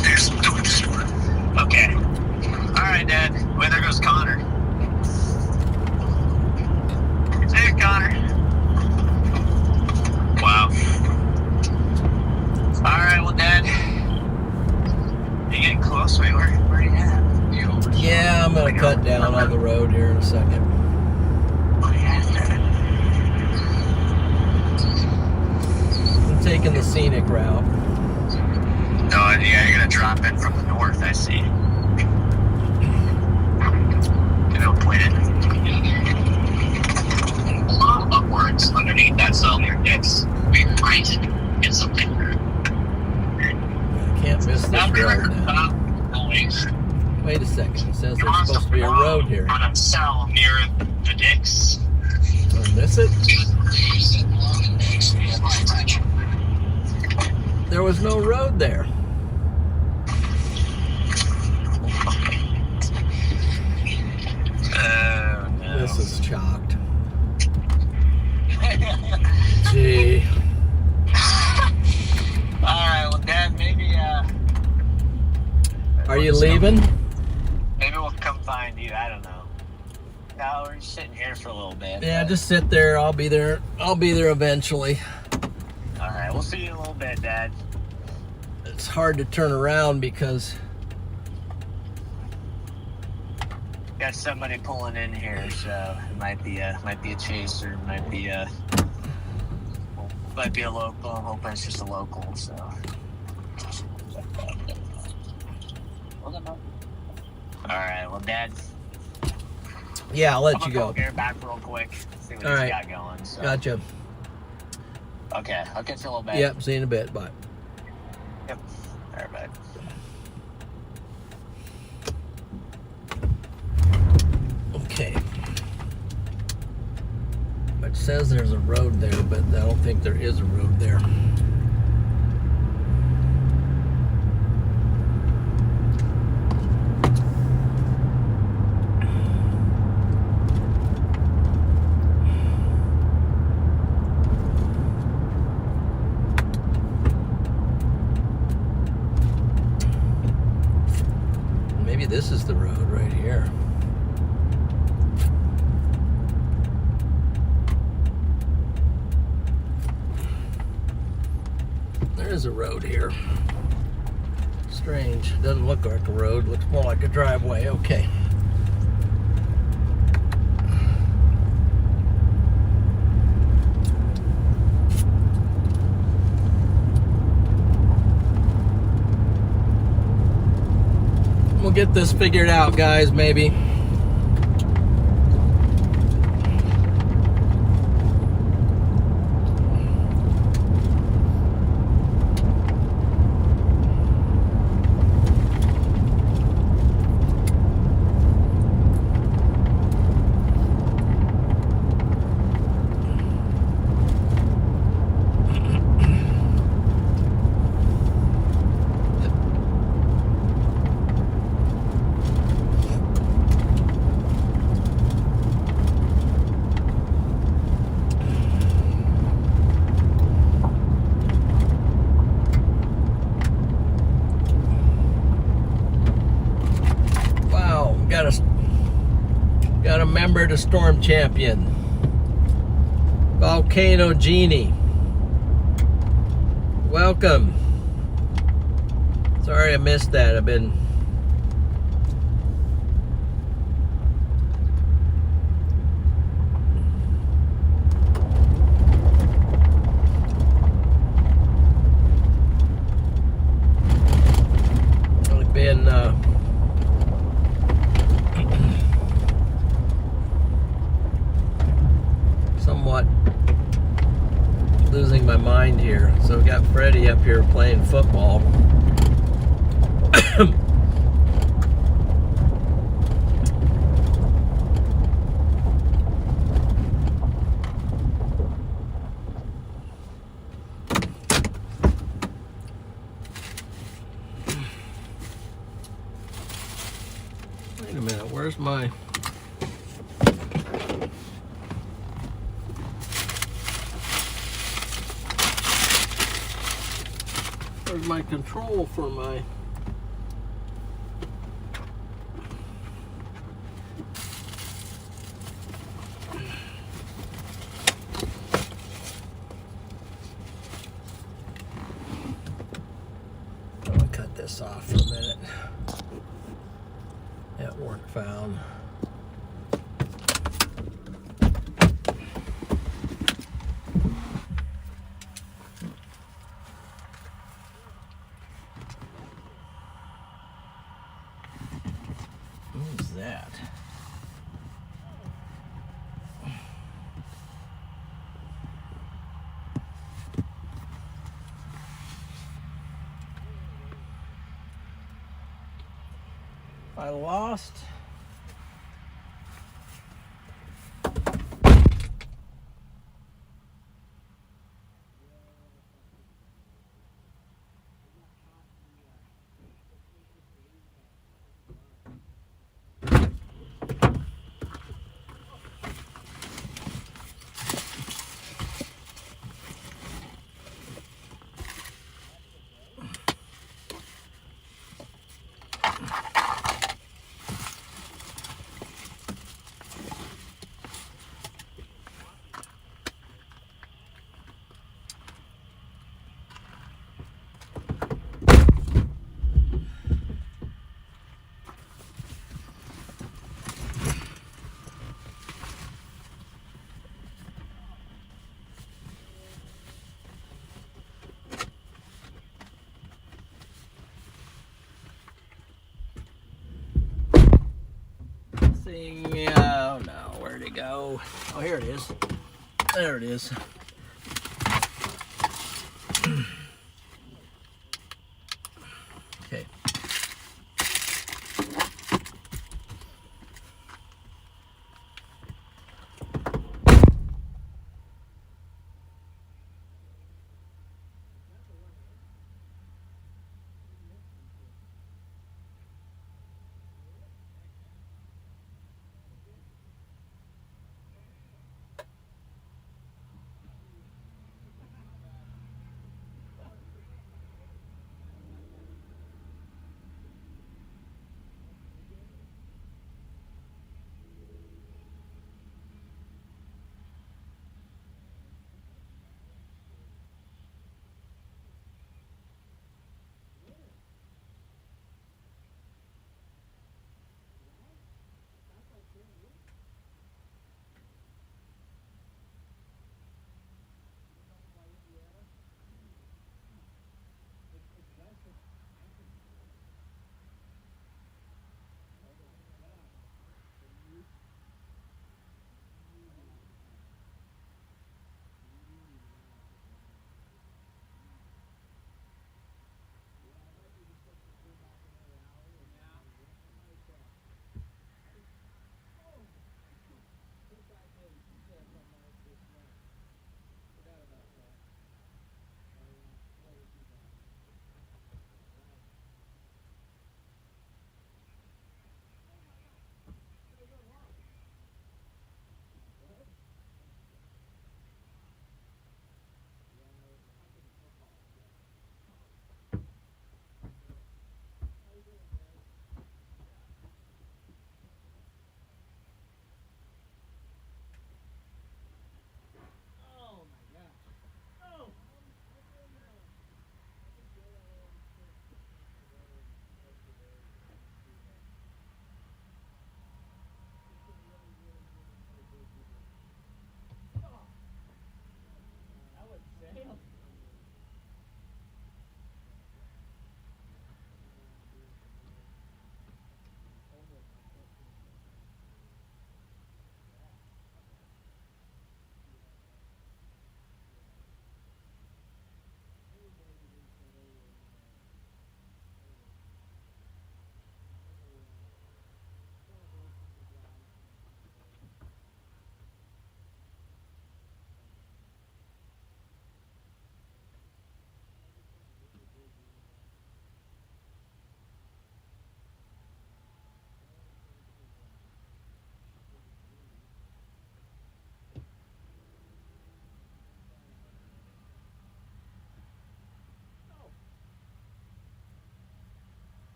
okay. All right, Dad. Well, there goes Connor. Hey, Connor. Wow. All right, well, Dad. You getting close? Wait, where are you at? yeah, I'm gonna cut down on the road here in a second. I'm taking the scenic route. No, yeah, you're gonna drop in from the north. I see. You know, point it. Upwards underneath that cell near Dick's. We might get something. I can't miss this road now. Wait a second. It says there's supposed to be a road here. On a cell near the Dick's. Did I miss it? There was no road there. Oh, no. This is chalked. Gee. Alright, well, Dad, maybe, Are you leaving? Maybe we'll come find you. I don't know. No, we're just sitting here for a little bit. Yeah, just sit there. I'll be there. I'll be there eventually. Alright, we'll see you in a little bit, Dad. It's hard to turn around because Got somebody pulling in here, so it might be a chaser, might be a local. I'm hoping it's just a local. So. All right, well, Dad. yeah, I'll let I'm you gonna go. Here back real quick. See what All he's right. got going. So. Gotcha. Okay, I'll catch you a little bit. Yep, see you in a bit. Bye. Yep. All right, bye. Okay. It says there's a road there, but I don't think there is a road there. Maybe this is the road right here. There is a road here. Strange. Doesn't look like a road. Looks more like a driveway. Okay. We'll get this figured out, guys, maybe. Got a member to Storm Champion. Volcano Genie. Welcome. Sorry I missed that. I've been somewhat losing my mind here. So we got Freddie up here playing football. Wait a minute, where's my... Where's my control for my... I'm gonna cut this off for a minute. Network found. Who's that? I lost. Oh no, where'd it go? Oh, here it is. There it is. Okay.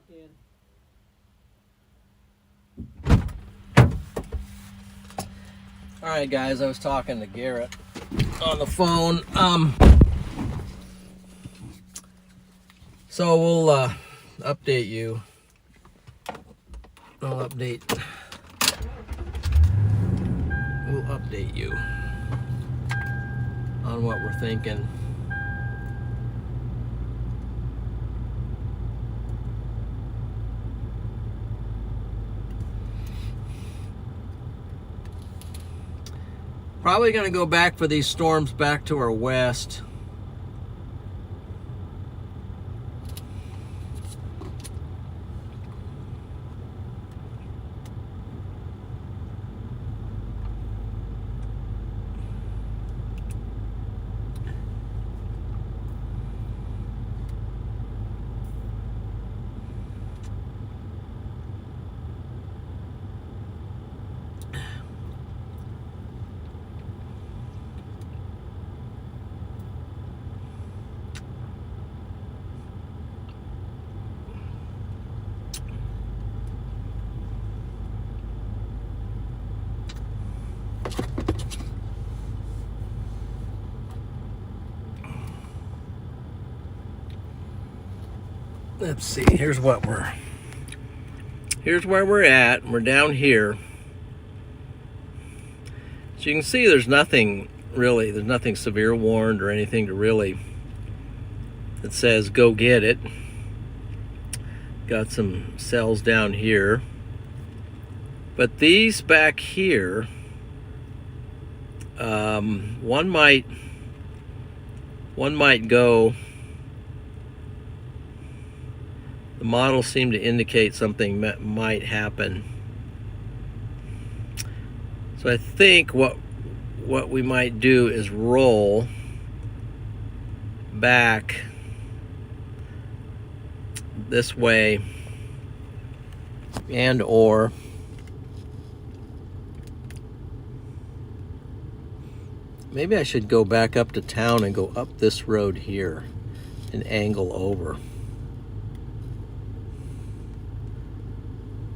in. All right, guys, I was talking to Garrett on the phone. So we'll update you. We'll update you on what we're thinking. Probably going to go back for these storms back to our west. Let's see, here's where we're at. We're down here. So you can see there's nothing severe warned or anything to really that says go get it. Got some cells down here. But these back here, one might go. The models seem to indicate something might happen. So I think what we might do is roll back this way, and or maybe I should go back up to town and go up this road here and angle over.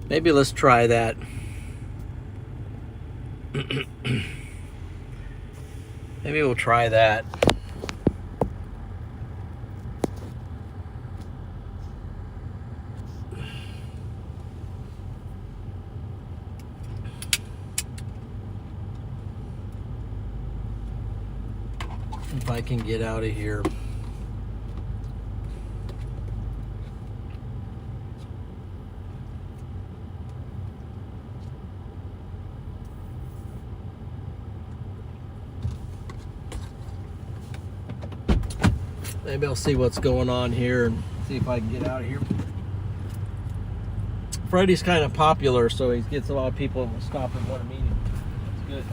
Maybe let's try that. Maybe we'll try that. If I can get out of here. Maybe I'll see what's going on here and see if I can get out of here. Freddy's kind of popular, so he gets a lot of people to stop and want to meet him. That's good.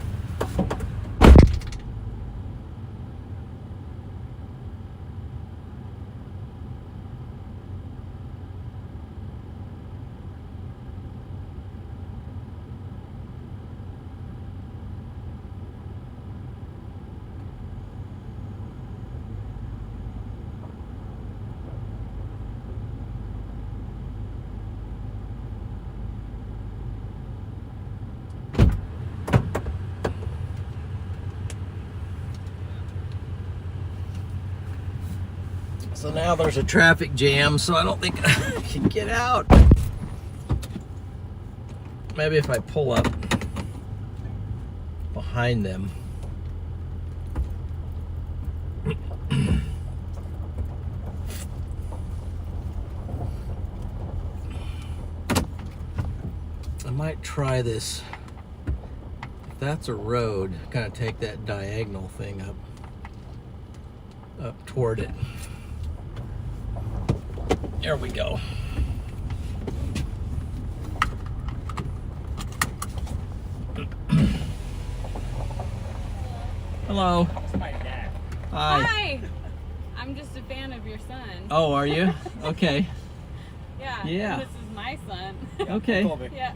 So now there's a traffic jam, so I don't think I can get out. Maybe if I pull up behind them. I might try this. If that's a road, kind of take that diagonal thing up toward it. There we go. Hello. It's my dad. Hi. Hi. I'm just a fan of your son. Oh, are you? Okay. Yeah. Yeah. And this is my son. Okay. Colby. Yeah.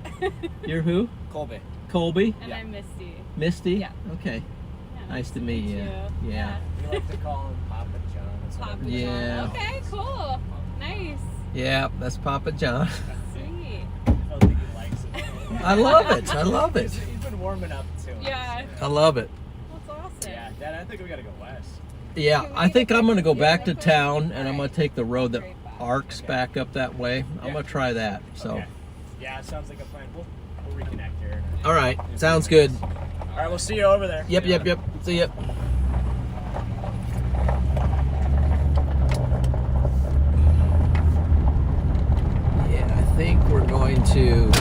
You're who? Colby. Colby? And Yeah. I'm Misty. Misty? Yeah. Okay. Yeah, Nice to meet you. We like to call him Papa John. That's what Papa I'm- Yeah. John. Okay, cool. Nice. Yeah, that's Papa John. Sweet. I don't think he likes it. I love it. I love it. He's been warming up to it. Yeah. I love it. That's awesome. Yeah, Dad, I think we gotta go west. Yeah, I think I'm going to go back to town and I'm going to take the road that arcs back up that way. I'm going to try that. So, Okay. Yeah, it sounds like a plan. We'll reconnect here. all right. Sounds good. All right, we'll see you over there. Yep. See ya. Yeah, I think we're going to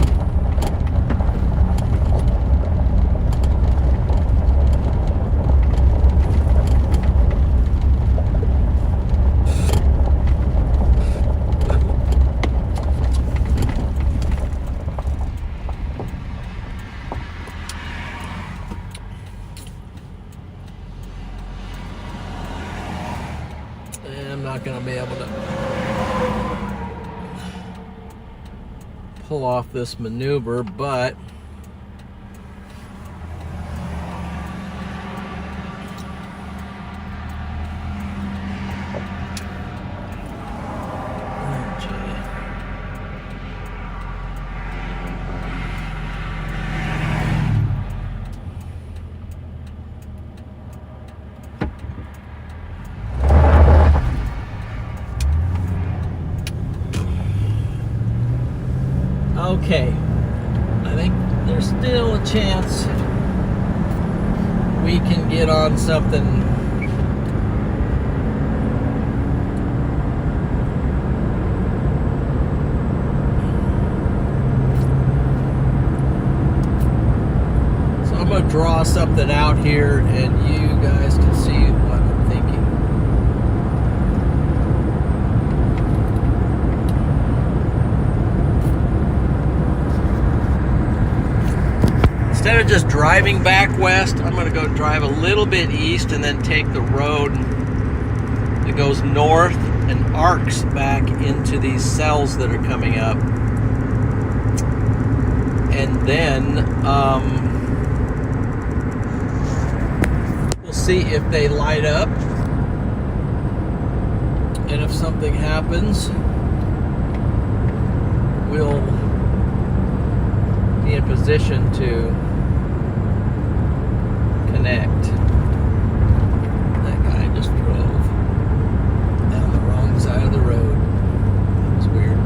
I'm not going to be able to pull off this maneuver, but oh, gee. Okay, I think there's still a chance we can get on something. So I'm going to draw something out here and you guys can see what I'm thinking. Instead of just driving back west, I'm going to go drive a little bit east and then take the road that goes north and arcs back into these cells that are coming up. And then we'll see if they light up. And if something happens, we'll be in position to connect. That guy just drove down the wrong side of the road. That was weird.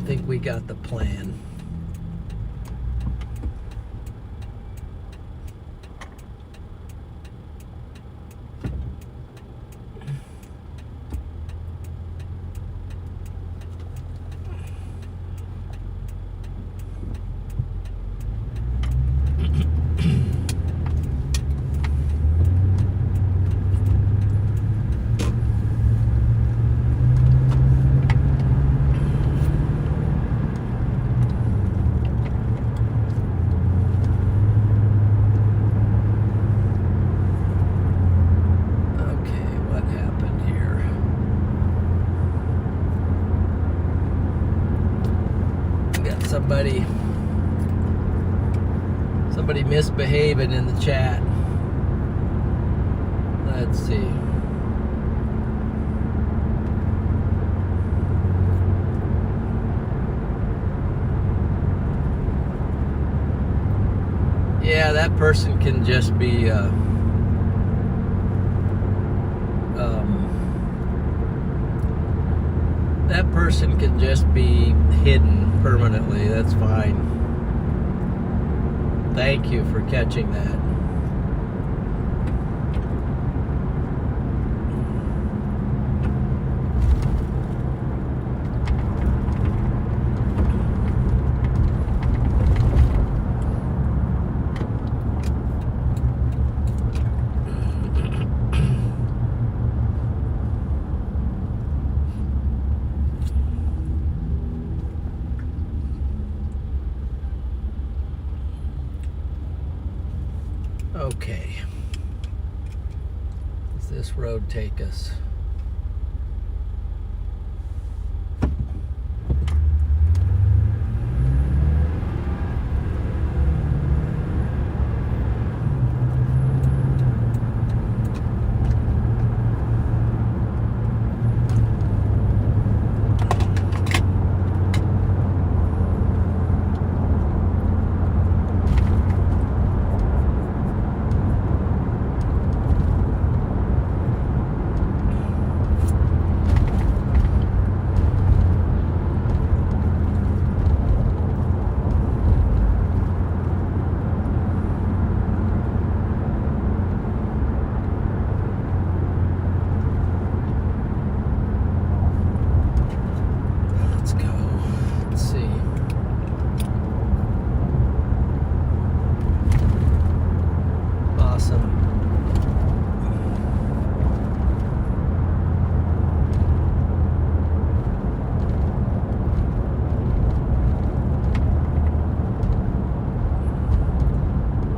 think we got the plan. somebody misbehaving in the chat. Let's see. Yeah, that person can just be that person can just be hidden permanently. That's fine. Thank you for catching that. Okay. Does this road take us?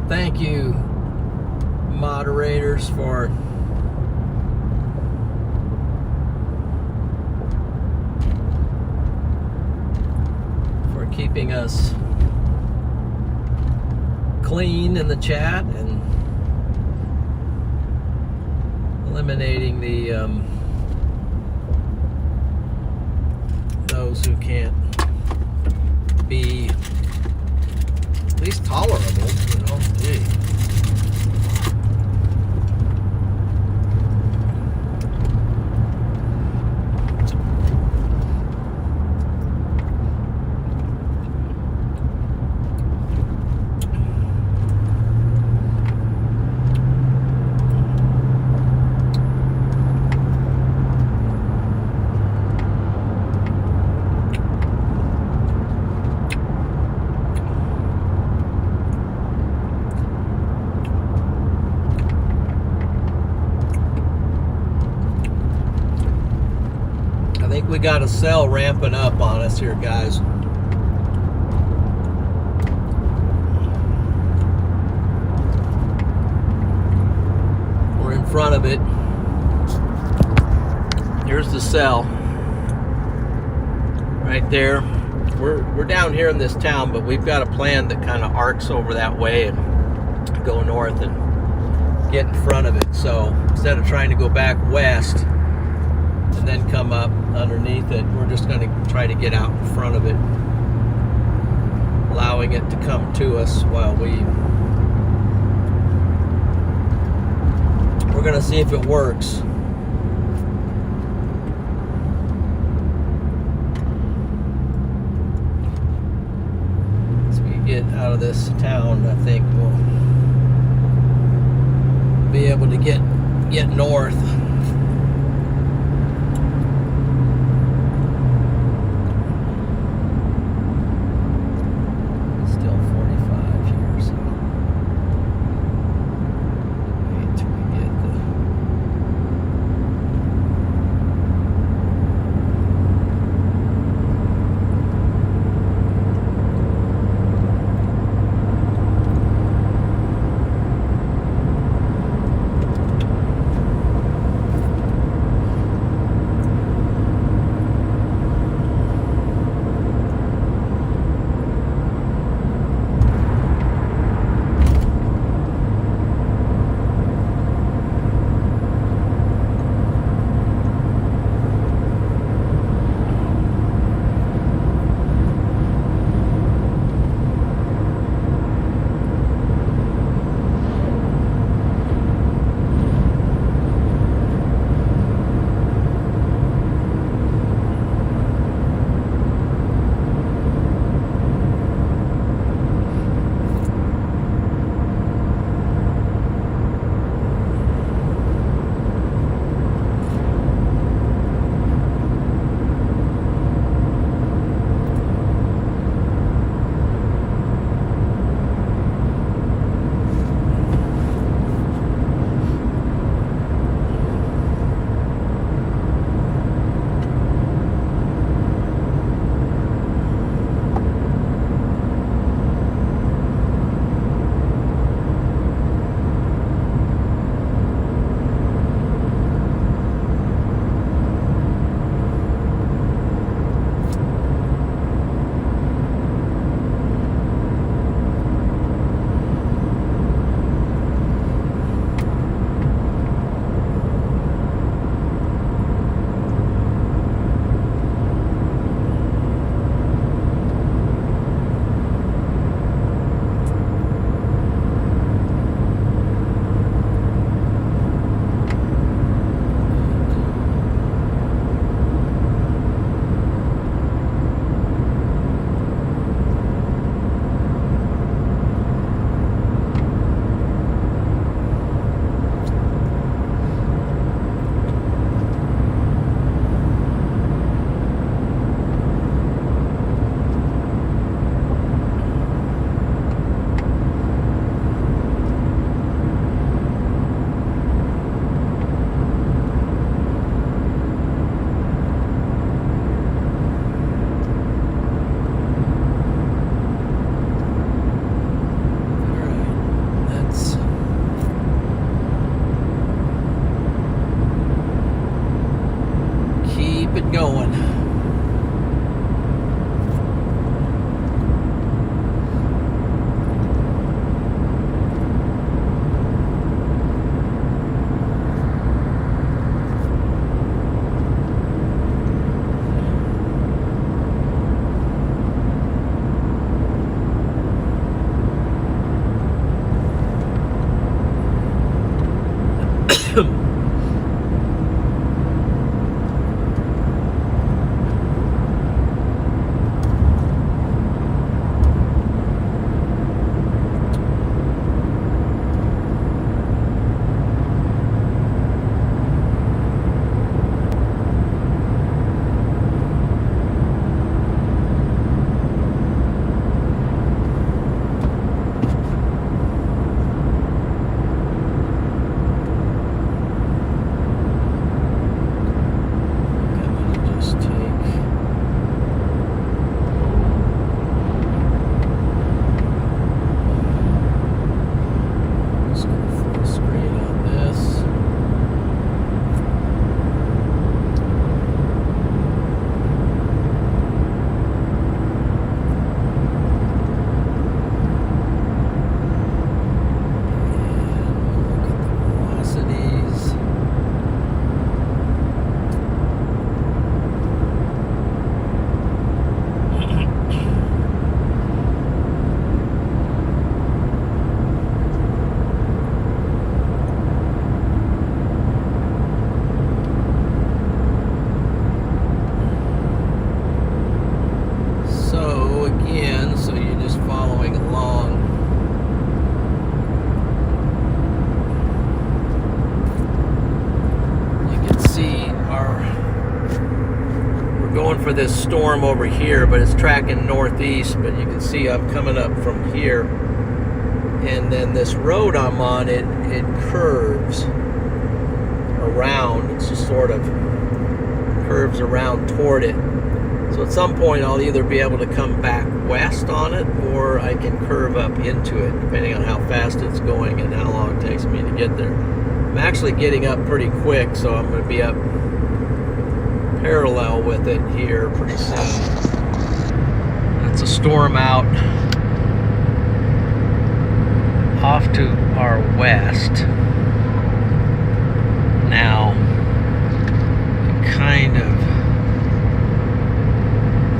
Thank you, moderators, for keeping us clean in the chat and eliminating the those who can't be at least tolerable, you know. Gee. We got a cell ramping up on us here, guys. We're in front of it. Here's the cell right there. We're down here in this town, but we've got a plan that kind of arcs over that way and go north and get in front of it. So instead of trying to go back west and then come up underneath it, we're just going to try to get out in front of it, allowing it to come to us while we're going to see if it works. As we get out of this town, I think we'll be able to get north. keep it going. For this storm over here, but it's tracking northeast, but you can see I'm coming up from here, and then this road I'm on, it curves around. It's just sort of curves around toward it, so at some point I'll either be able to come back west on it, or I can curve up into it, depending on how fast it's going and how long it takes me to get there. I'm actually getting up pretty quick, so I'm going to be up parallel with it here pretty soon. That's a storm out off to our west. Now, you can kind of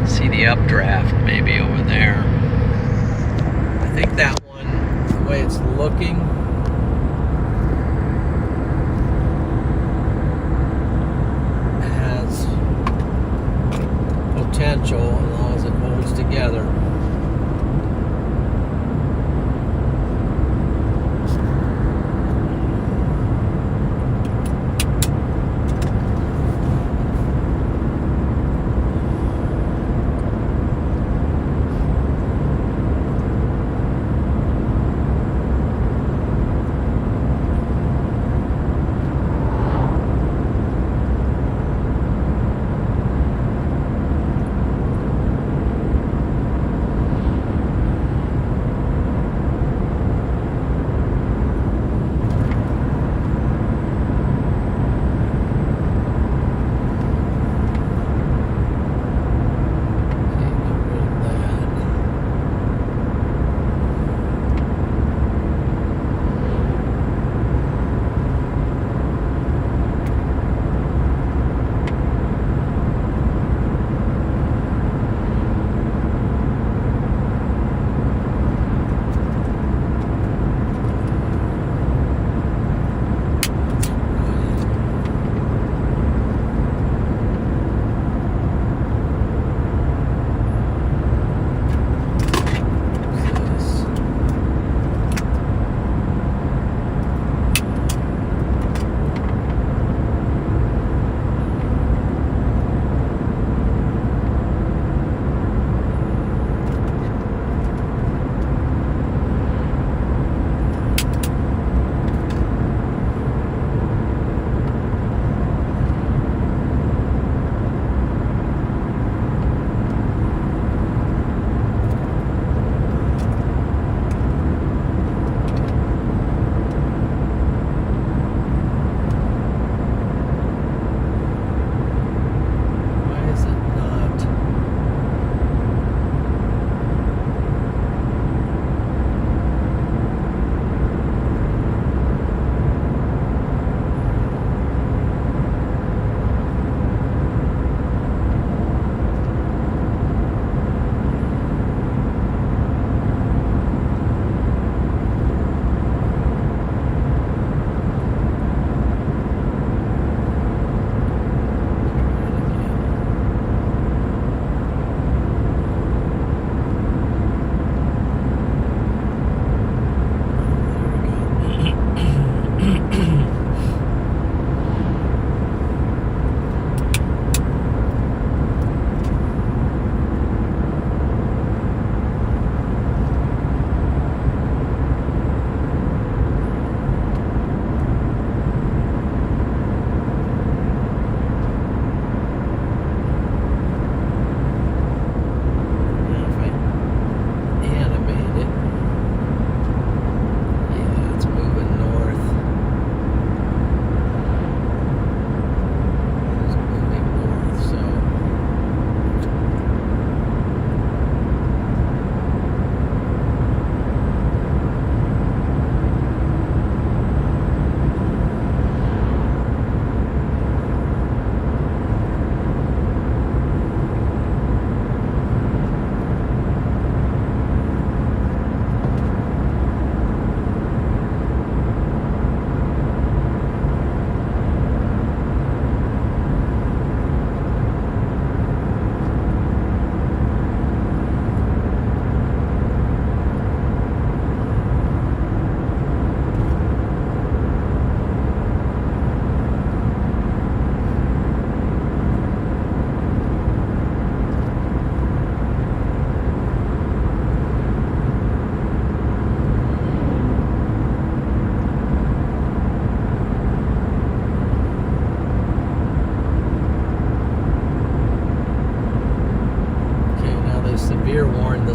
see the updraft maybe over there. I think that one, the way it's looking, potential as long as it holds together.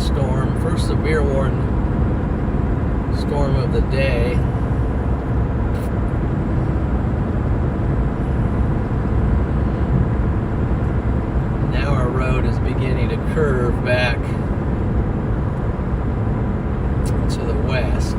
storm, first severe warning storm of the day. Now our road is beginning to curve back to the west.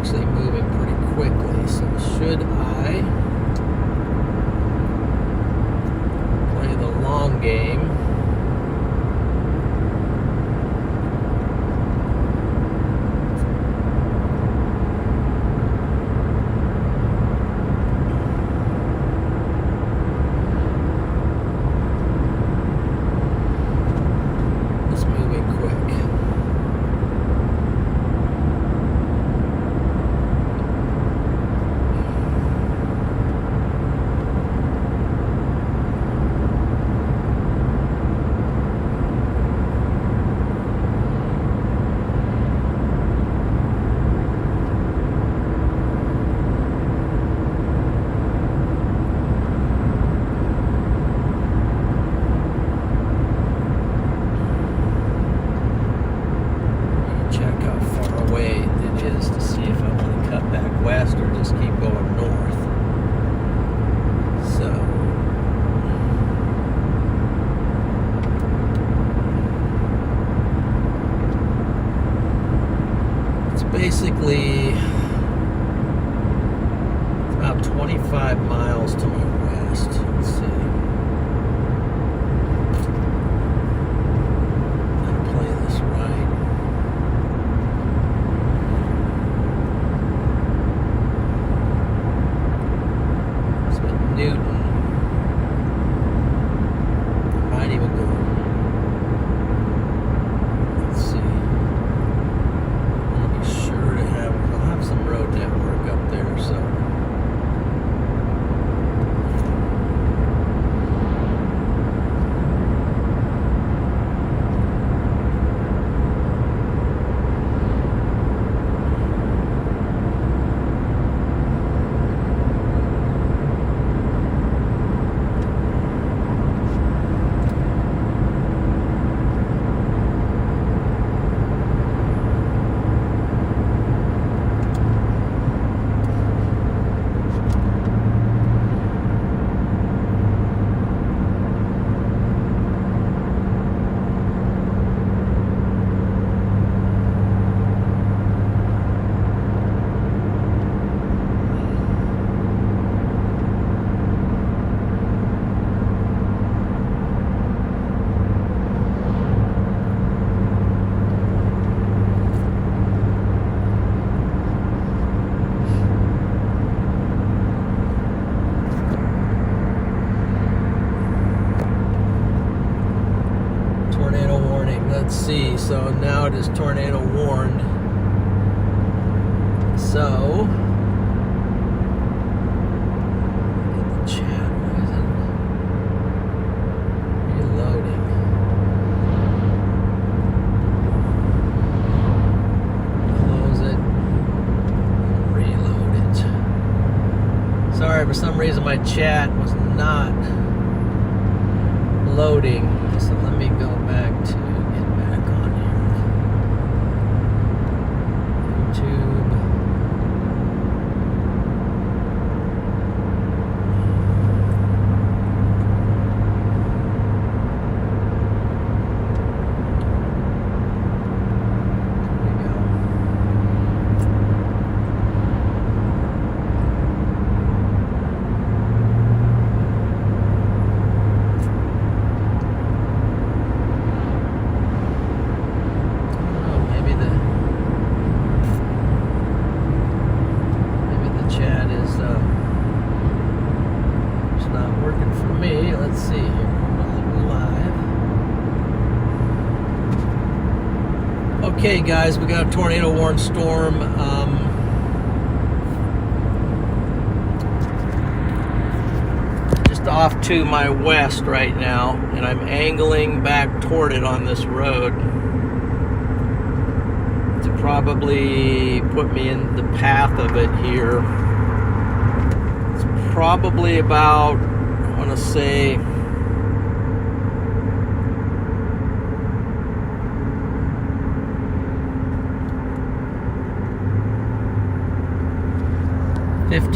Moving pretty quickly, so should I play the long game? It's moving quick. West or just keep going north. So it's basically about 25 miles to my west. Let's see. I'll play this right. Newton. Might even go. Let's see. I'll be sure to have. I'll have some road network up there, so. Let's see, so now it is tornado warned. So, get the chat, why is it reloading? Close it, reload it. Sorry, for some reason my chat was not loading, so let me go back to Okay, guys, we got a tornado warned storm. Just off to my west right now, and I'm angling back toward it on this road to probably put me in the path of it here. It's probably about, I want to say,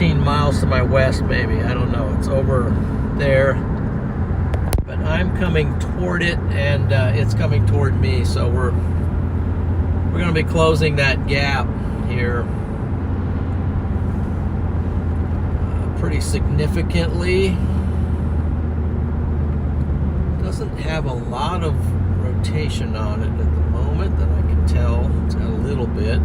miles to my west, maybe. I don't know. It's over there. But I'm coming toward it, and it's coming toward me. So we're going to be closing that gap here pretty significantly. Doesn't have a lot of rotation on it at the moment that I can tell. It's got a little bit.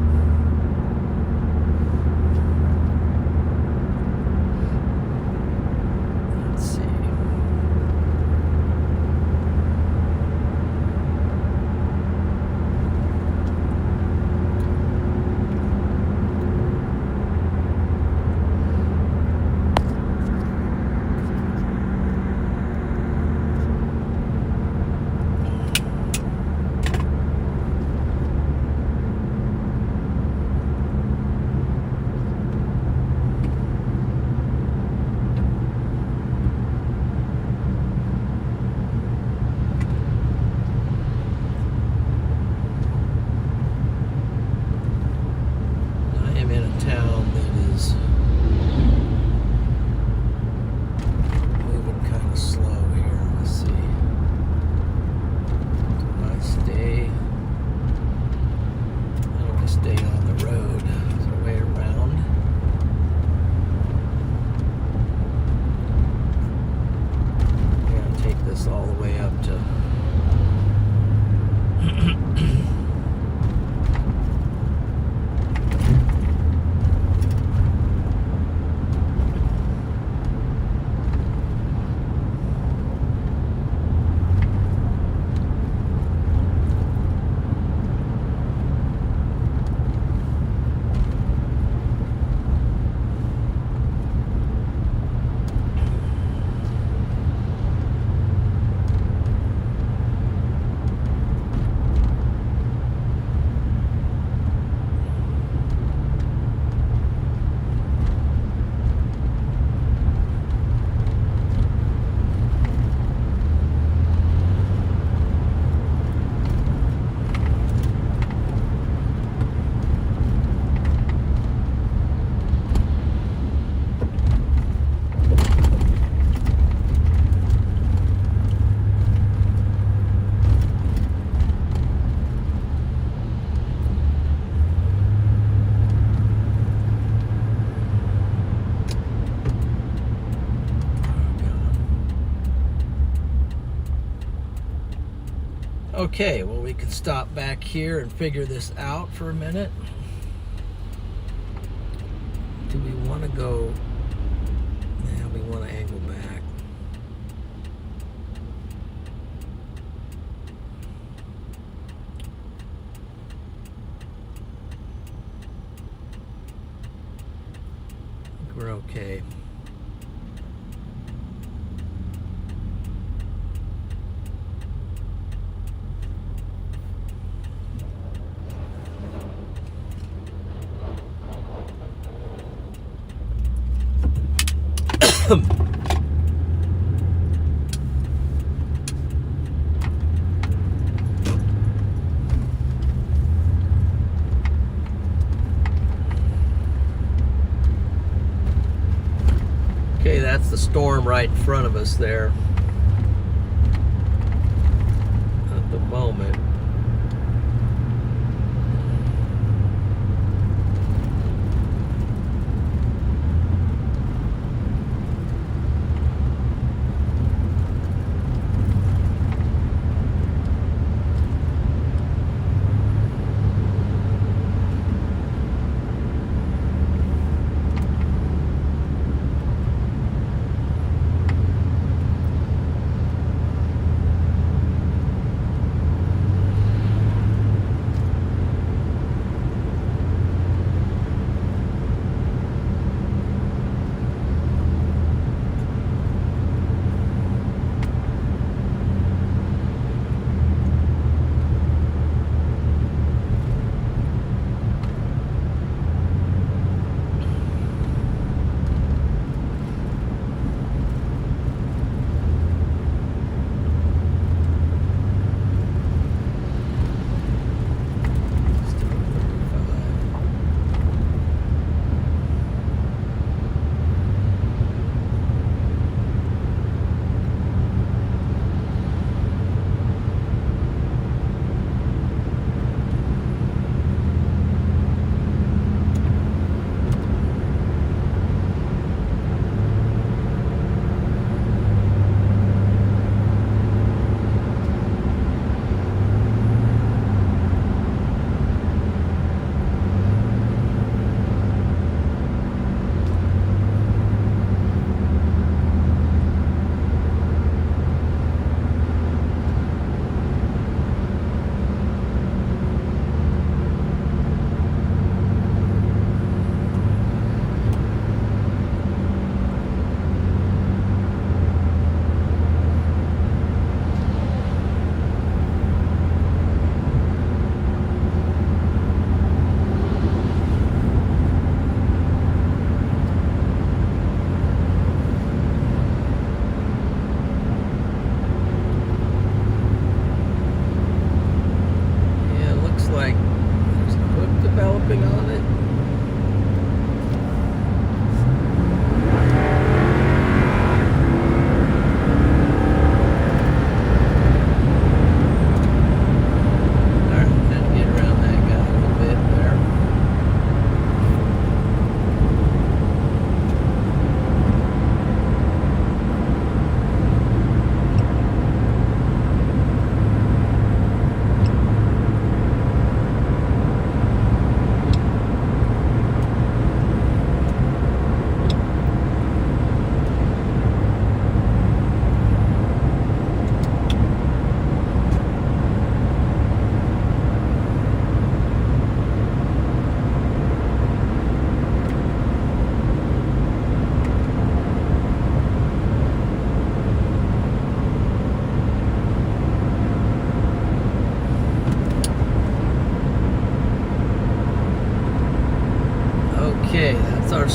Okay, well, we can stop back here and figure this out for a minute. Do we want to go? Yeah, we want to angle back. I think we're okay. Okay, that's the storm right in front of us there at the moment.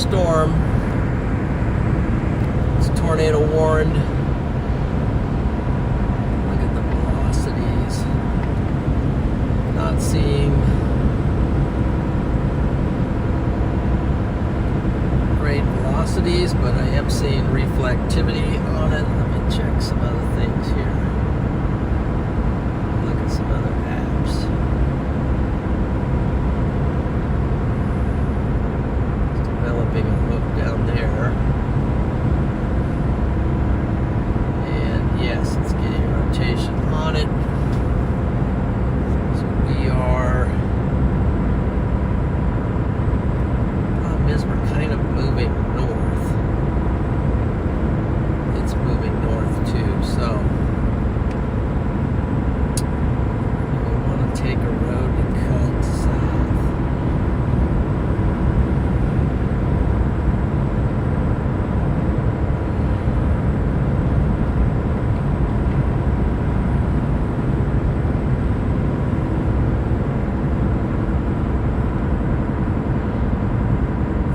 storm. It's tornado warned. Look at the velocities. Not seeing great velocities, but I am seeing reflectivity on it. Let me check some other things here. Look at some other apps. It's developing a hook down there. And yes, it's getting rotation on it. So we are... Problem is we're kind of moving north. It's moving north too, so we want to take a road to cut south.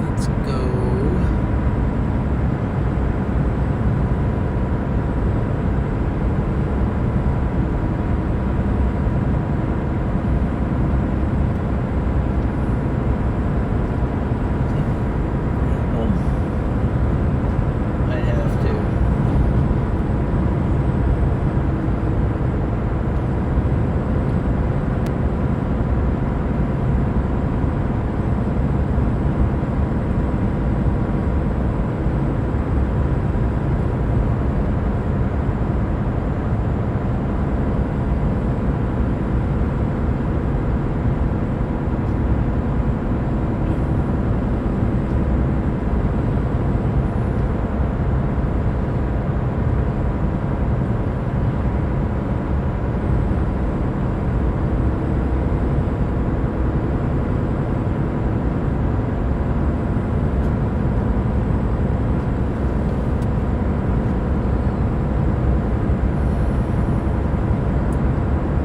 Let's go. Might have to.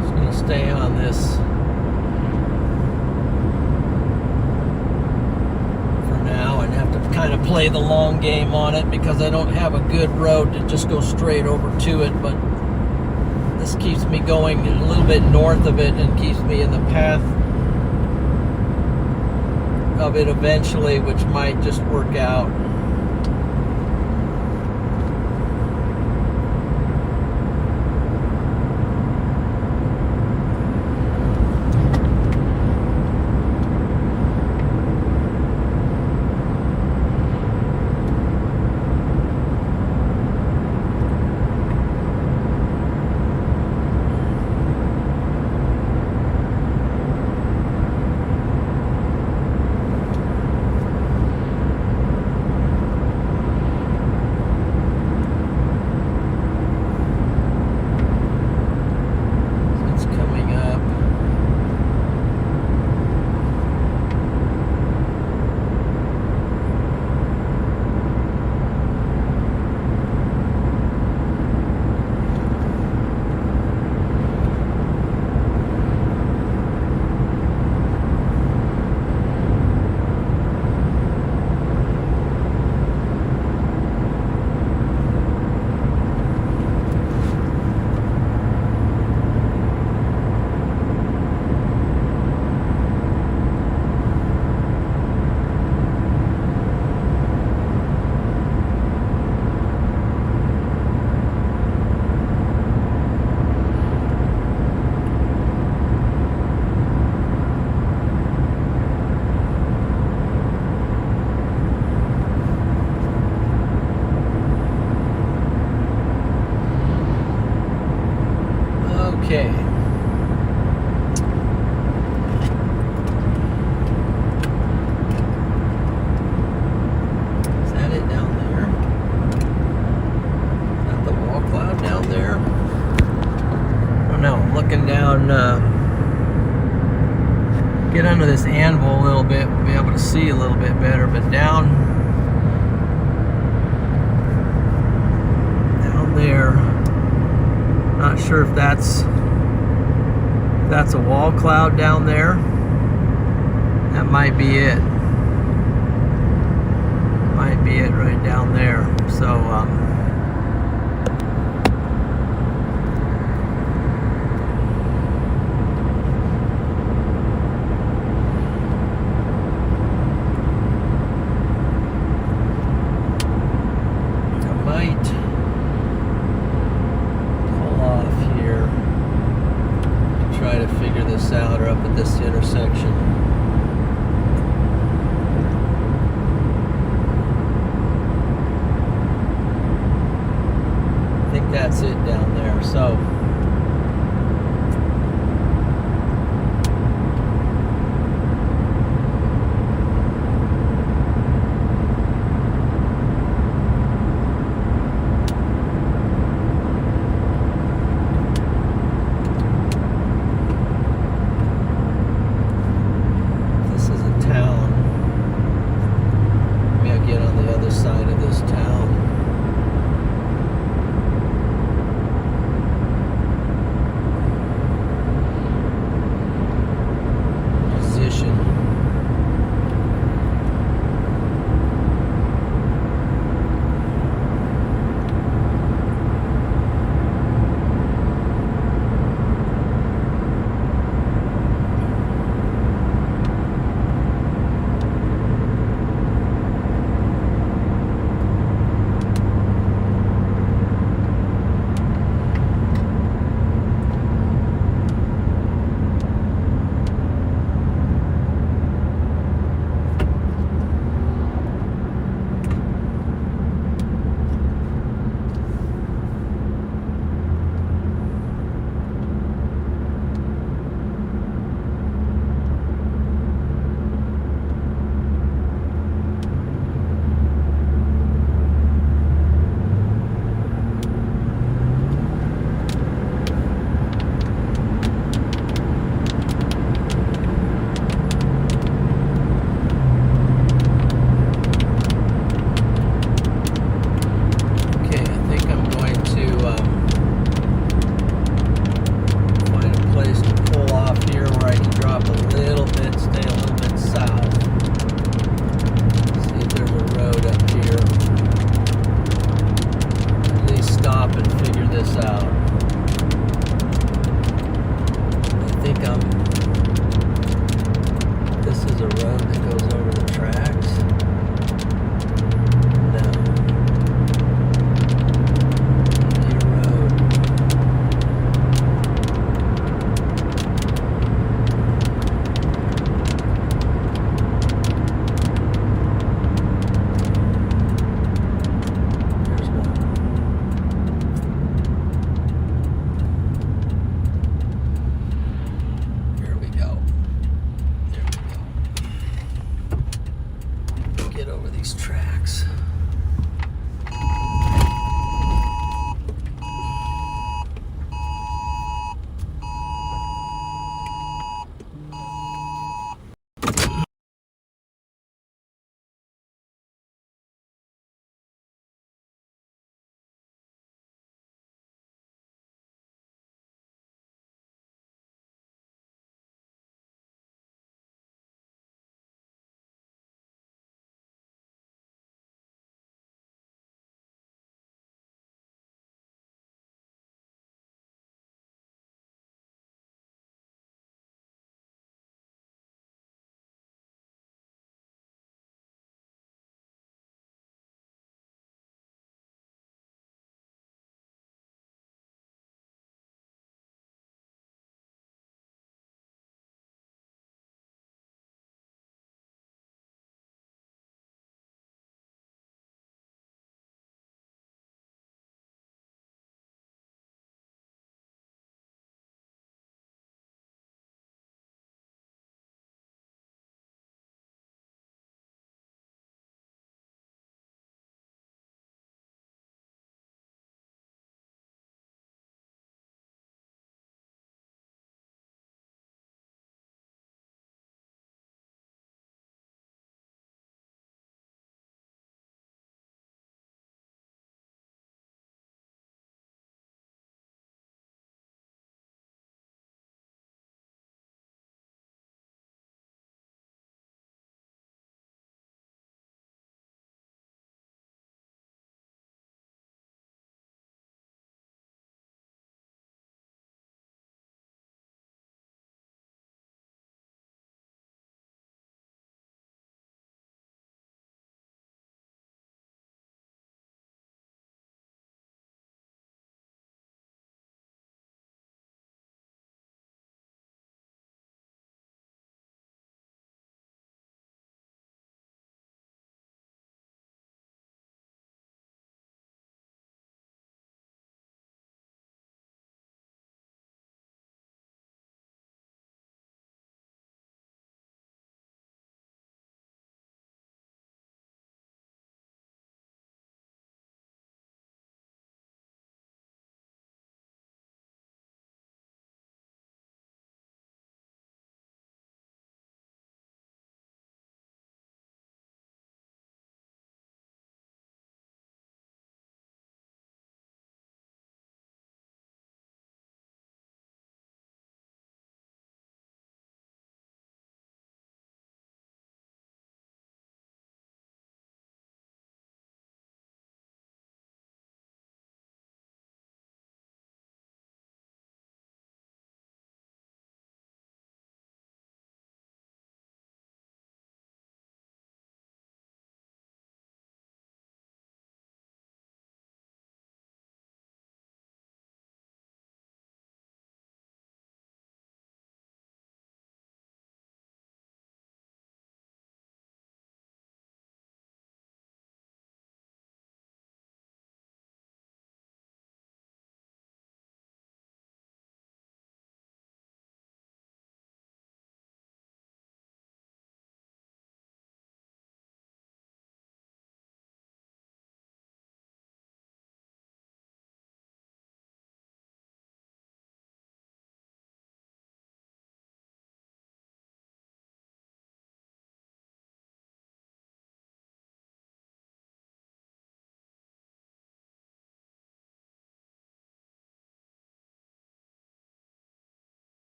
Just gonna stay on this for now and have to kind of play the long game on it because I don't have a good road to just go straight over to it, but this keeps me going a little bit north of it and keeps me in the path of it eventually, which might just work out. It's coming up. Okay. Is that it down there? Is that the wall cloud down there? Oh no, I'm looking down, get under this anvil a little bit, we'll be able to see a little bit better, but down there, not sure if that's a wall cloud down there. That might be it. might be it right down there. So, I might pull off here to try to figure this out, or up at this intersection. That's it down there. So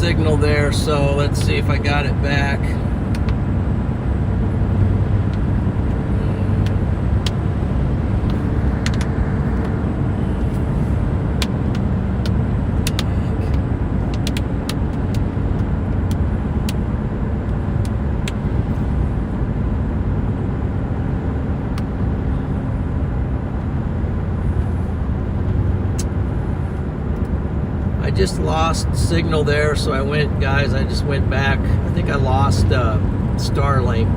signal there, so let's see if I got it back. I just lost signal there, so I just went back. I think I lost Starlink.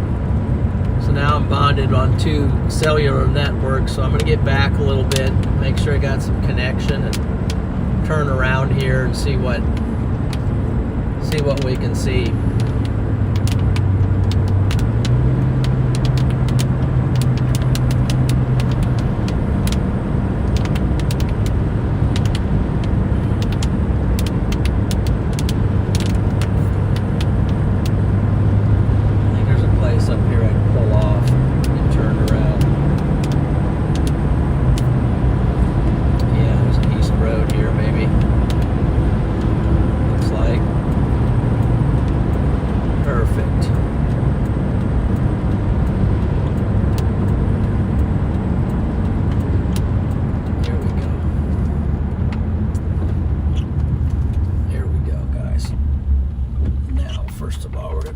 So now I'm bonded on 2 cellular networks, so I'm gonna get back a little bit, make sure I got some connection, and turn around here and see what we can see.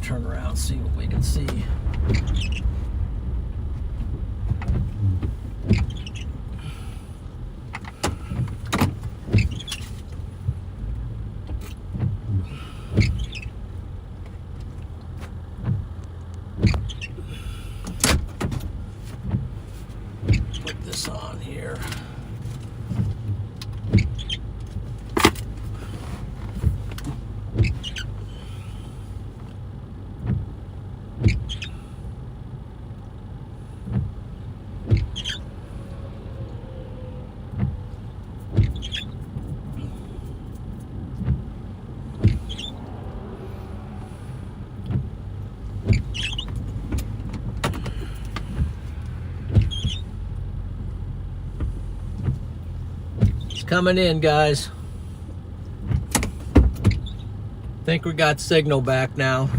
Turn around, see what we can see. Put this on here. Coming in, guys. Think we got signal back now.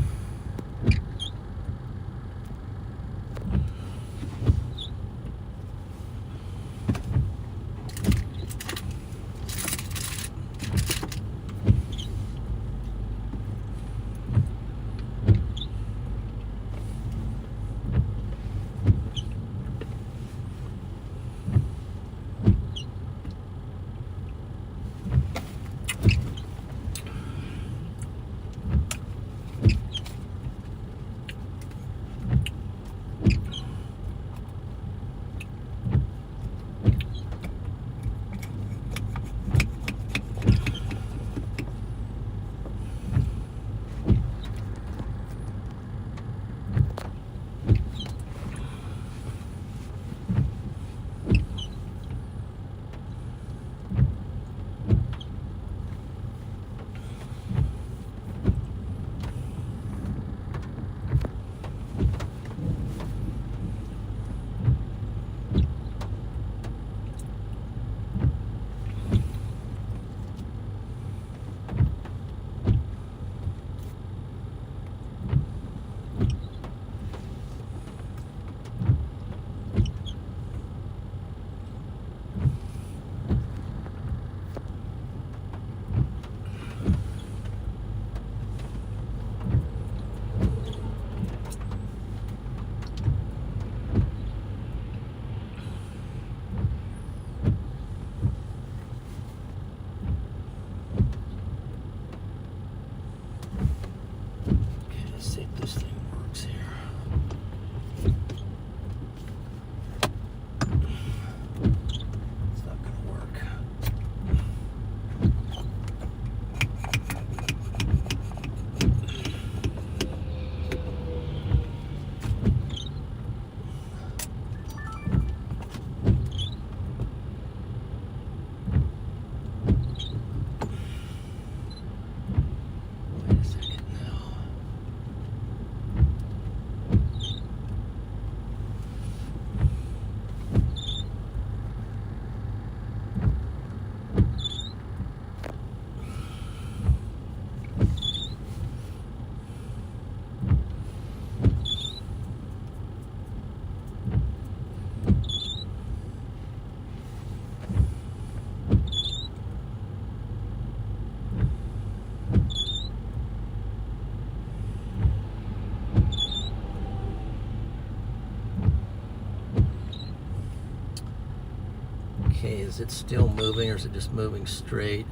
Okay, is it still moving or is it just moving straight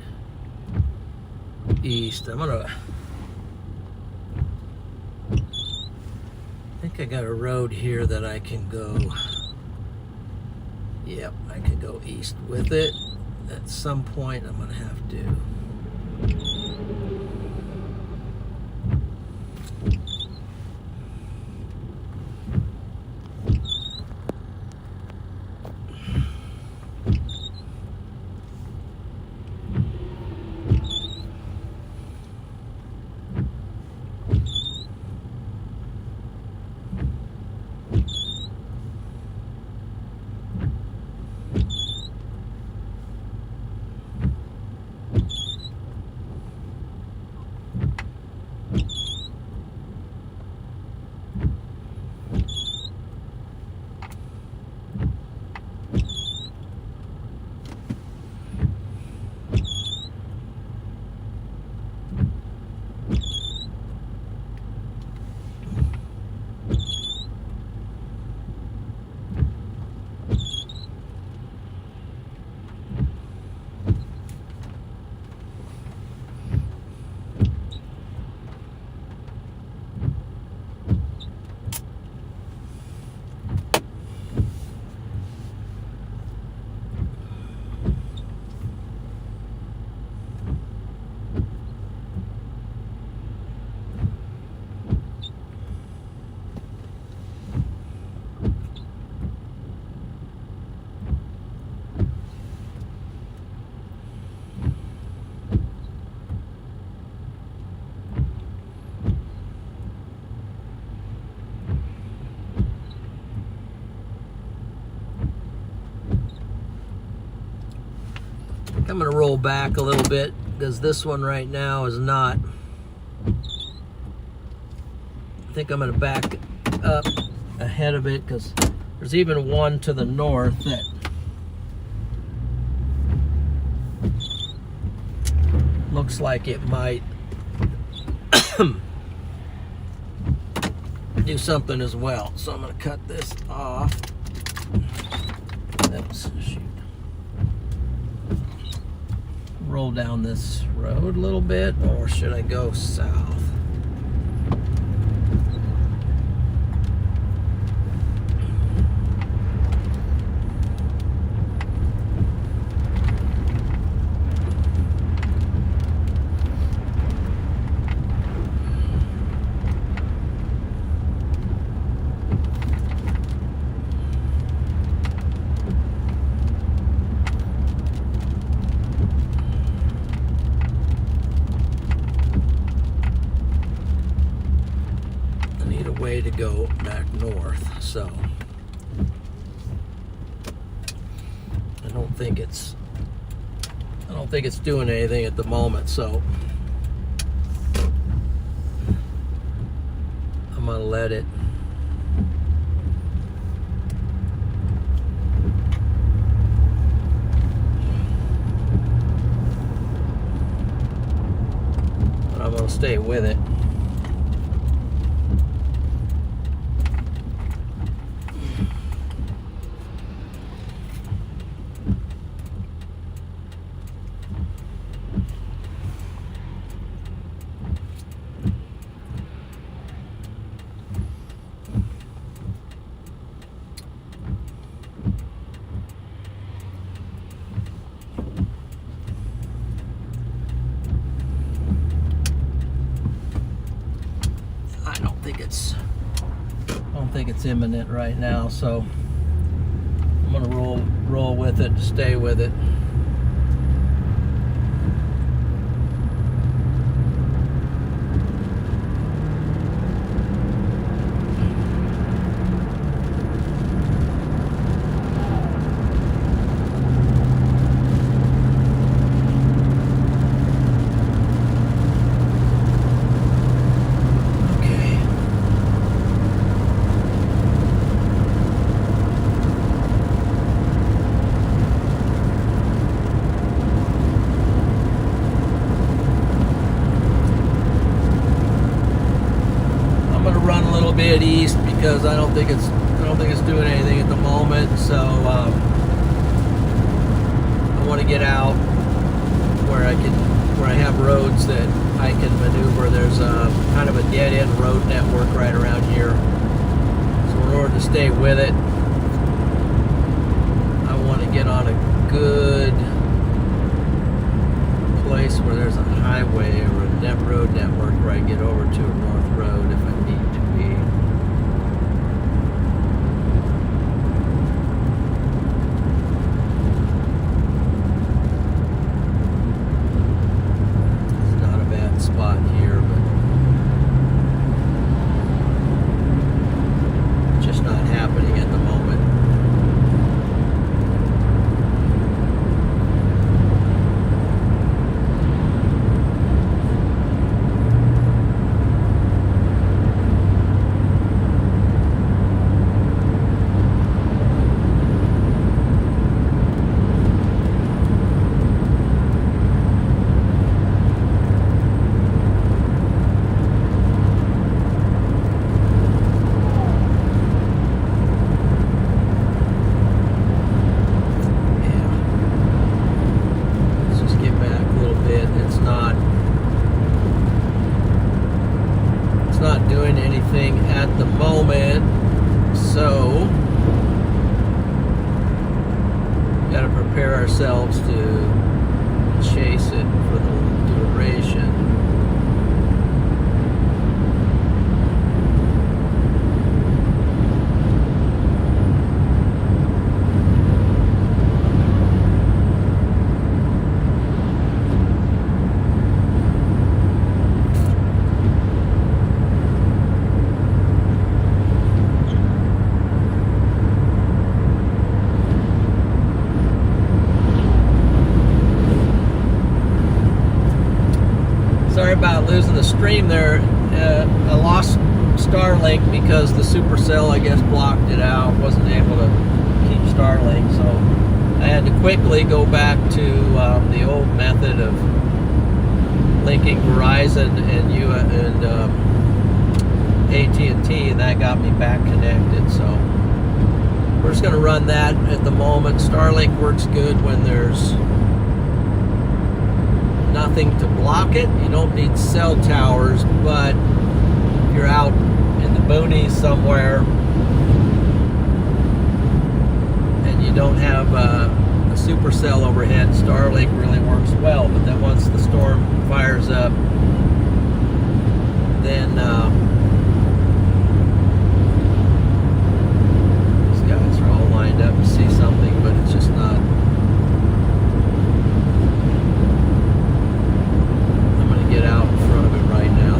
east? I think I got a road here that I can go. Yep, I can go east with it. At some point I'm gonna have to. I'm gonna roll back a little bit because this one right now is not. I think I'm gonna back up ahead of it because there's even one to the north that looks like it might do something as well. So I'm gonna cut this off. Oops, shoot. Roll down this road a little bit, or should I go south? Way to go back north, so I don't think it's doing anything at the moment, so I'm gonna let it. But I'm gonna stay with it. I don't think it's imminent right now, so I'm gonna roll with it, stay with it. Bit east because I don't think it's doing anything at the moment. So want to get out where I have roads that I can maneuver. There's a kind of a dead end road network right around here. So in order to stay with it, I want to get on a good place where there's a highway or a road network where I get over to a north road if I need to be. It's not a bad spot here, but just not happening at the moment. At the moment, so got to prepare ourselves to chase it for the duration. Sorry about losing the stream there. I lost Starlink because the Supercell, I guess, blocked it out. Wasn't able to keep Starlink, so I had to quickly go back to the old method of linking Verizon and AT&T, and that got me back connected. So we're just going to run that at the moment. Starlink works good when there's nothing to block it. You don't need cell towers, but if you're out in the boonies somewhere and you don't have a supercell overhead, Starlink really works well. But then once the storm fires up, then these guys are all lined up to see something, but it's just not. Get out in front of it right now.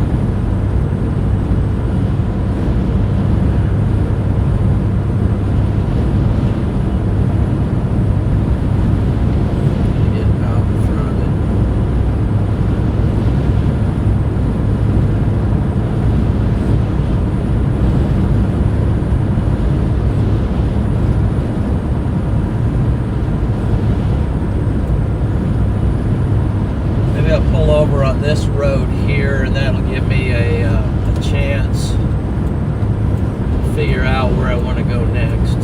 Get out in front of it. Maybe I'll pull over on this road here, and that'll give me a chance to figure out where I want to go next.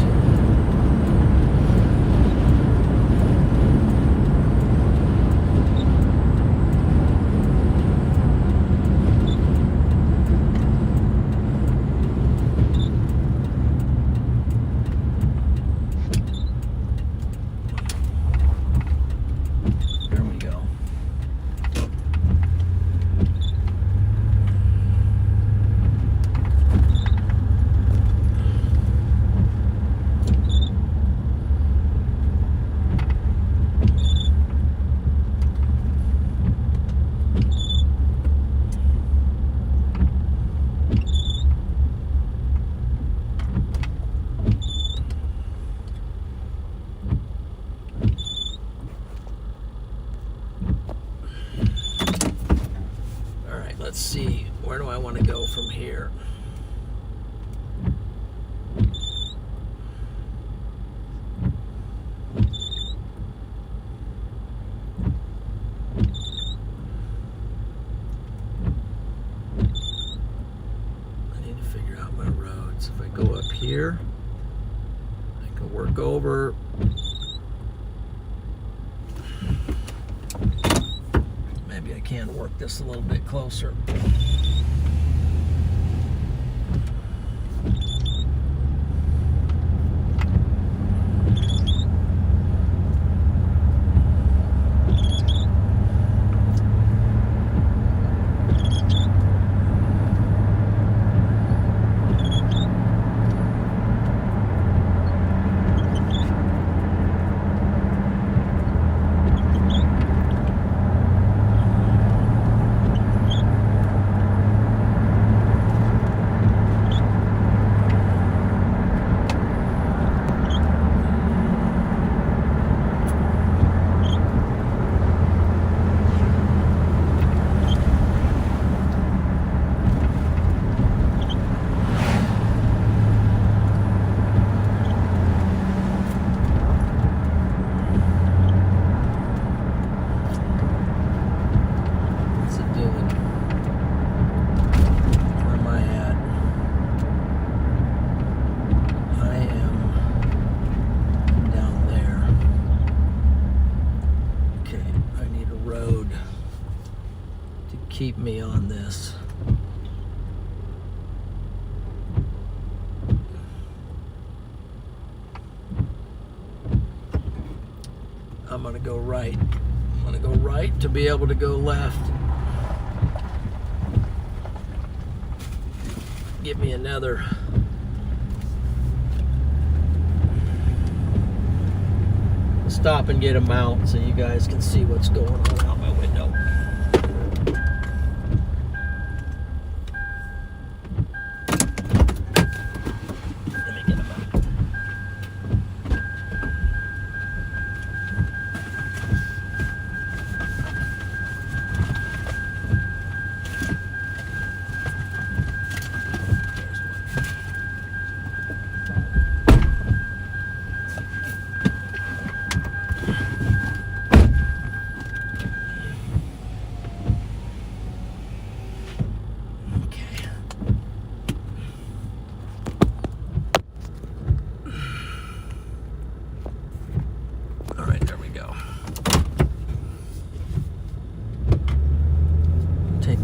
There we go. Let's see, where do I want to go from here? I need to figure out my roads. If I go up here, I can work over. Maybe I can work this a little bit closer. Keep me on this. I'm gonna go right. I'm gonna go right to be able to go left. Give me another. Stop and get a mount so you guys can see what's going on out my window.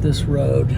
This road.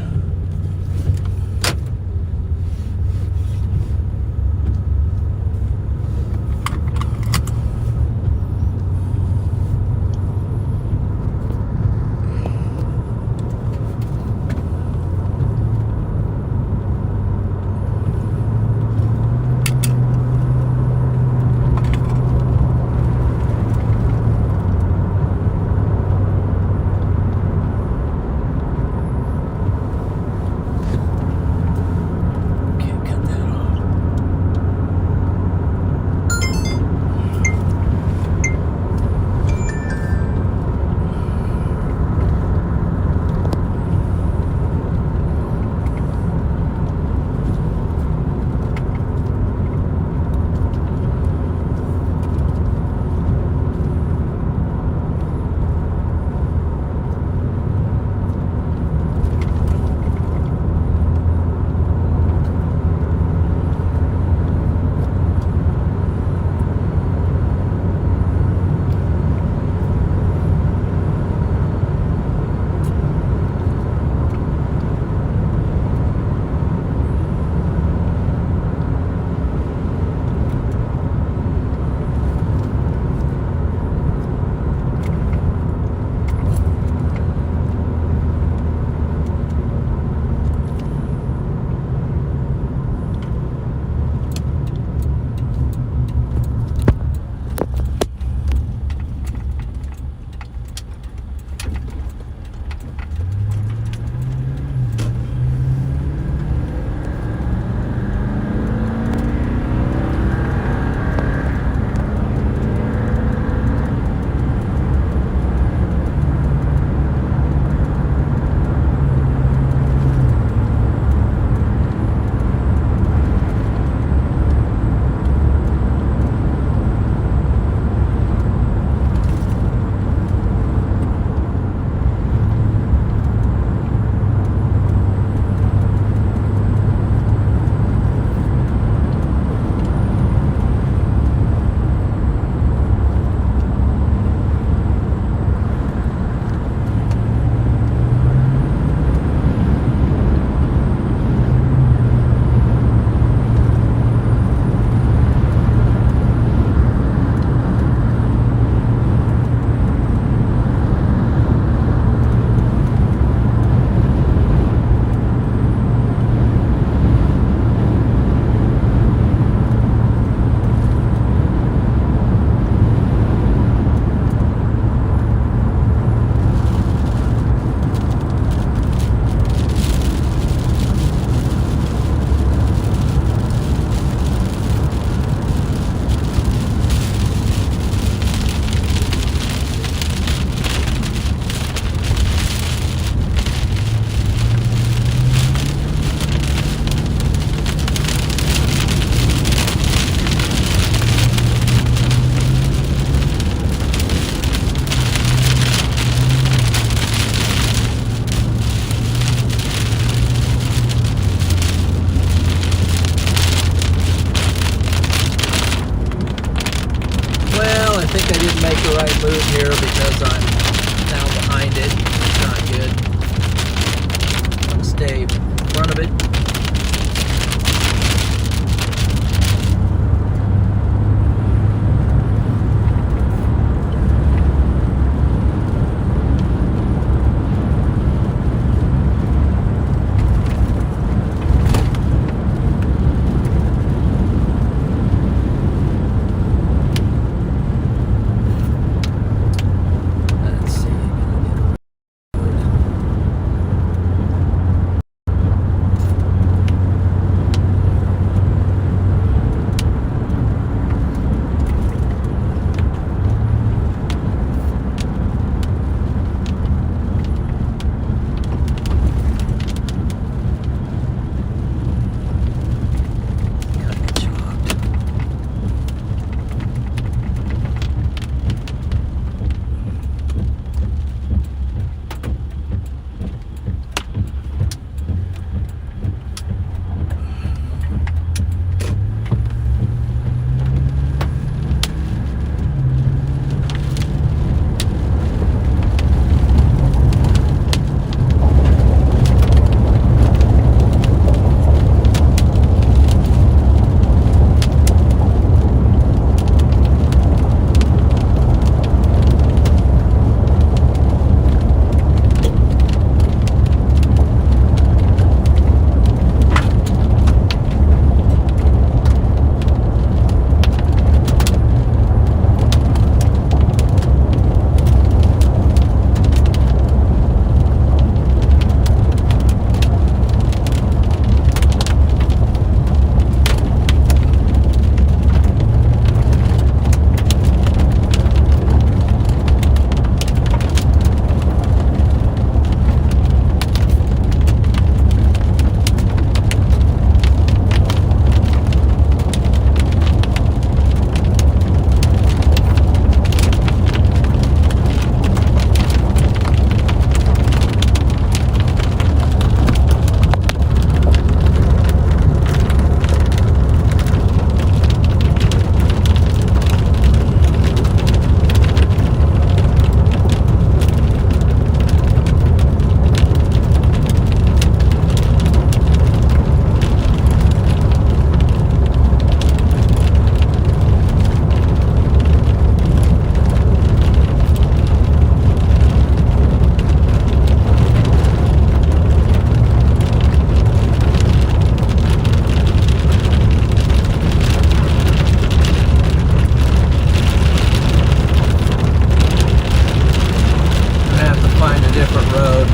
different road.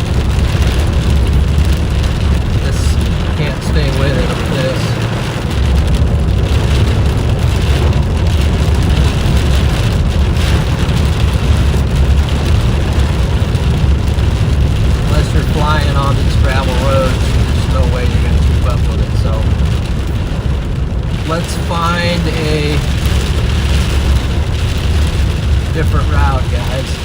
This can't stay with it with this. Unless you're flying on these gravel roads, there's no way you're going to keep up with it. So let's find a different route, guys.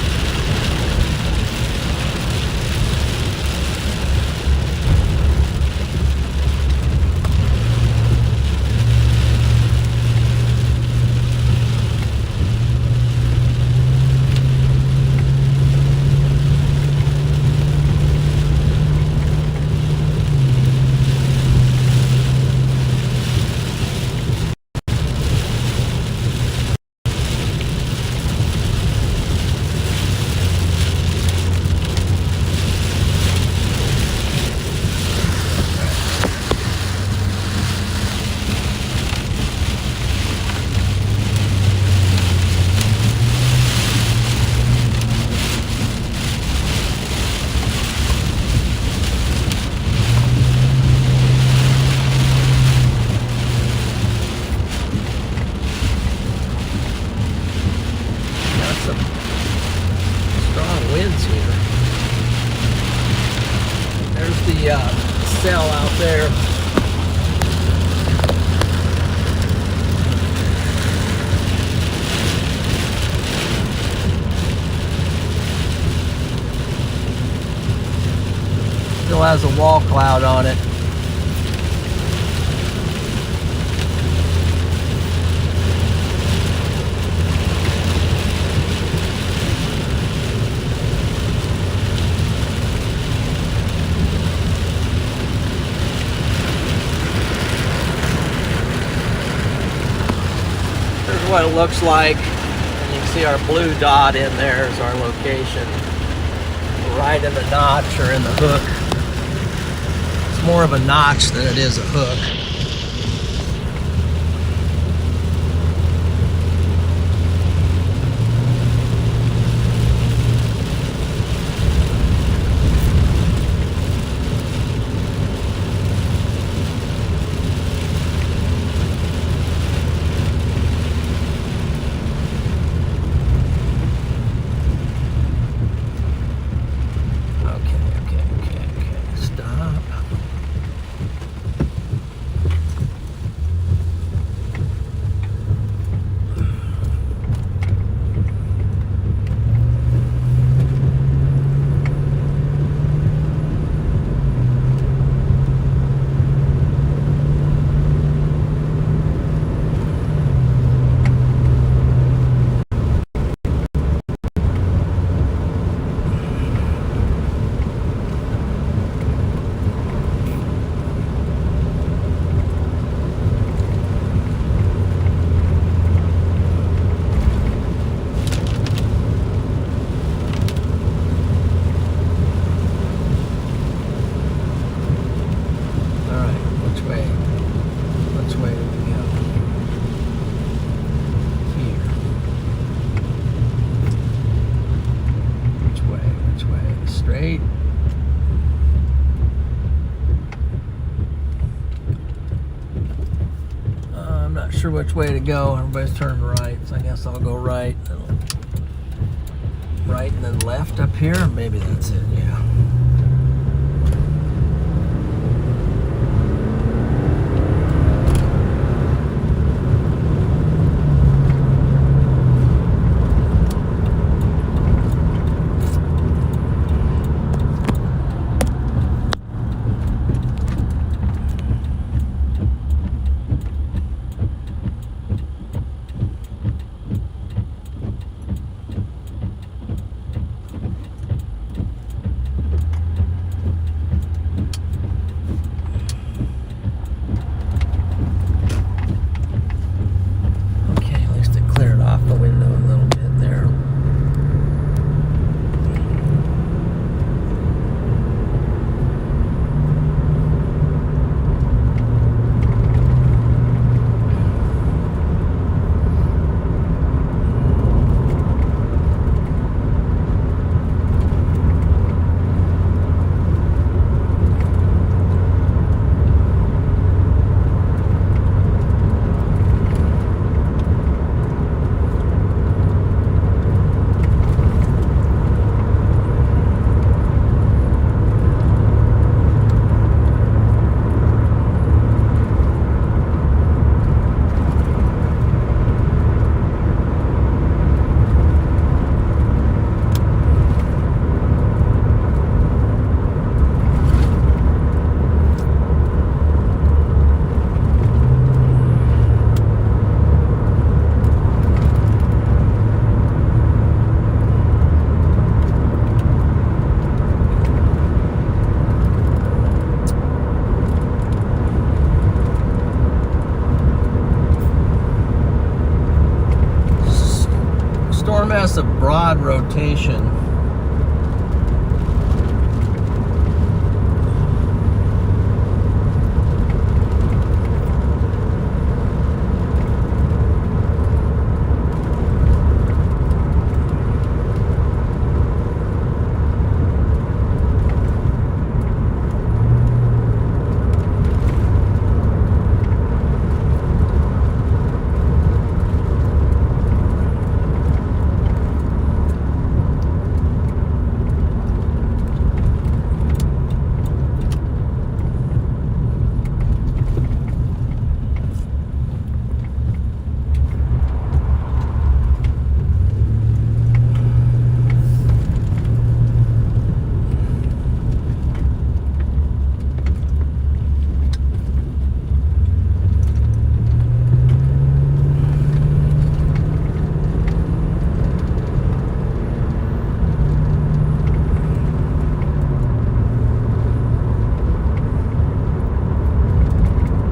Cell out there. Still has a wall cloud on it. What it looks like, and you can see our blue dot in there is our location. Right in the notch or in the hook. It's more of a notch than it is a hook. Sure which way to go. Everybody's turning right, so I guess I'll go right. Right and then left up here. Maybe that's it, yeah. us a broad rotation.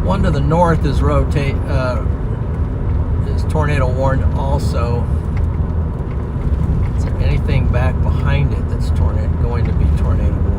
One to the north is is tornado warned also. Is there anything back behind it that's going to be tornado warned?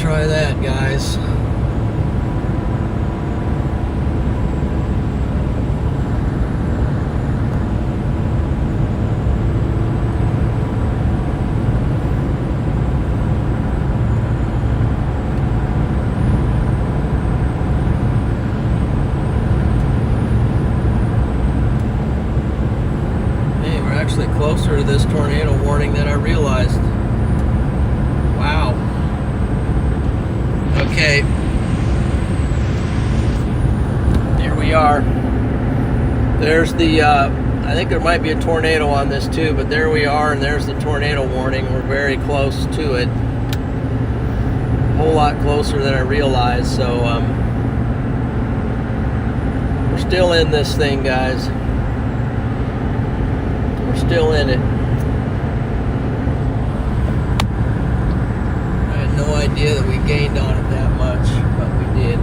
try that, guys. Hey, we're actually closer to this tornado warning than I realized. Wow. Okay. Here we are. There's the, I think there might be a tornado on this too, but there we are, and there's the tornado warning. We're very close to it. A whole lot closer than I realized, so we're still in this thing, guys. We're still in it. I had no idea that we gained on it that much, but we did.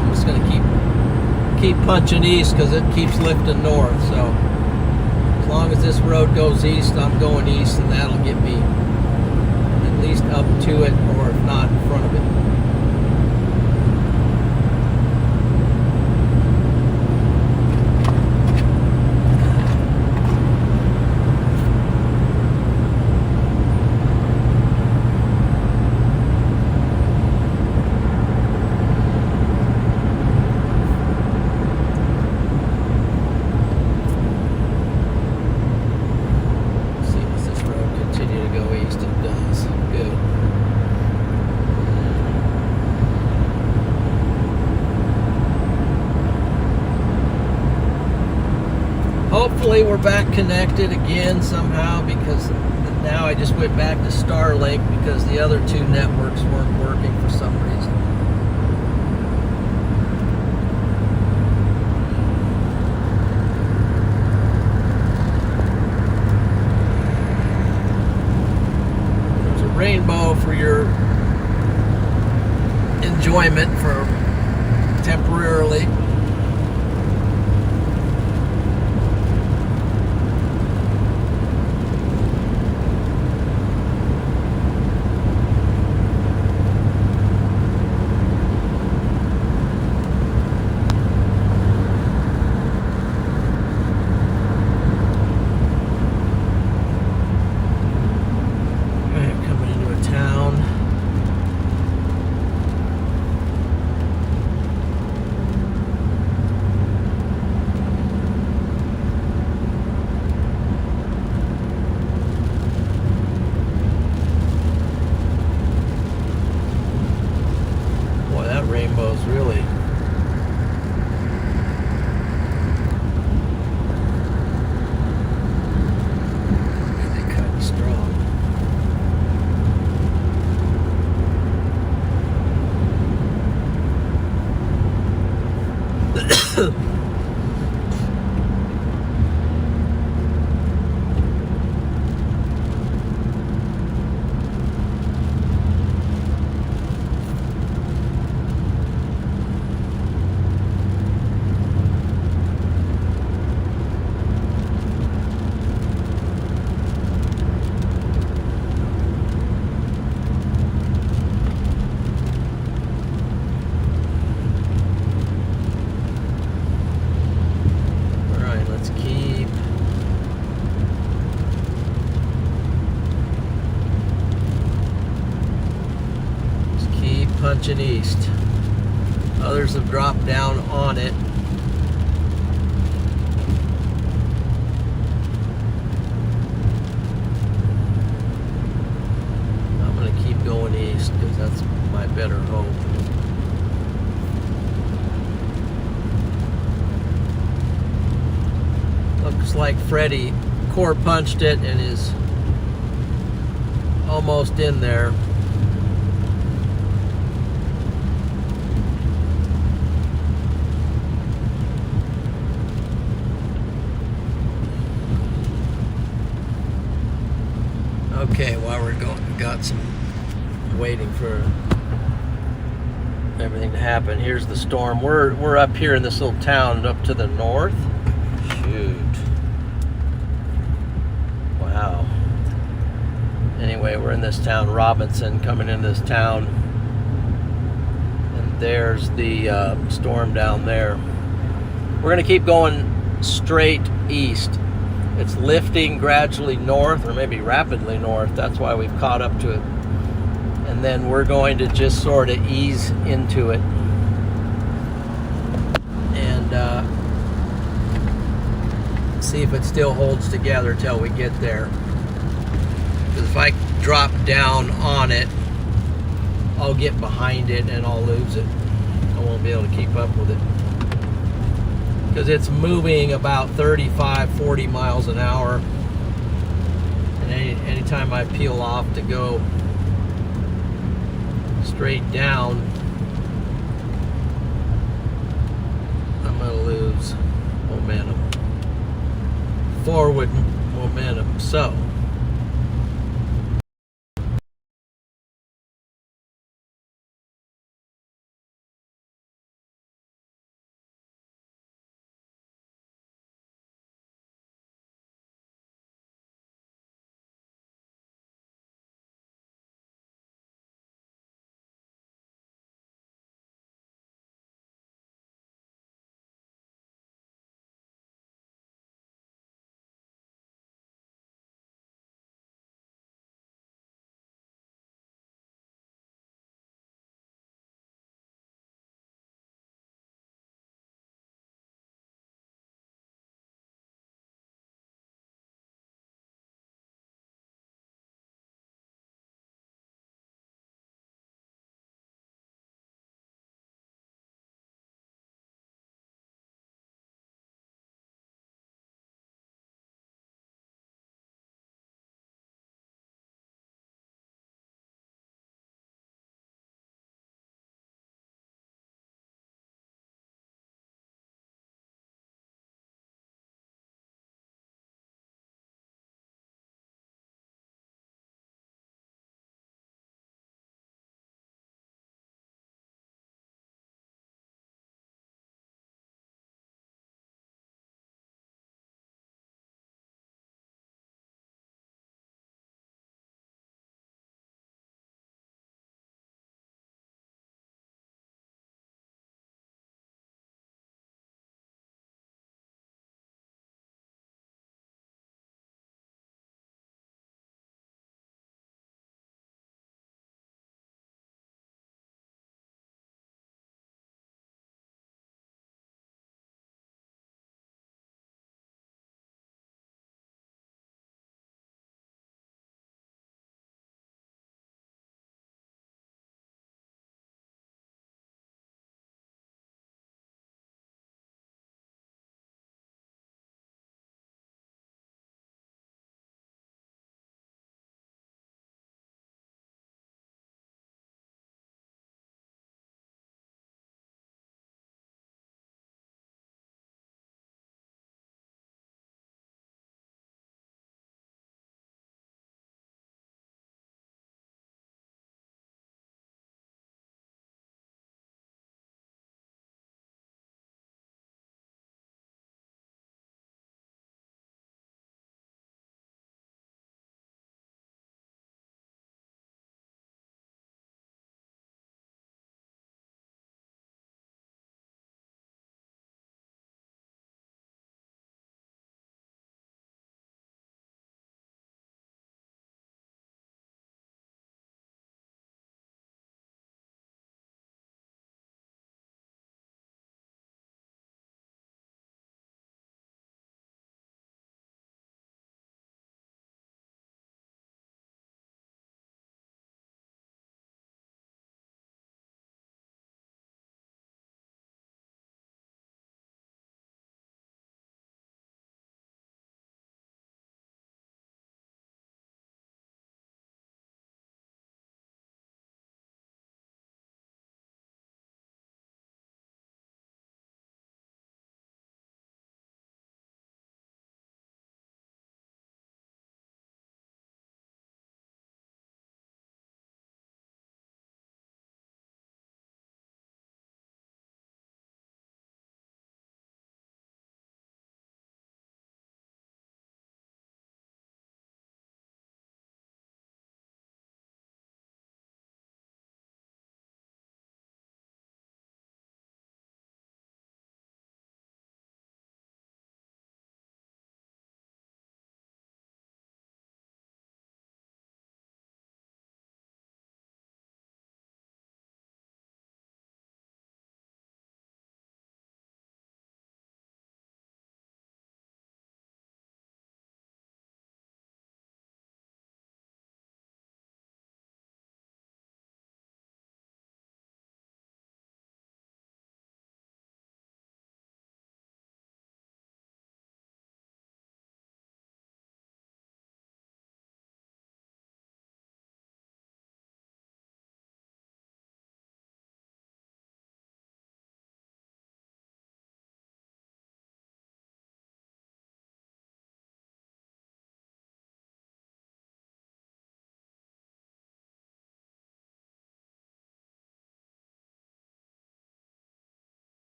I'm just gonna keep punching east because it keeps lifting north. So as long as this road goes east, I'm going east, and that'll get me at least up to it, or if not, in front of it. Hopefully we're back connected again somehow, because now I just went back to Starlink because the other two networks weren't working for some reason. There's a rainbow for your enjoyment for temporarily. Rainbows really cutting strong. Punching east. Others have dropped down on it. I'm going to keep going east because that's my better hope. Looks like Freddie core punched it and is almost in there. Okay, while we're going, we got some waiting for everything to happen. Here's the storm. We're up here in this little town up to the north. Shoot. Wow. Anyway, we're in this town, Robinson, coming into this town. And there's the storm down there. We're going to keep going straight east. It's lifting gradually north, or maybe rapidly north. That's why we've caught up to it. And then we're going to just sort of ease into it. And see if it still holds together till we get there. Because if I drop down on it, I'll get behind it and I'll lose it. I won't be able to keep up with it. Because it's moving about 35, 40 miles an hour. And anytime I peel off to go straight down, I'm going to lose momentum. Forward momentum. So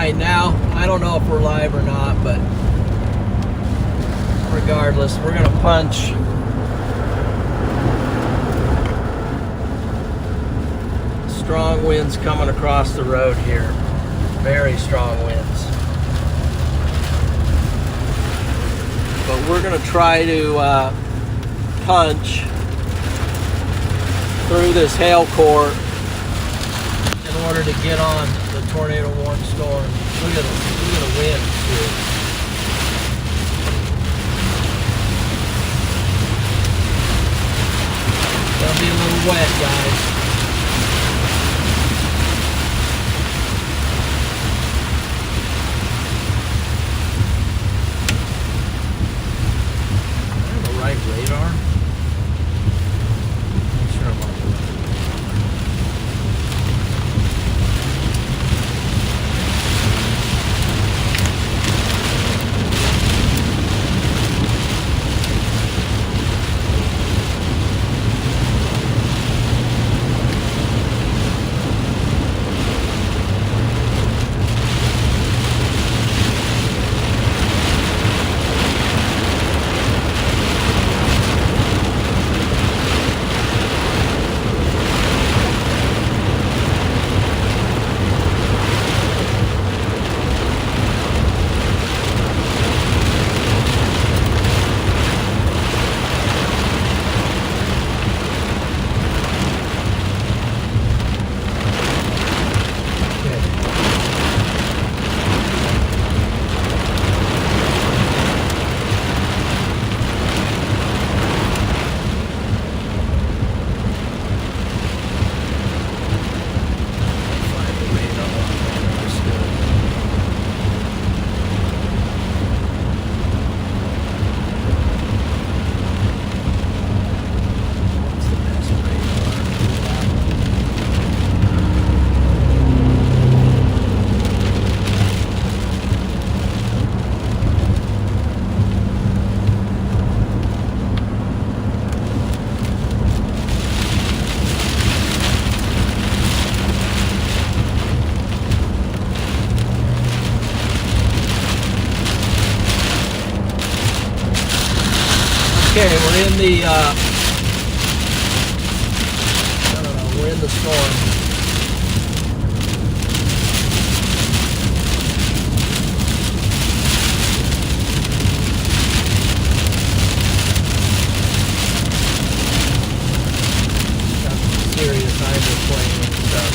right now. I don't know if we're live or not, but regardless, we're gonna punch. Strong winds coming across the road here. Very strong winds. But we're gonna try to punch through this hail core in order to get on the tornado warning storm. Look at the wind here. Gonna be a little wet, guys. Am I on the right radar? I'm sure I'm on the right. Okay, we're in the, I don't know, we're in the storm. Got some serious hydroplane and stuff.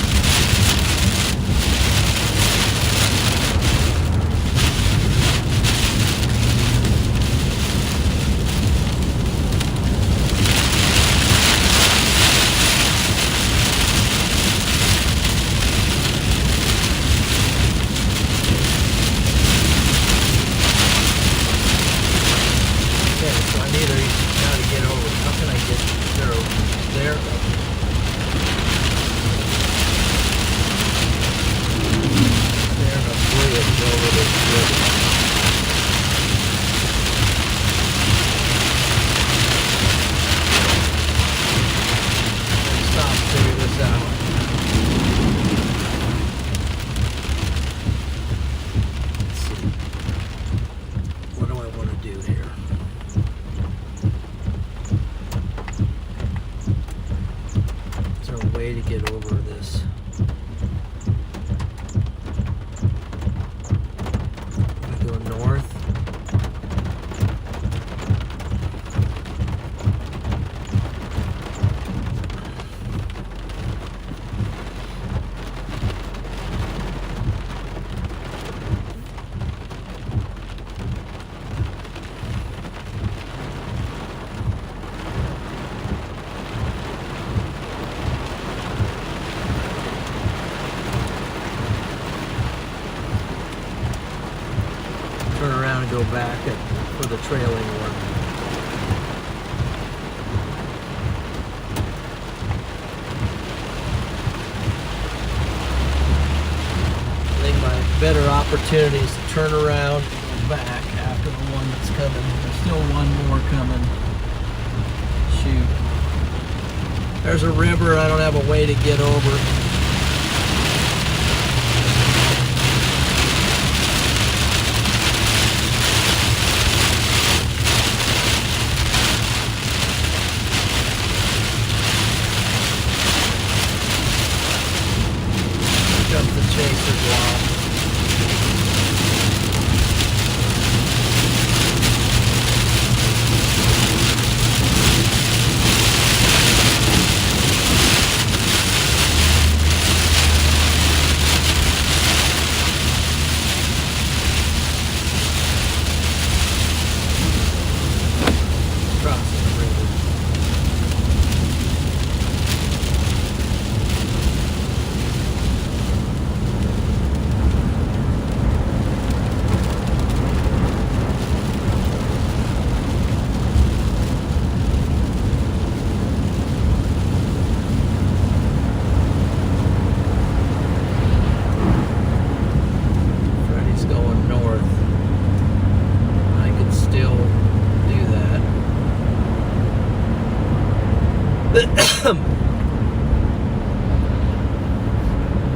To get over this. Go north. Turn around and go back for the trailing one. I think my better opportunity is to turn around and go back after the one that's coming. There's still one more coming. Shoot. There's a river I don't have a way to get over. ChaserJohn. Crossing the river. Freddy's going north. I could still do that.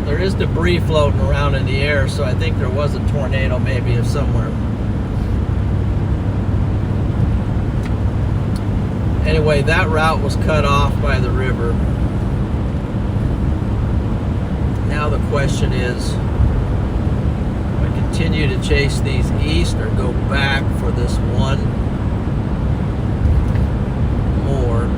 There is debris floating around in the air, so I think there was a tornado maybe of somewhere. Anyway, that route was cut off by the river. Now the question is, do I continue to chase these east or go back for this one more?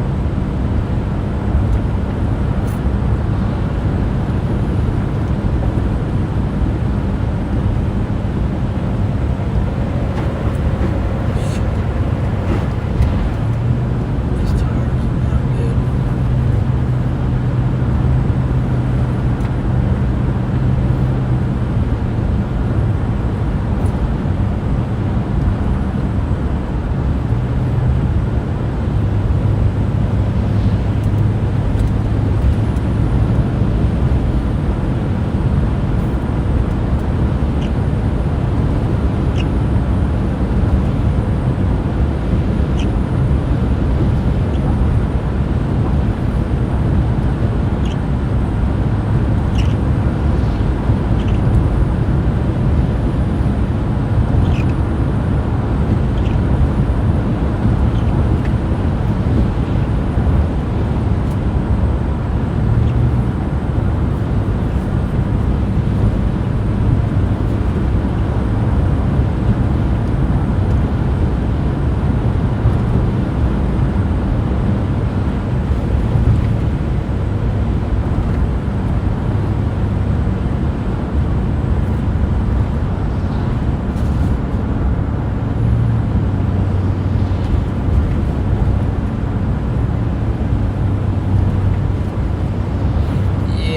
These tires are not good.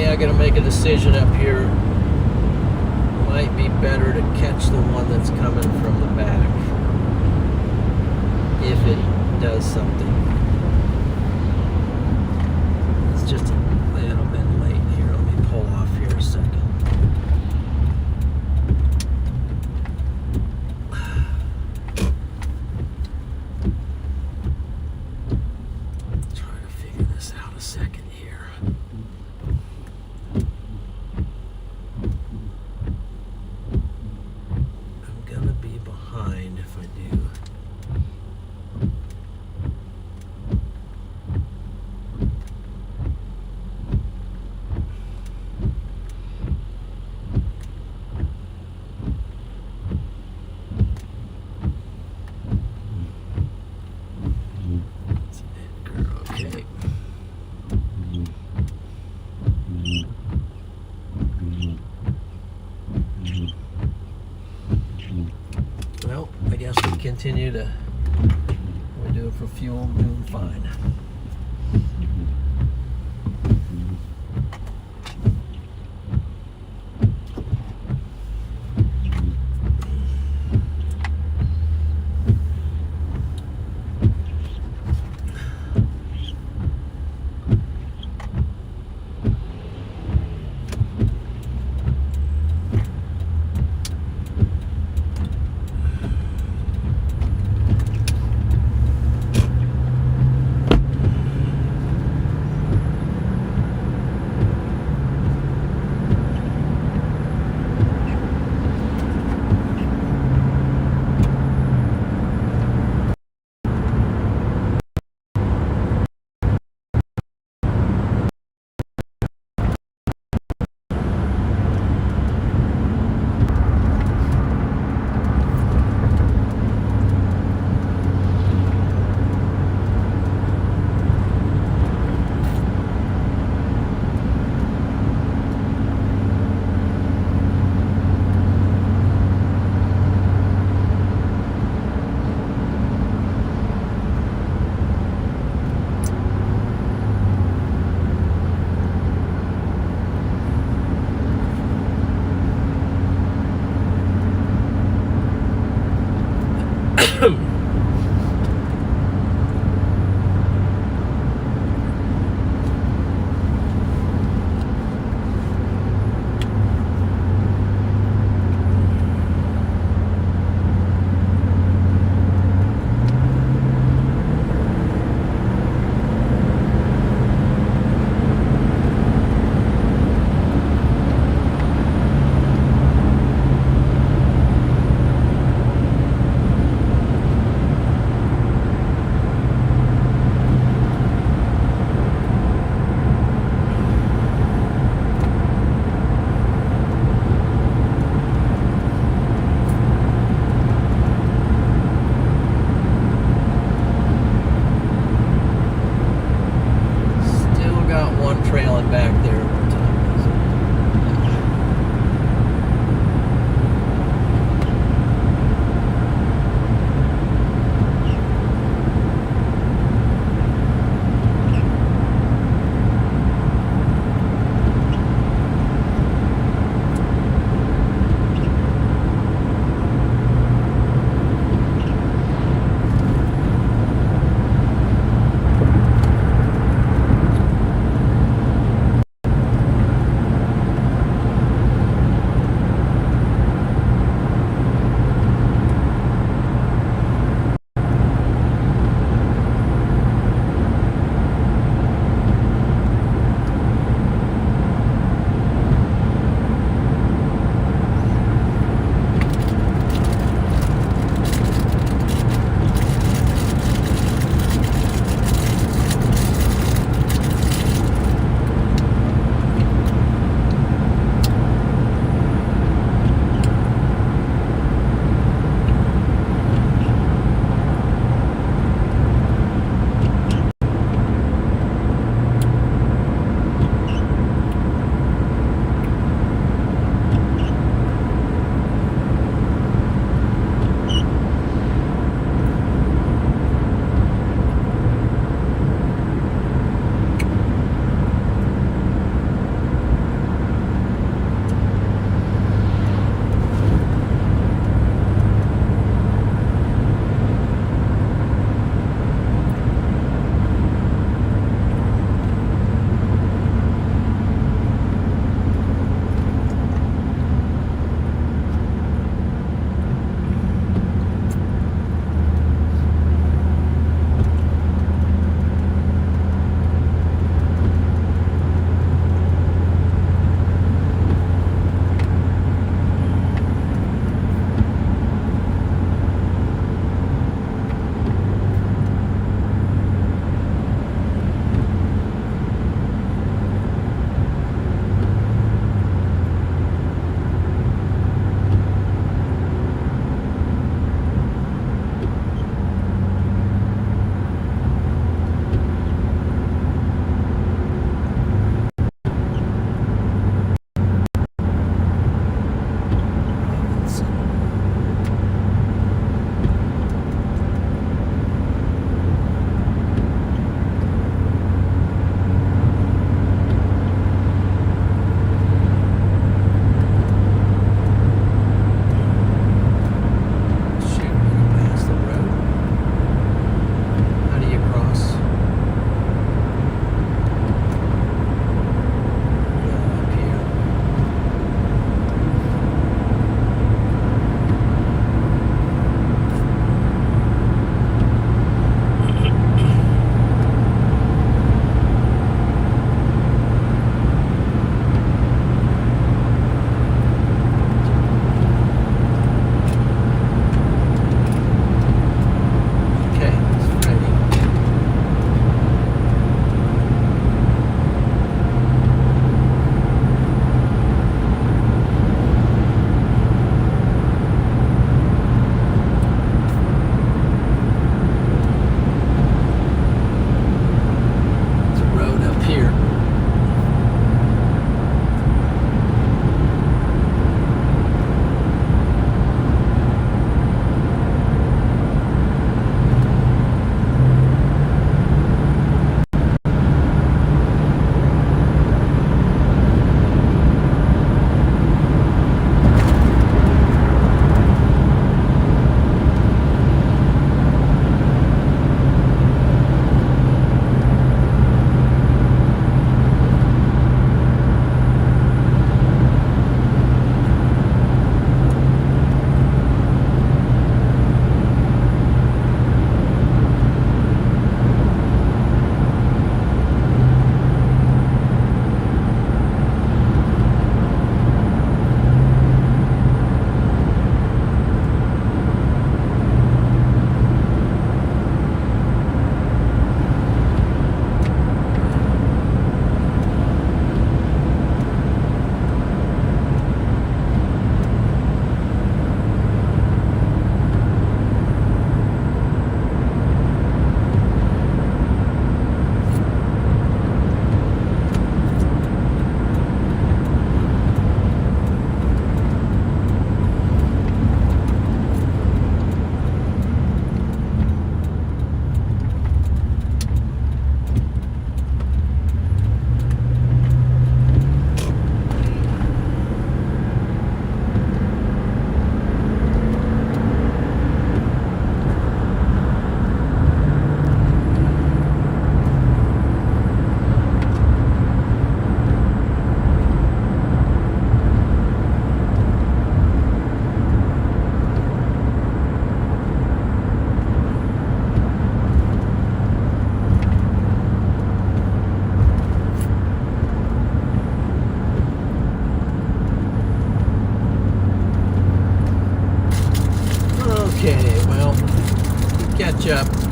I gotta make a decision up here. Might be better to catch the one that's coming from the back if it does something. It's just a little bit late here. Let me pull off here a second. Try to figure this out a second here. I'm gonna be behind if I do. That's it, girl. Okay. Well, I guess we continue to, we do it for fuel, doing fine. catch up.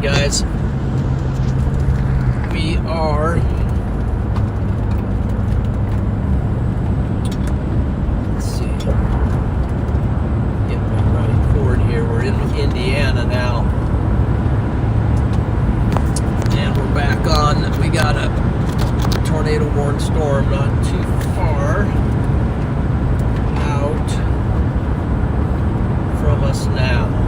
Guys, we are getting right forward here. We're in Indiana now, and we're back on. We got a tornado warned storm not too far out from us now.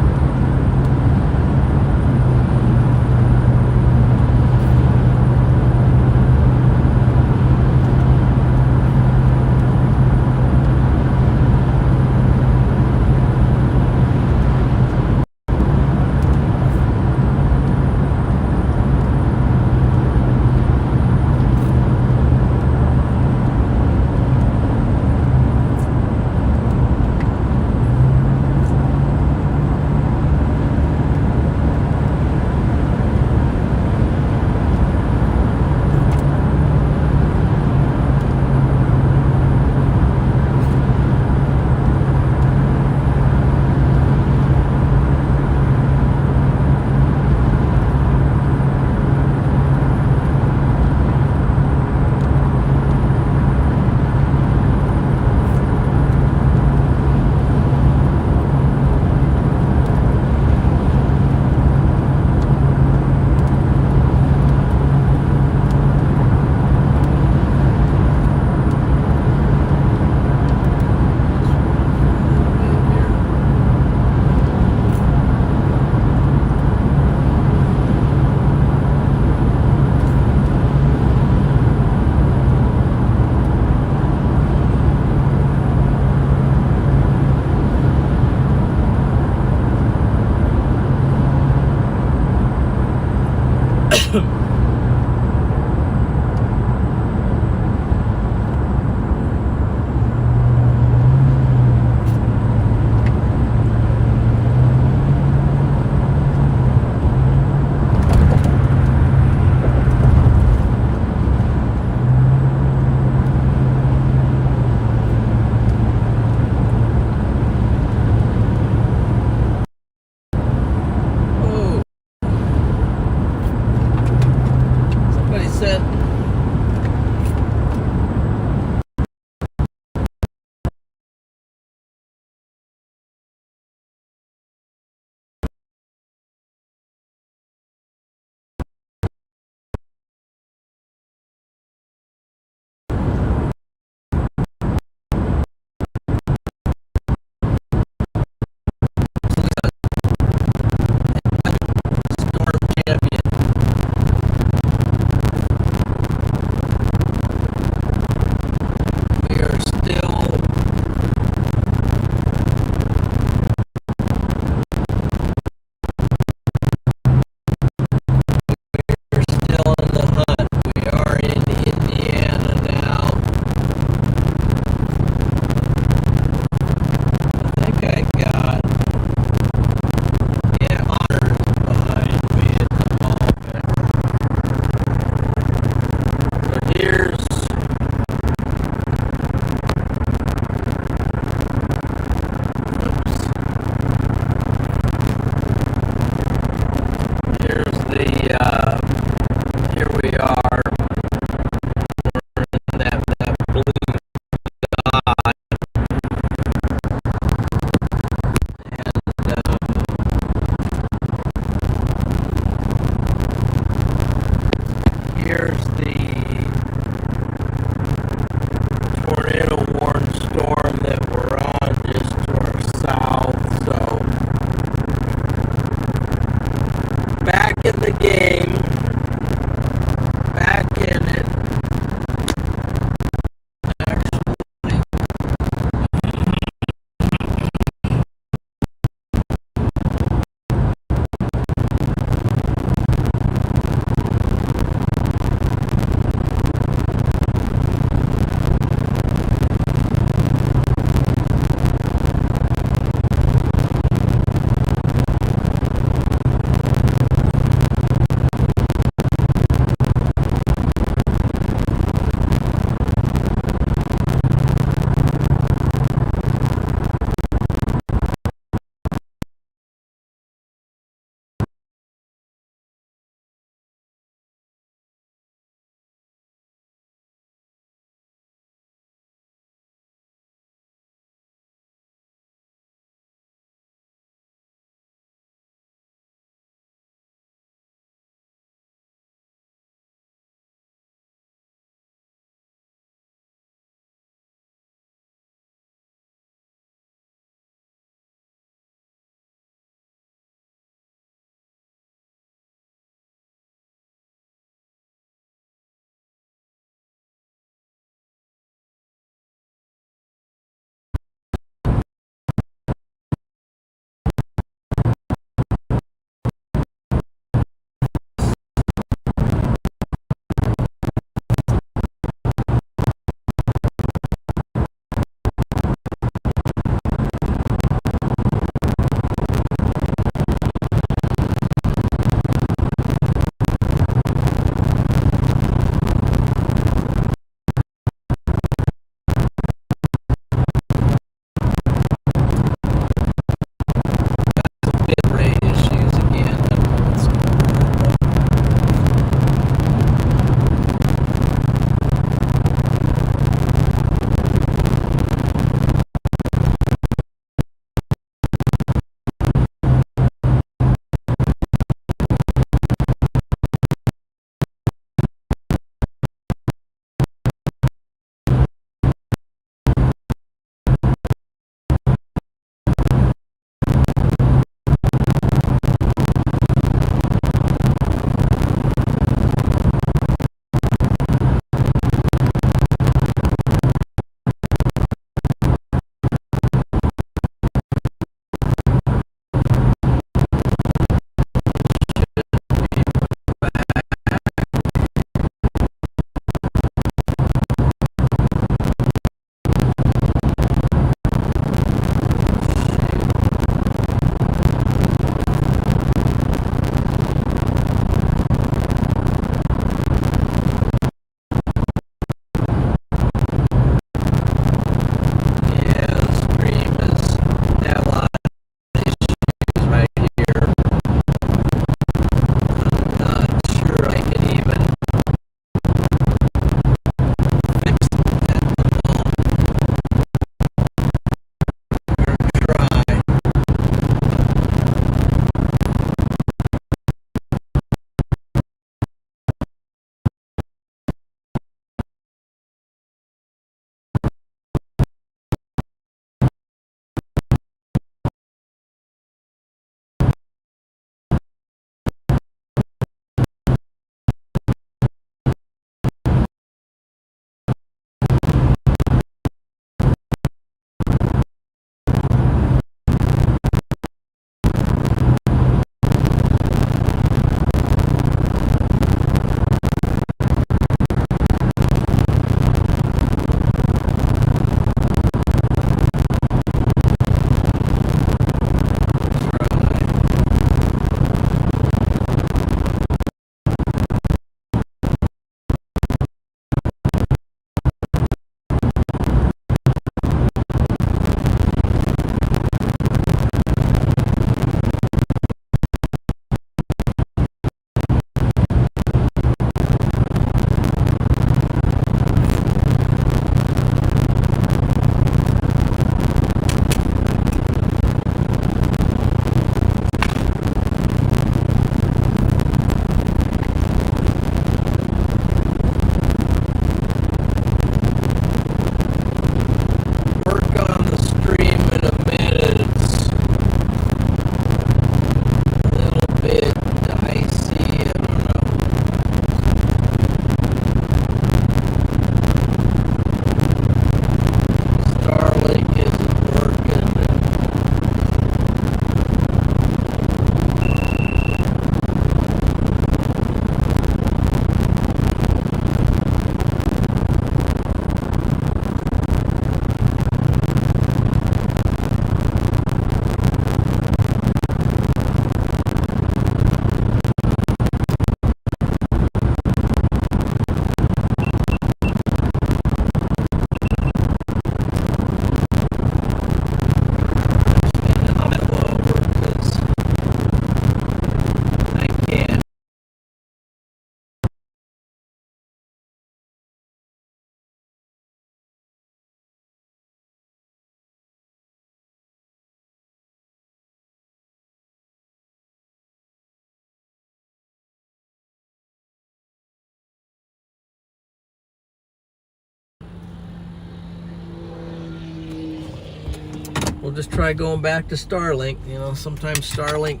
we'll just try going back to Starlink. You know, sometimes Starlink.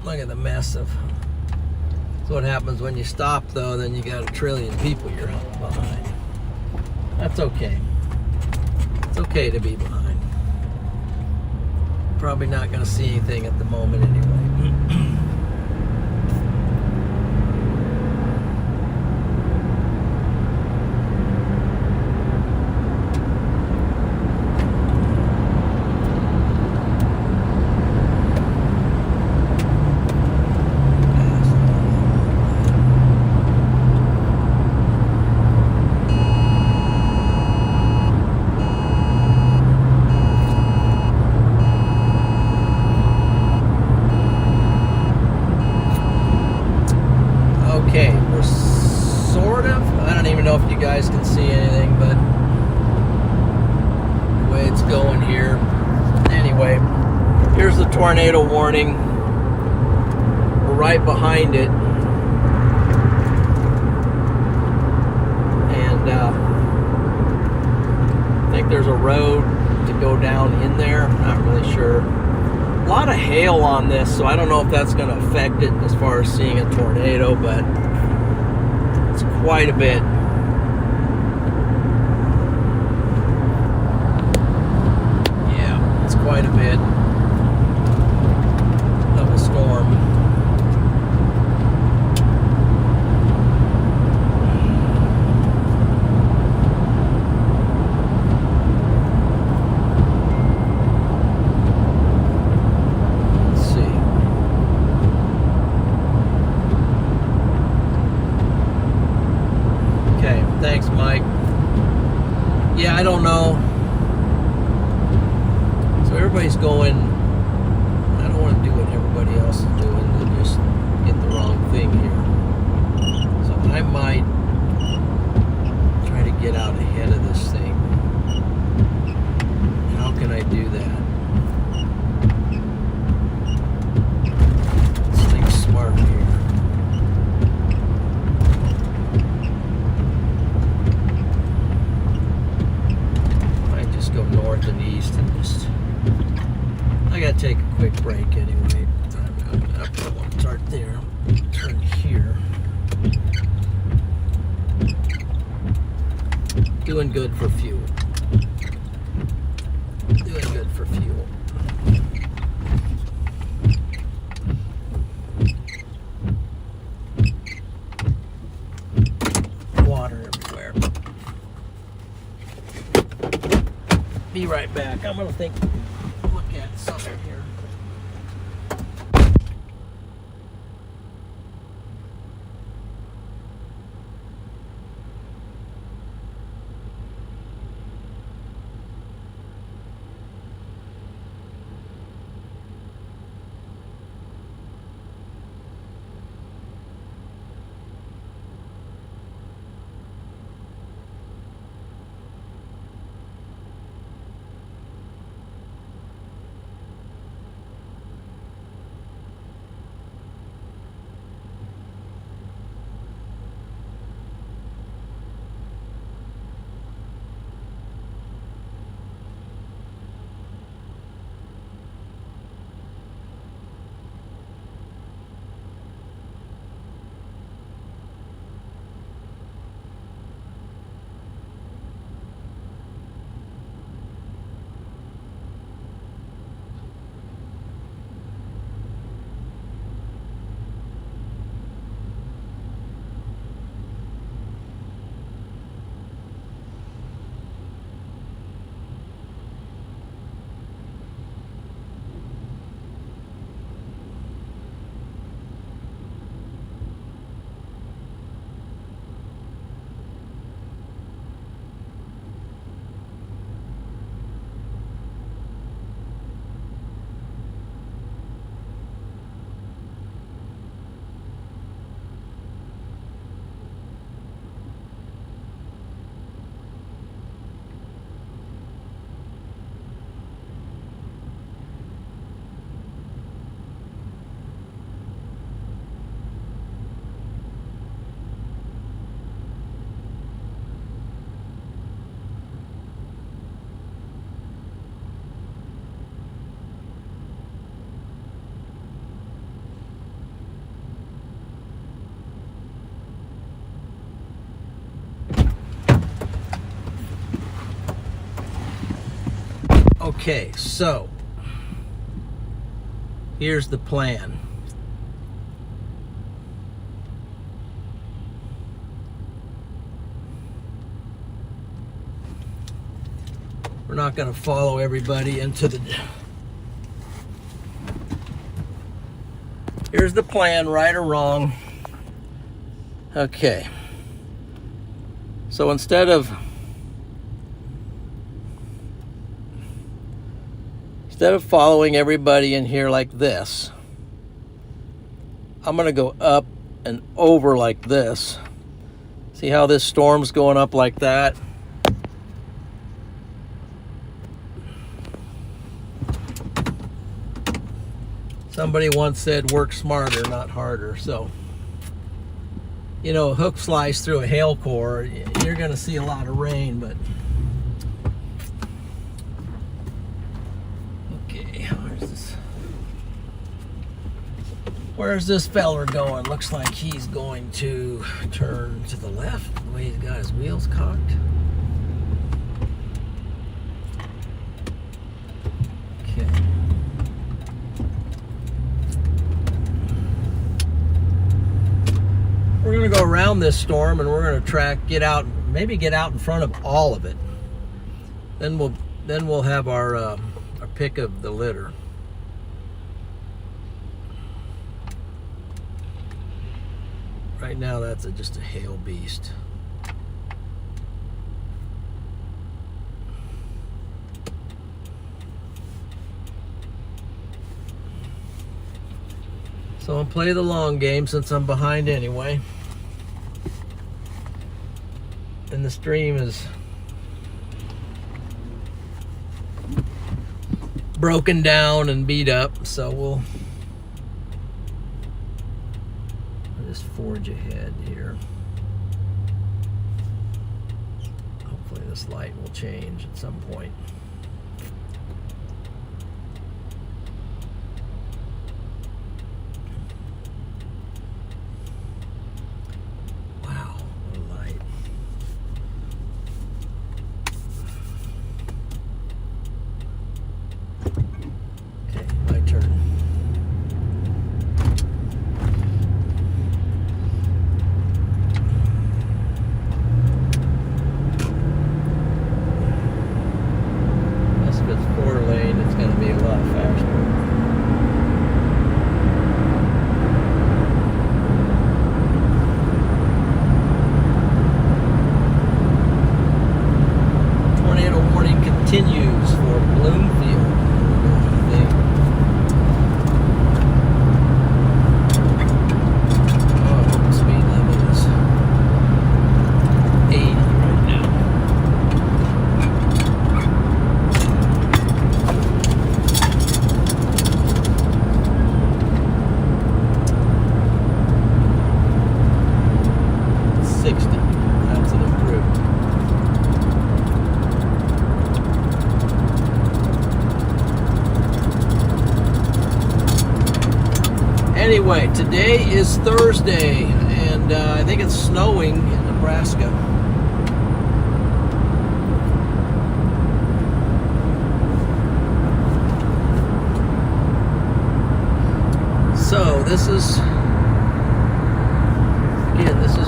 Look at the mess of. That's what happens when you stop, though. Then you got 1 trillion people you're behind. That's okay. It's okay to be behind. Probably not going to see anything at the moment anyway. Okay, we're sort of, I don't even know if you guys can see anything, but the way it's going here. Anyway, here's the tornado warning. We're right behind it. And I think there's a road to go down in there. I'm not really sure. A lot of hail on this, so I don't know if that's going to affect it as far as seeing a tornado, but it's quite a bit. Yeah, it's quite a bit of a storm. Thanks, Mike. Yeah, I don't know. So everybody's going, I don't want to do what everybody else is doing and just get the wrong thing here. So I might try to get out ahead of this thing. How can I do that? This thing's smart here. Go north and east and just I gotta take a quick break anyway. I probably won't start there. Turn here. Doing good for fuel. Doing good for fuel. Water everywhere. Be right back. I'm gonna look at something here. Okay, so here's the plan. We're not going to follow everybody into the... Here's the plan, right or wrong. Okay. So instead of following everybody in here like this, I'm going to go up and over like this. See how this storm's going up like that? Somebody once said work smarter, not harder. So, you know, a hook slice through a hail core, you're going to see a lot of rain, but okay, where's this feller going? Looks like he's going to turn to the left, the way he's got his wheels cocked. Okay. We're going to go around this storm and we're going to get out in front of all of it. Then we'll have our pick of the litter. Right now that's just a hail beast. So I'll play the long game since I'm behind anyway. And the stream is broken down and beat up, so I'll just forge ahead here. Hopefully this light will change at some point. Continues for Bloomfield. Oh, speed limit is 80 right now. That's an improvement. Anyway, today is Thursday, and I think it's snowing in Nebraska. So this is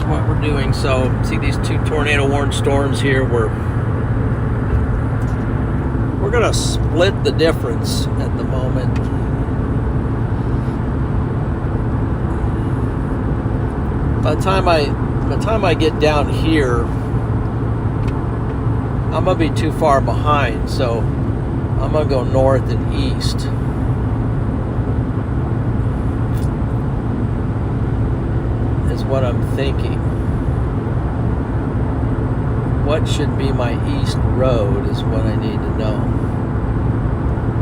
what we're doing. So see these two tornado warned storms here. We're gonna split the difference at the moment. By the time I get down here, I'm gonna be too far behind, so I'm gonna go north and east. Is what I'm thinking. What should be my east road is what I need to know.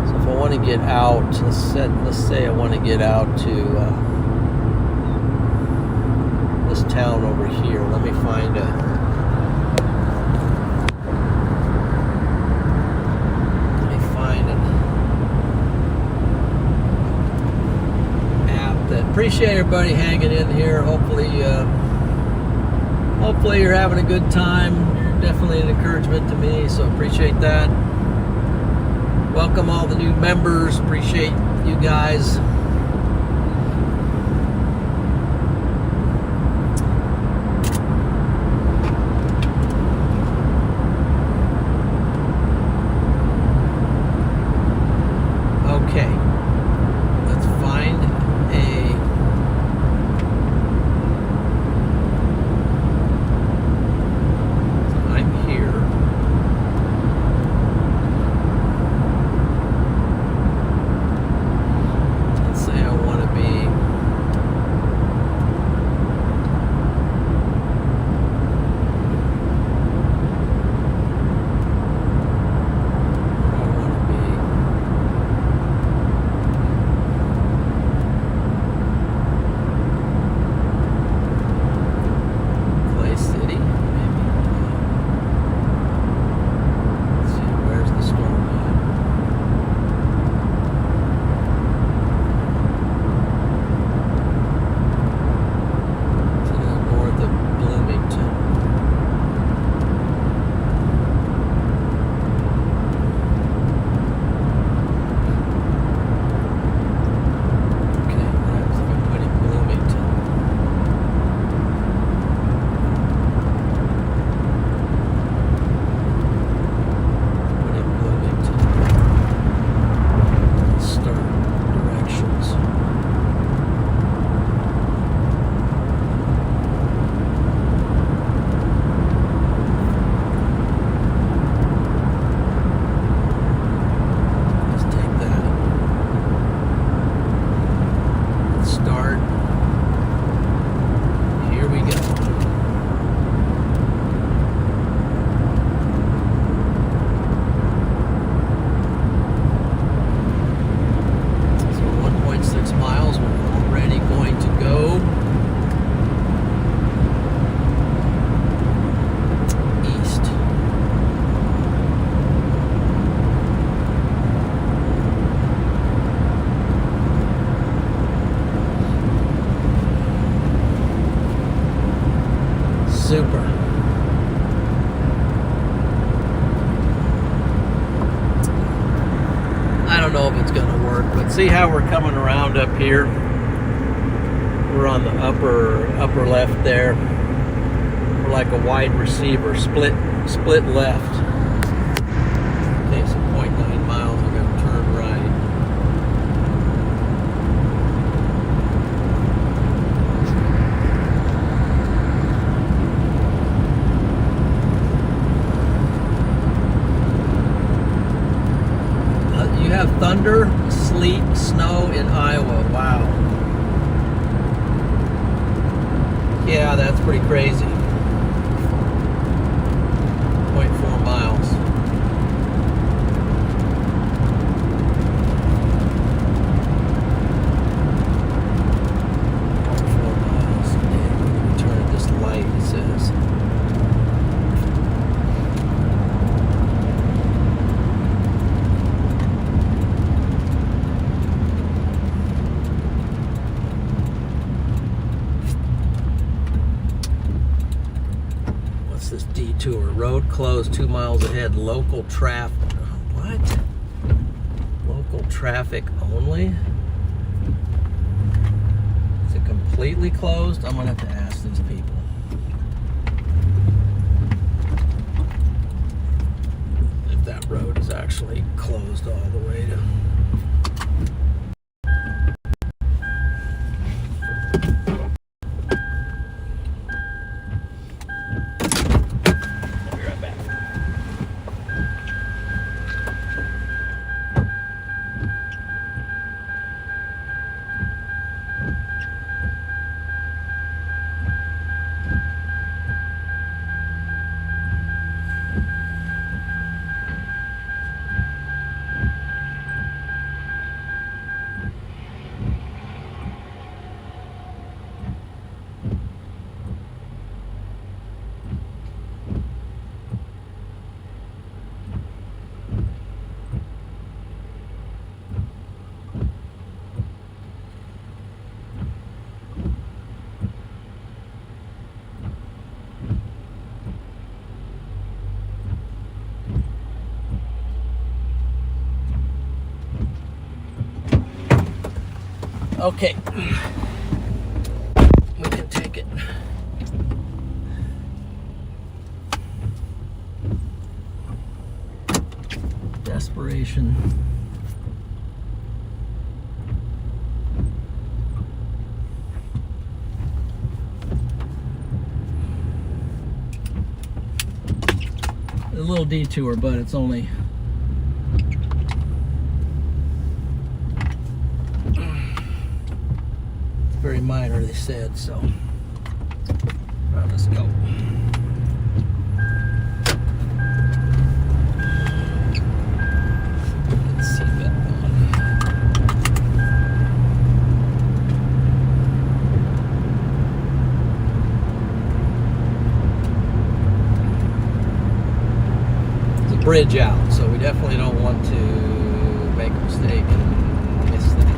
So if I want to get out, let's say I want to get out to this town over here. Let me find an app that. Appreciate everybody hanging in here. Hopefully you're having a good time. You're definitely an encouragement to me, so appreciate that. Welcome welcome all the new members. Appreciate you guys. Okay. Let's find a I'm here. Let's say I want to be Clay City, maybe. Let's see, where's the storm at? To the north of Bloomington. Okay, what happens if I put in Bloomington? Put in Bloomington. Start directions. Let's take that. Let's start. Here we go. So 1.6 miles, we're already going to go east. Super. I don't know if it's going to work, but see how we're coming around up here? We're on the upper left there. We're like a wide receiver, split left. Okay, so 0.9 miles, I'm going to turn right. You have thunder, sleet, snow in Iowa. Wow. Yeah, that's pretty crazy. 0.4 miles. Turn at this light, it says. What's this detour? Road closed 2 miles ahead. Local traffic. What? Local traffic only? Is it completely closed? I'm gonna have to ask these people. If that road is actually closed all the way to. I'll be right back. Okay. We can take it. Desperation. A little detour, but it's only very minor, they said, so well, let's go. Get the seatbelt on. There's a bridge out, so we definitely don't want to make a mistake and miss that.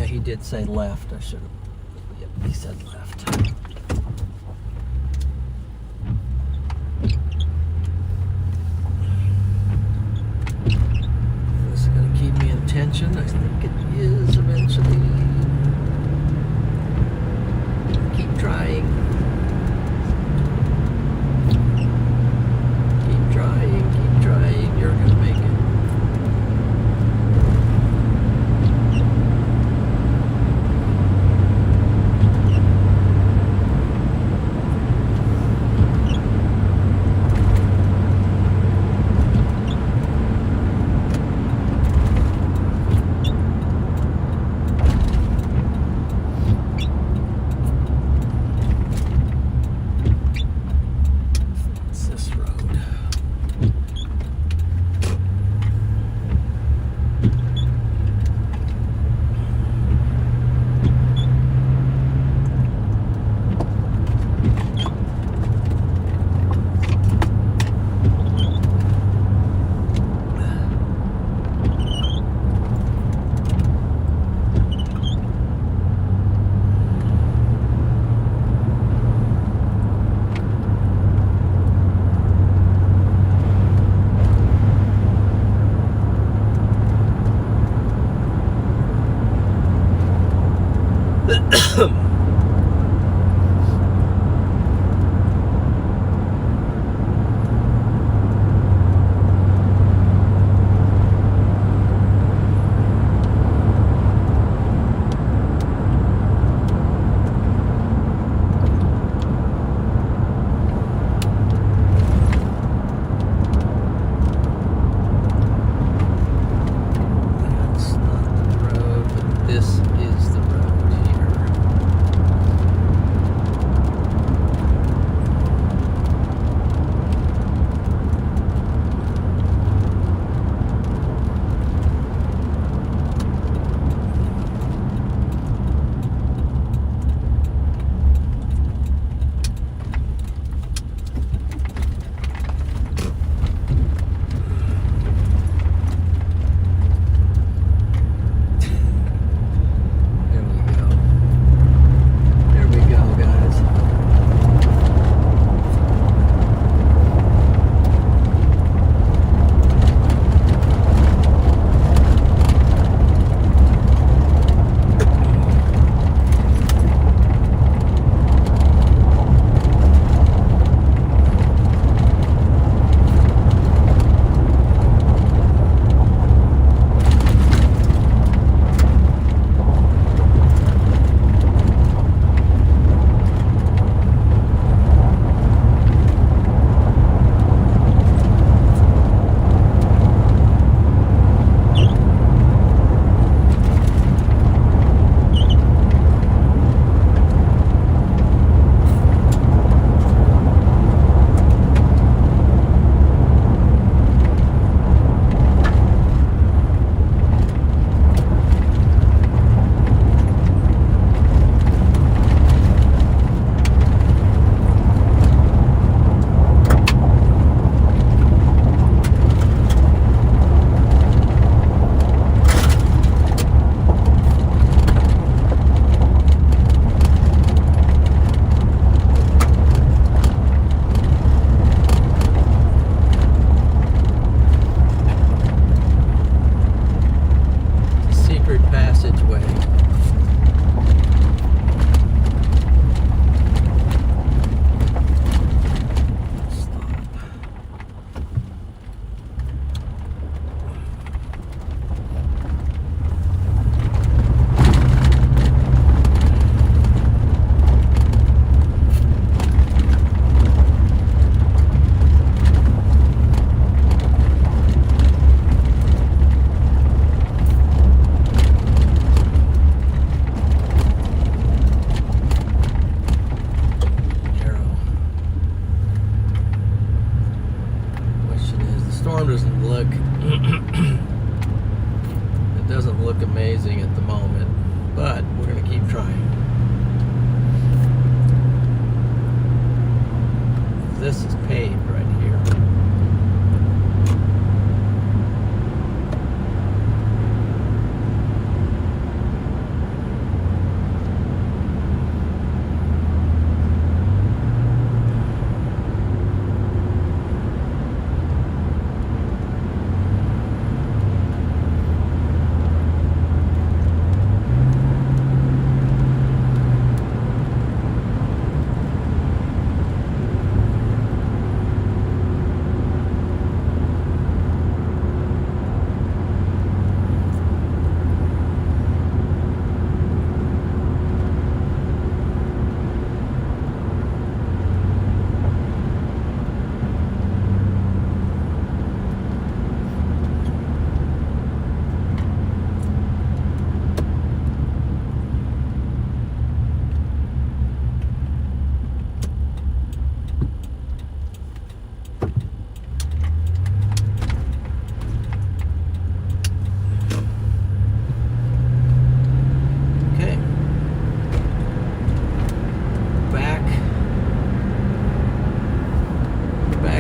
He did say left. I should have. Yep, he said left. This is going to keep me in tension. I think it is eventually. Keep trying. Keep trying. Keep trying. You're going to make it.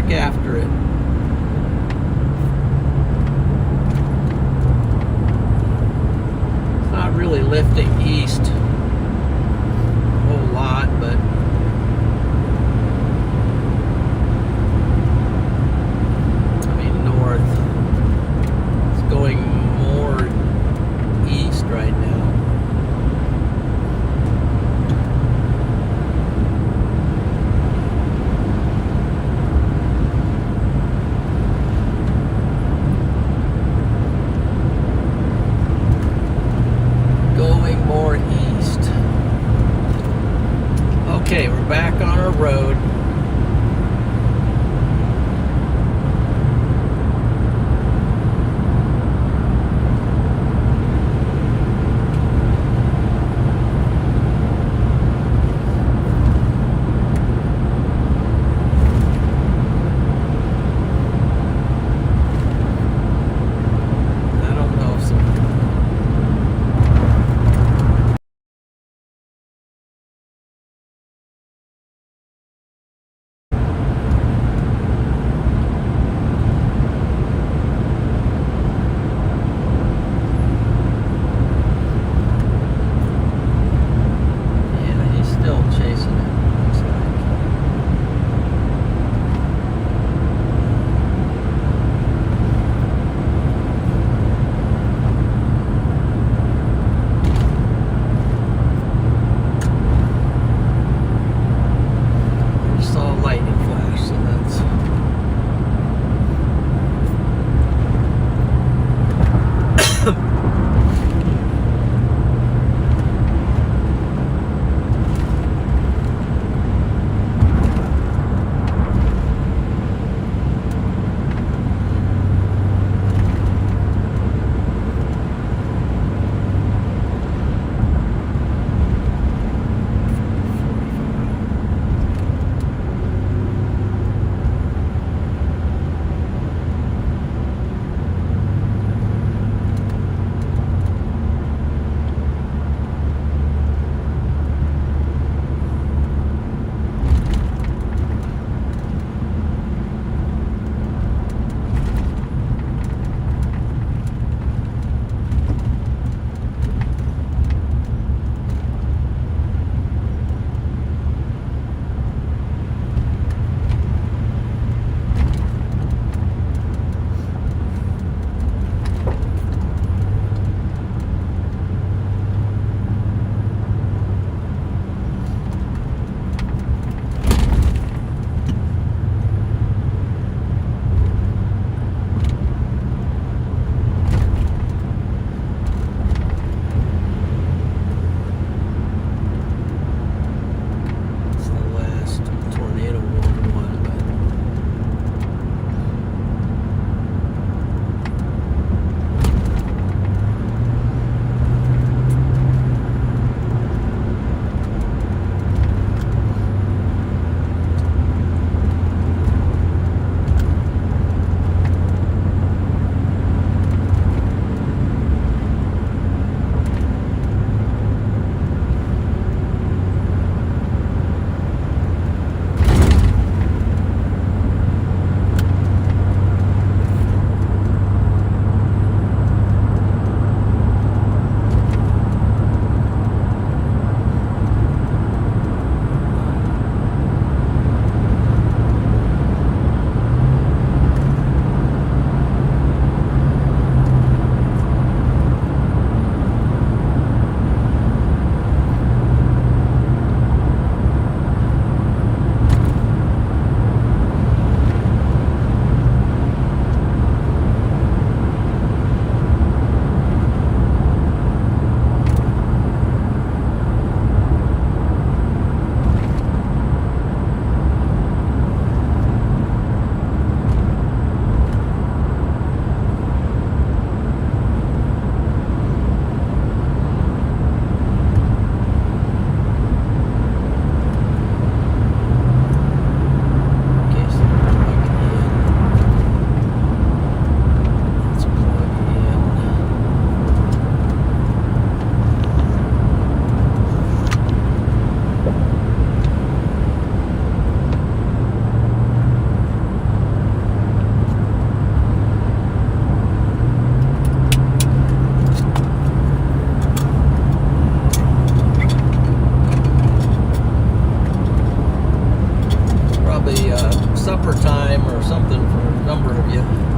back after it. It's not really lifting east a whole lot, but I mean north. It's going more east right now. Going more east. Okay, we're back on our road. probably supper time or something for a number of you.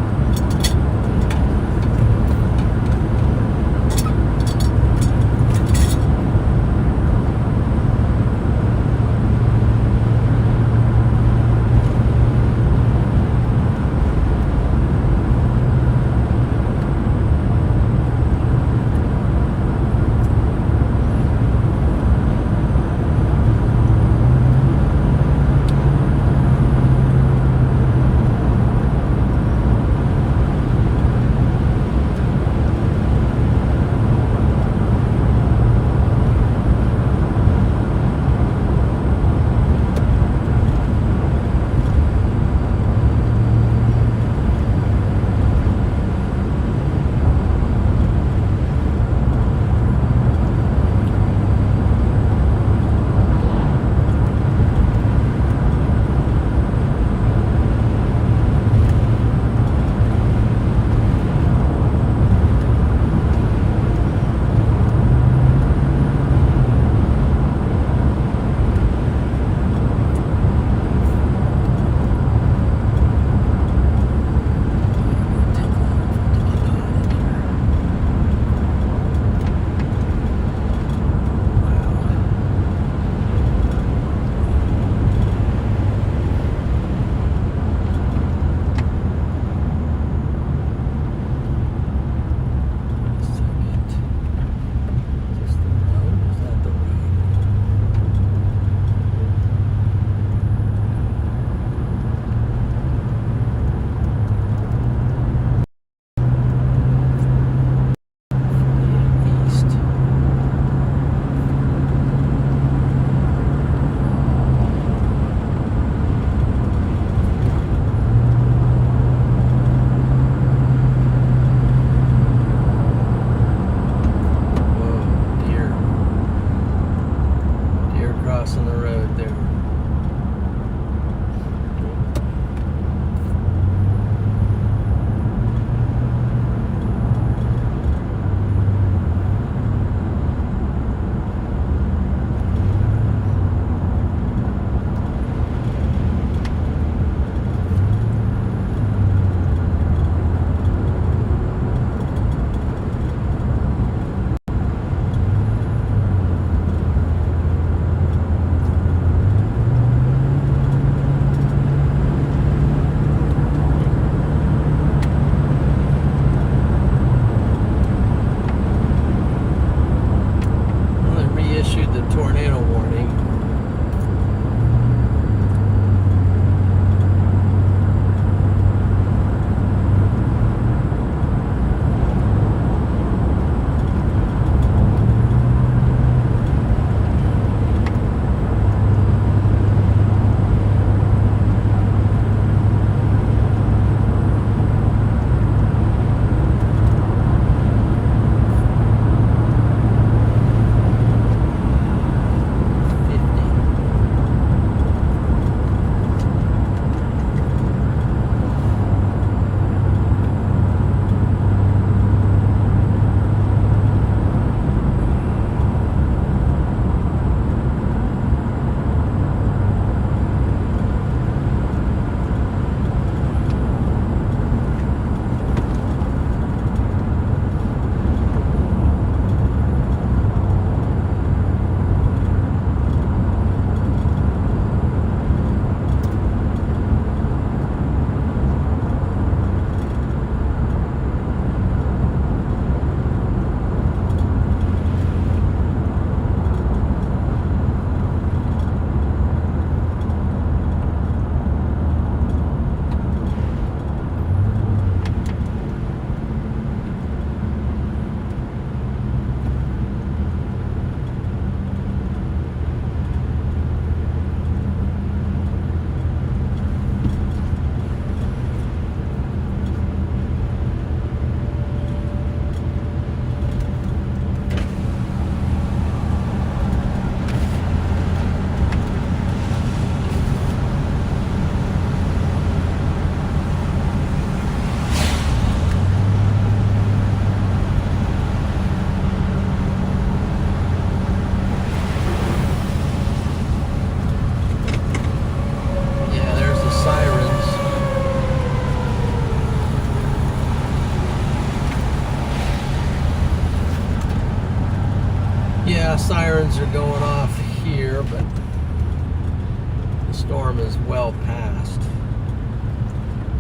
storm is well past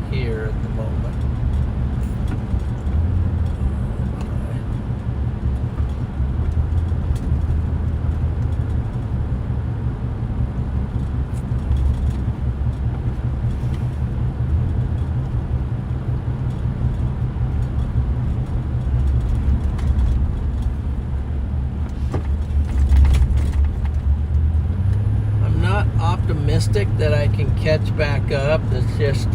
here at the moment. I'm not optimistic that I can catch back up. It's just,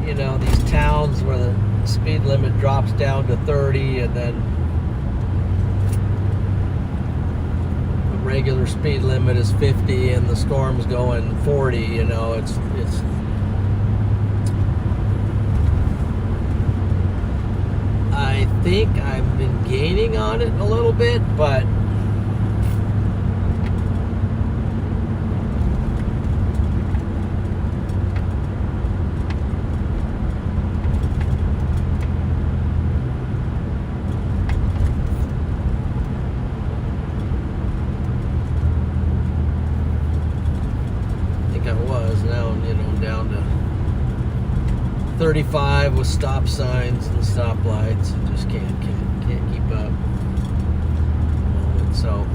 you know, these towns where the speed limit drops down to 30 and then the regular speed limit is 50 and the storm's going 40, you know, it's I think I've been gaining on it a little bit, but I was. Now, you know, down to 35 with stop signs and stoplights. I just can't keep up. So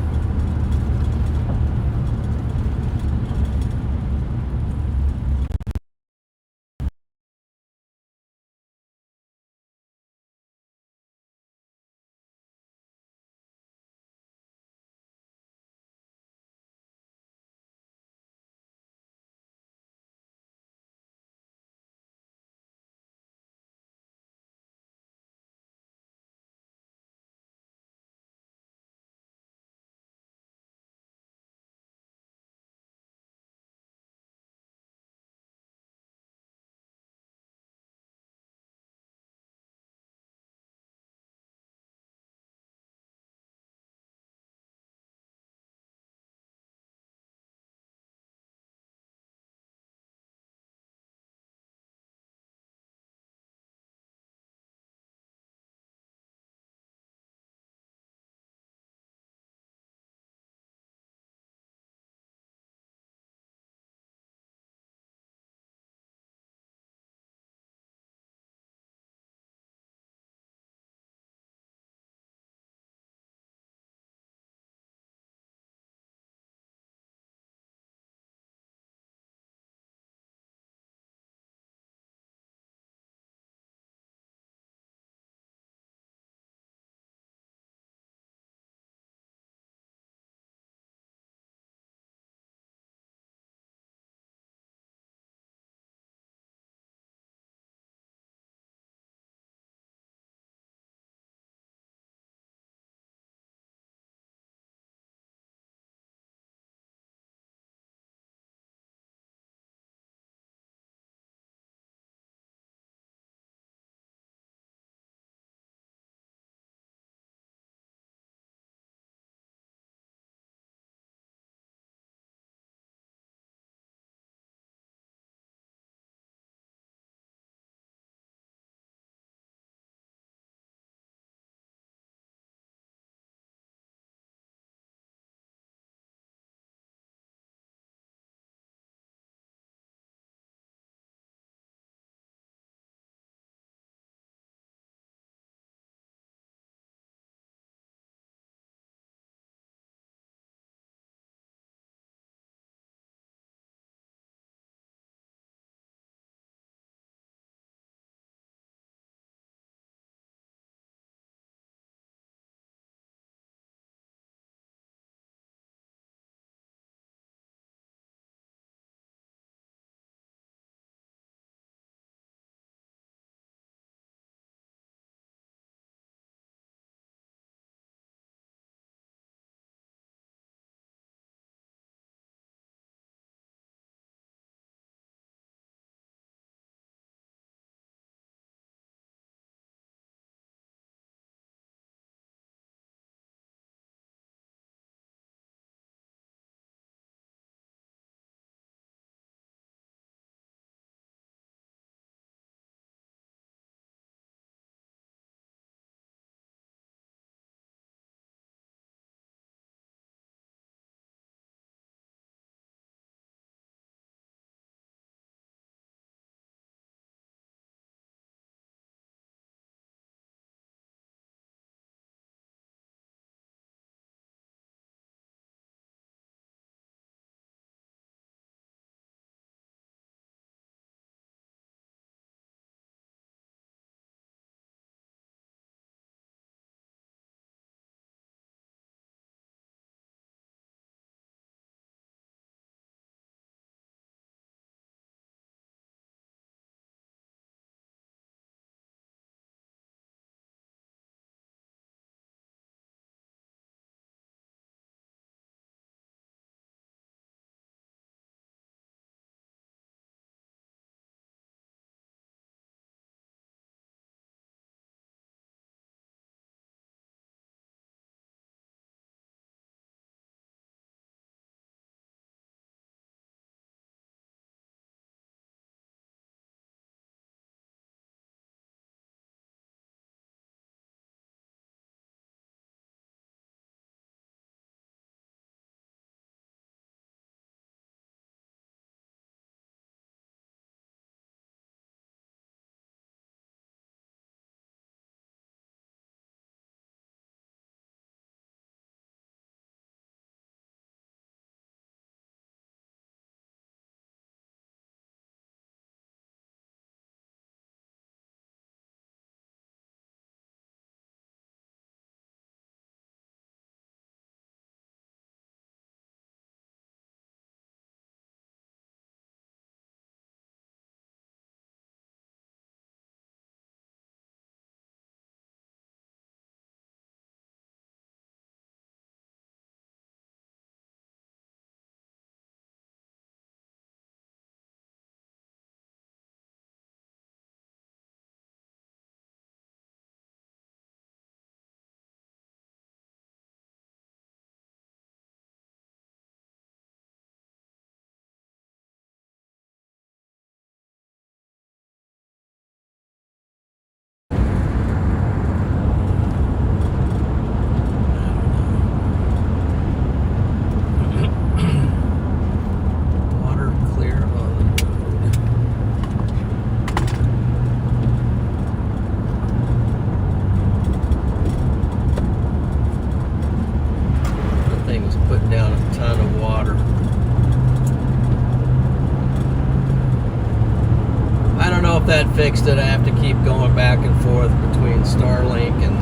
if that fixed it. I have to keep going back and forth between Starlink and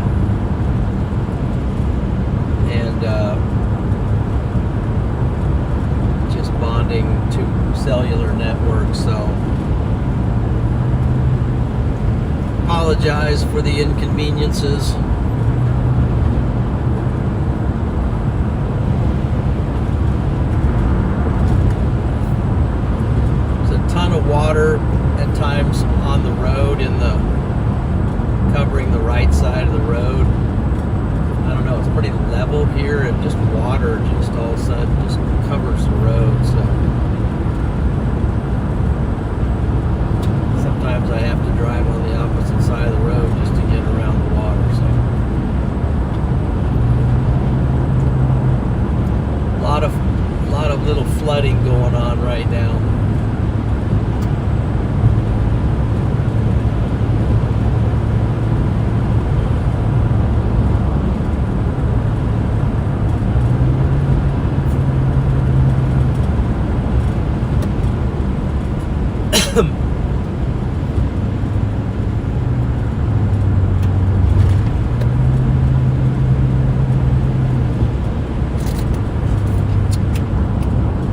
just bonding to cellular networks. So apologize for the inconveniences. Ton of water at times on the road, covering the right side of the road. I don't know, it's pretty level here, and just water just all of a sudden just covers the road. So sometimes I have to drive on the opposite side of the road just to get around the water. So a lot of little flooding going on right now.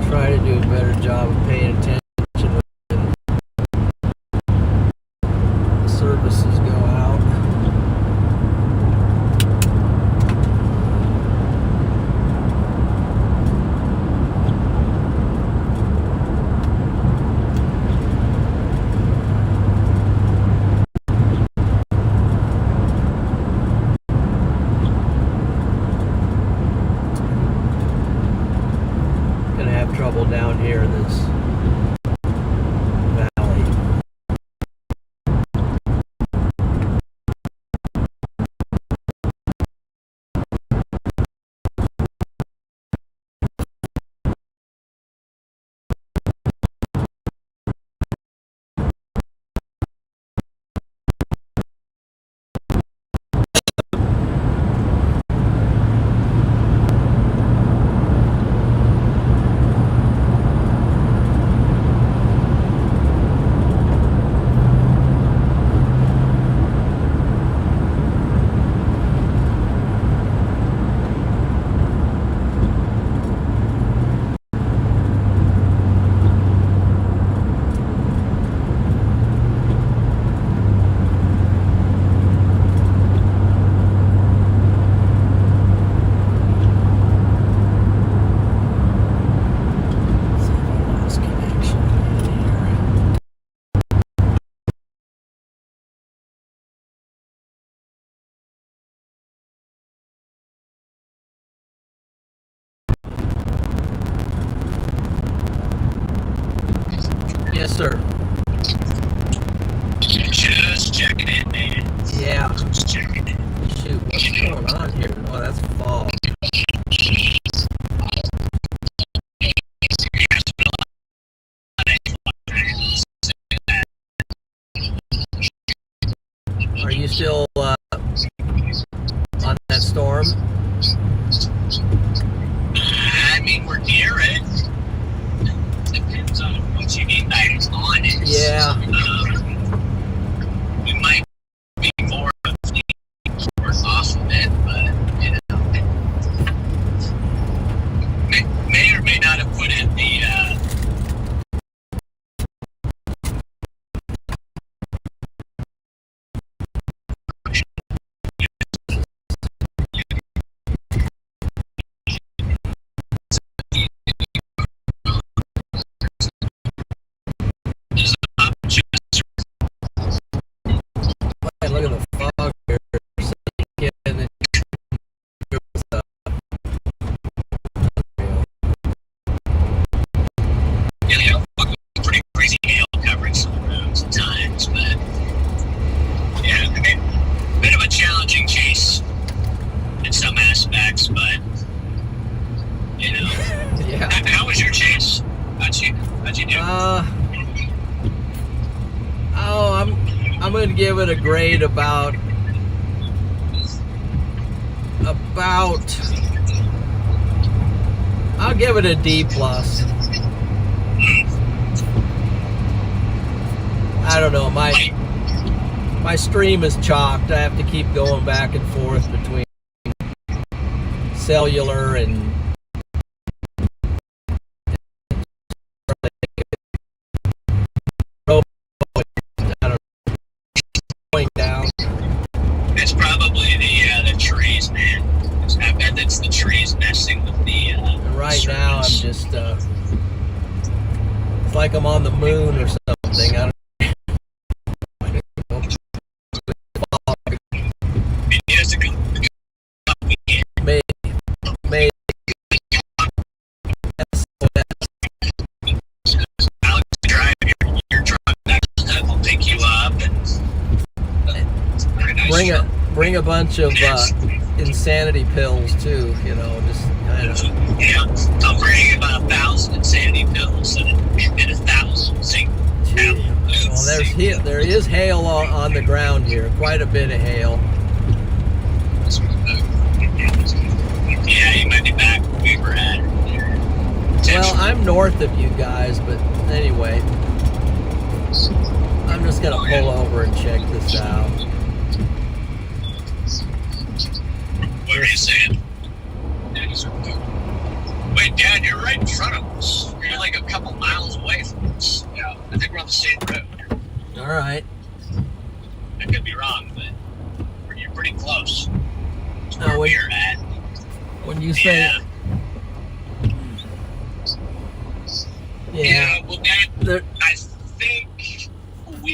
Try to do a better job of paying attention when services go out. Gonna have trouble down here in this valley. Yes, sir. Just checking in, man. Yeah. Just checking in. Shoot, what's going on here? Oh, that's fog. Are you still on that storm? I mean, we're near it. Depends on what you mean by on it. Yeah. We might be more of the worse off of it, but you know, may or may not have put in the Hey, look at the fog here. So you get in the pretty crazy hail covering some roads at times, but yeah, I mean, bit of a challenging chase in some aspects, but you know. yeah. How was your chase? How'd you do? I'm gonna give it a grade about I'll give it a D plus. I don't know, my stream is chocked. I have to keep going back and forth between cellular and I don't know, going down. It's probably the trees, man. I bet it's the trees messing with the. And right now, I'm just. It's like I'm on the moon or something. I don't know. Years ago, May Alex, drive your truck. That will pick you up and. Very nice bring a bunch of insanity pills too. You know, just kind of. Yeah, I'm bringing about 1,000 insanity pills and 1,000 zinc. Well, there is hail on the ground here. Quite a bit of hail. Yeah, you might be back where we were at. Well, I'm north of you guys, but anyway, I'm just gonna pull over and check this out. What are you saying? Wait, Dad, you're right in front of us. You're like a couple miles away from us. Yeah, I think we're on the same road. All right. I could be wrong, but you're pretty close to Oh, where wait. we're at. When you say, yeah, Well, Dad, there, I think do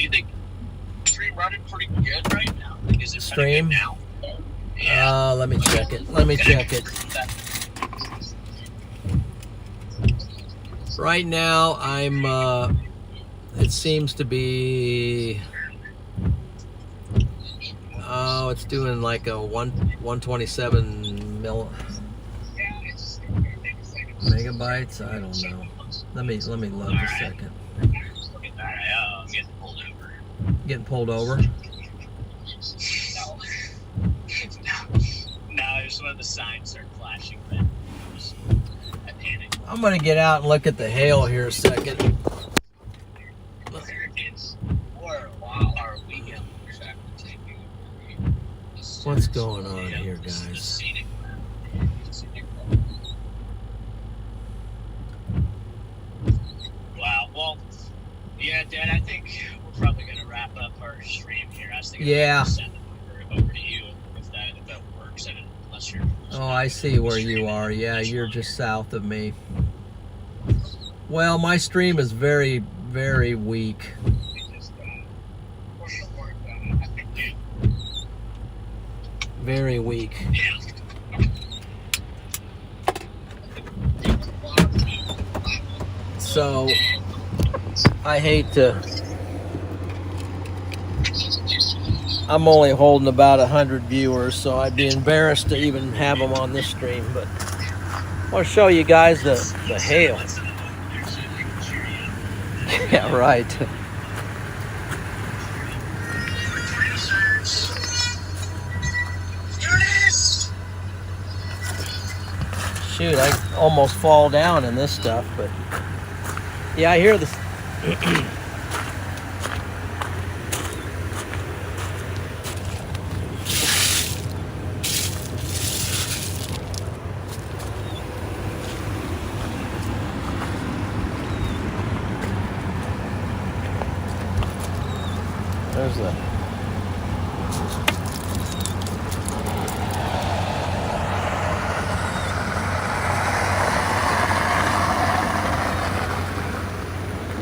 you think stream running pretty good right now? Like, is it Stream? good now? Yeah. let me check it. Let me check it. Right now, I'm. It seems to be. Oh, it's doing like a 127 megabytes. I don't know. Let me look a second. Alright, I'm getting pulled over. Getting pulled over. Now there's one of the signs start flashing. Then I panic. I'm gonna get out and look at the hail here a second. There it is. Wow, our weekend. What's going on here, guys? Wow. Well, yeah, Dad, I think we're probably going to wrap up our stream here. I was thinking Yeah. send it over to you if that works. Unless you're. Oh, I see where you are. Yeah, you're just south of me. Well, my stream is very, very weak. Very weak. So, I hate to. I'm only holding about 100 viewers, so I'd be embarrassed to even have them on this stream. But I want to show you guys the hail. Yeah, right. Shoot, I almost fall down in this stuff, but yeah, I hear this. There's the.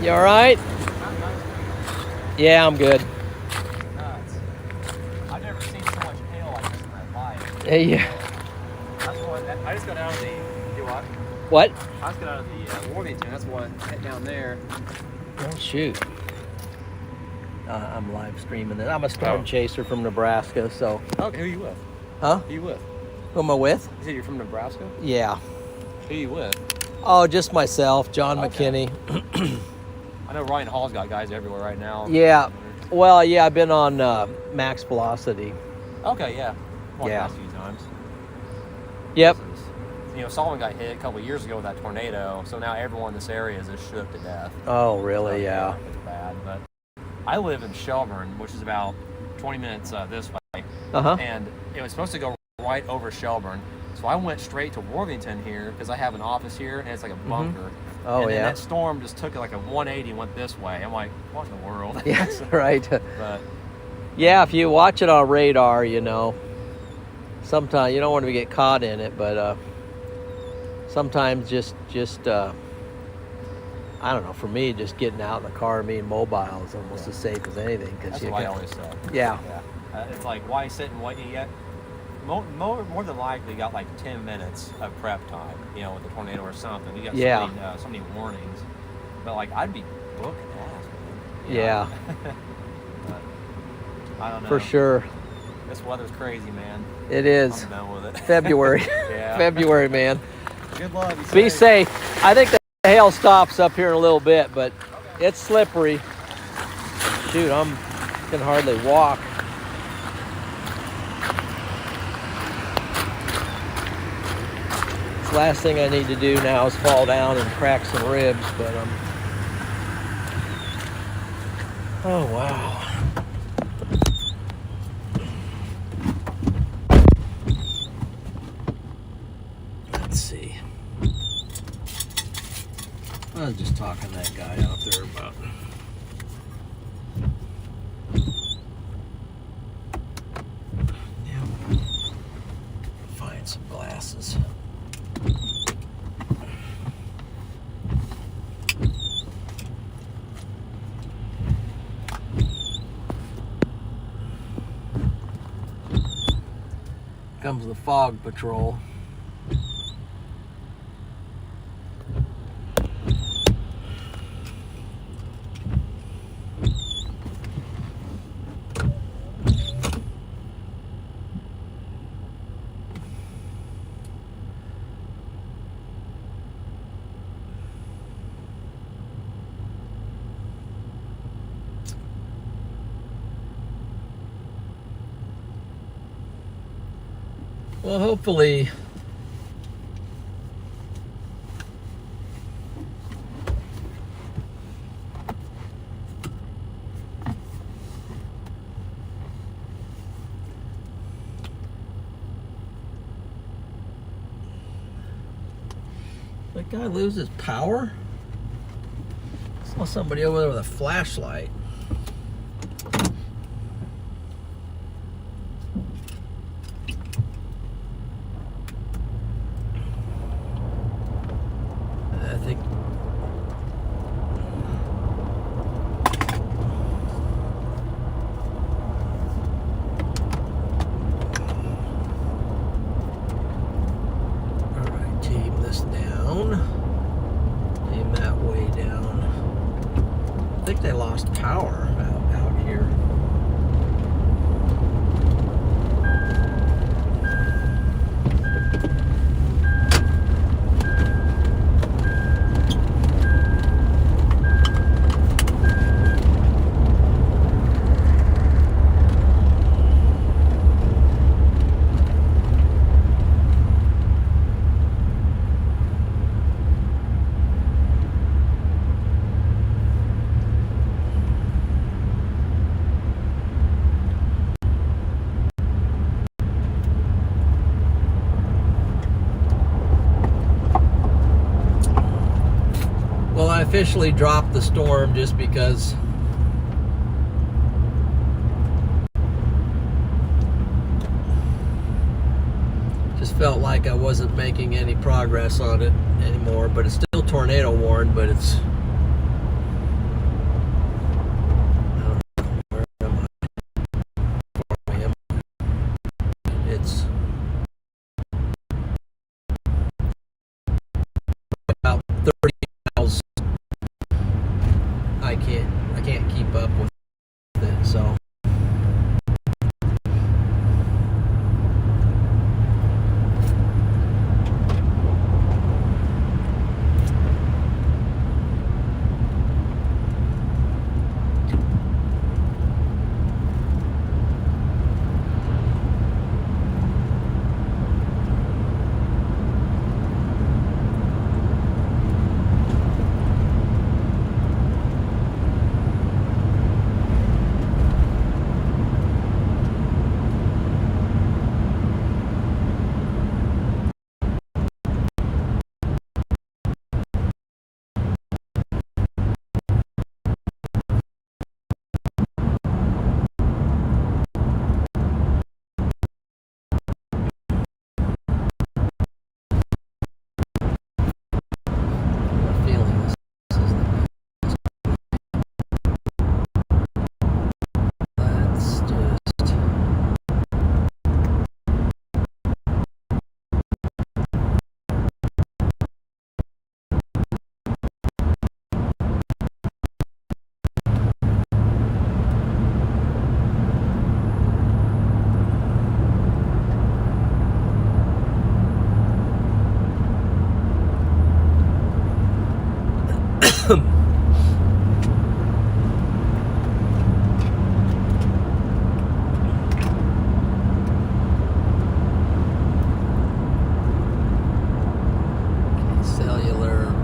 You all right? Yeah, I'm good. I've never seen so much hail like this in my life. Yeah. That's one. I just got out of the. Do what? What? I just got out of the Warmington. That's one hit down there. Oh shoot. I'm live streaming this. I'm a storm chaser from Nebraska, so. Okay, who you with? Huh? Who you with? Who am I with? You said you're from Nebraska? Yeah. Who you with? Oh, just myself, John Okay. McKinney. I know Ryan Hall's got guys everywhere right now. Yeah. Well, yeah, I've been on Max Velocity. Okay, yeah. Yeah. A few times. Yep. He you know, Solomon got hit a couple of years ago with that tornado, so now everyone in this area is just shook to death. Oh, So, really? Yeah. it's bad. But I live in Shelburne, which is about 20 minutes this way, Uh-huh. and it was supposed to go right over Shelburne. So I went straight to Worthington here because I have an office here, and it's like a bunker. Oh, and then yeah. that storm just took like a 180 and went this way. I'm like, what in the world? Yes, right. But Yeah, if you watch it on radar, you know, sometimes you don't want to get caught in it, but sometimes just I don't know. For me, just getting out in the car, being mobile is almost as safe as anything. that's what I always say. Yeah. It's like, why sit and wait? You get more than likely got like 10 minutes of prep time, you know, with a tornado or something. You got so many warnings. But like, I'd be booking ass, man. You Yeah. know? But I don't know. For sure. This weather's crazy, man. It is. I'm done with it. February. Yeah. February, man. Good luck. Be safe. I think the hail stops up here in a little bit, but it's slippery. Shoot, I can hardly walk. The last thing I need to do now is fall down and crack some ribs, but oh wow. Let's see. I was just talking to that guy out there about find some glasses. Comes the fog patrol. Well, hopefully that guy loses power. I saw somebody over there with a flashlight. I think all right, tame this down. Tame that way down. I think they lost power out here. Well, I officially dropped the storm just because just felt like I wasn't making any progress on it anymore, but it's still tornado warned, but it's I don't know, where am I? Where am I? It's about 30 miles. I can't keep up with it, so Cellular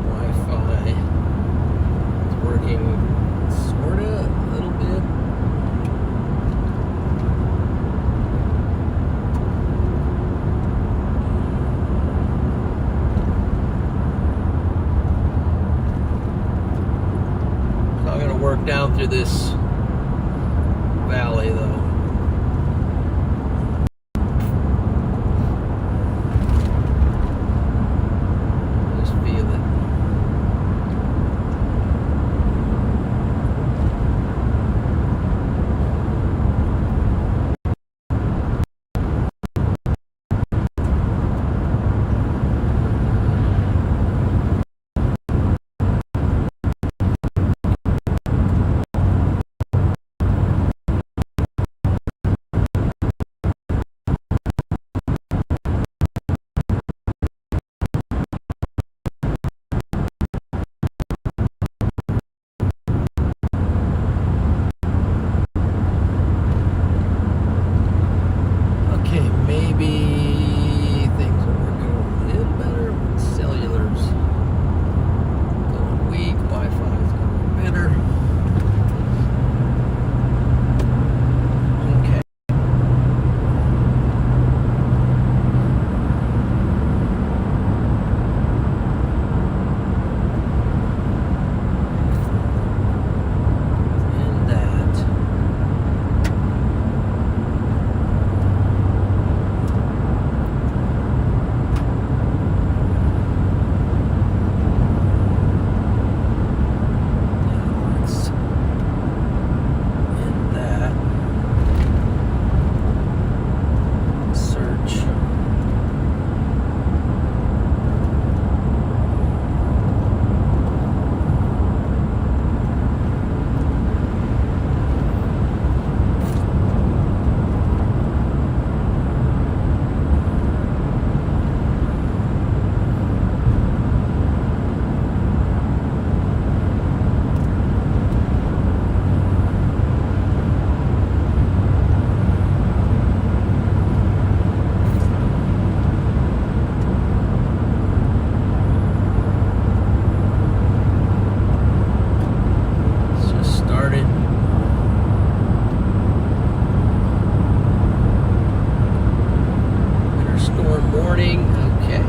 Wi-Fi. It's working sorta a little bit. It's not gonna work down through this valley though. Just feel it. Okay, maybe things are working a little better. Cellular's going weak. Wi-Fi's going better. Okay. And that. Let's end that. Search. It's just started. Winter storm warning. Okay.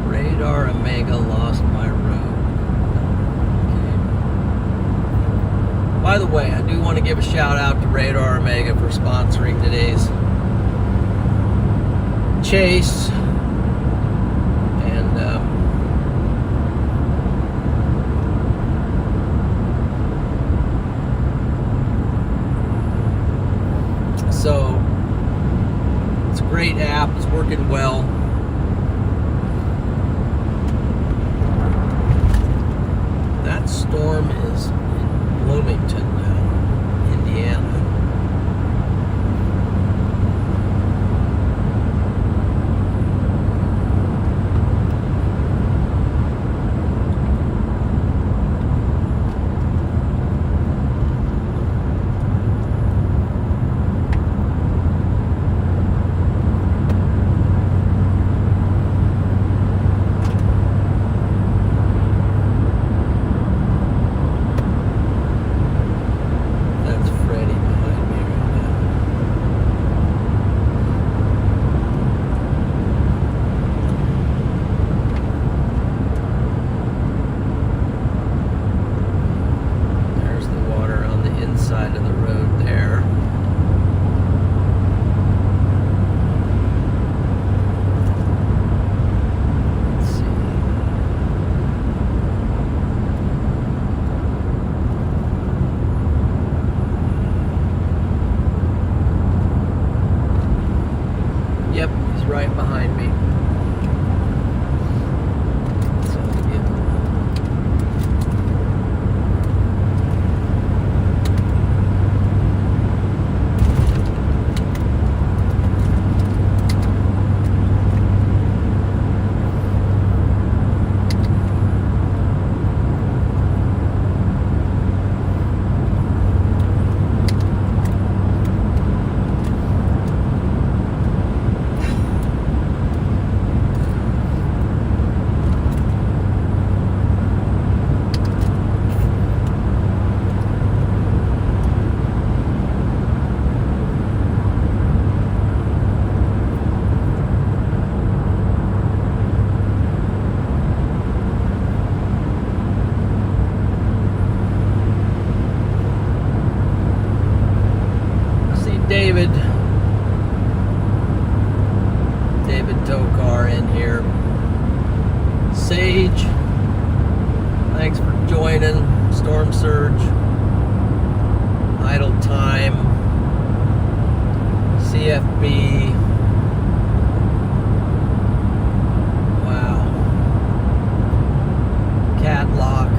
Radar Omega lost my road. Okay. By the way, I do want to give a shout out to Radar Omega for sponsoring today's chase. And so it's a great app. It's working well. That storm is in Bloomington now, Indiana. Thanks for joining. Storm surge, idle time, CFB. Wow. Catlock.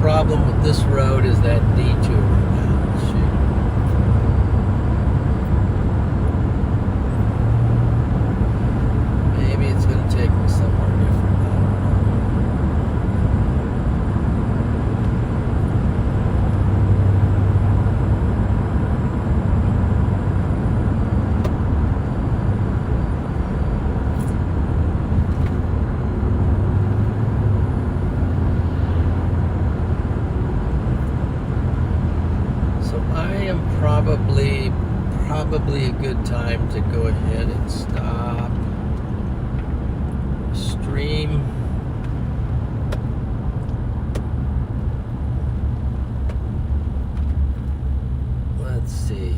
Problem with this road is that detour. Maybe it's going to take me somewhere different. I don't probably a good time to go ahead and stop stream. Let's see.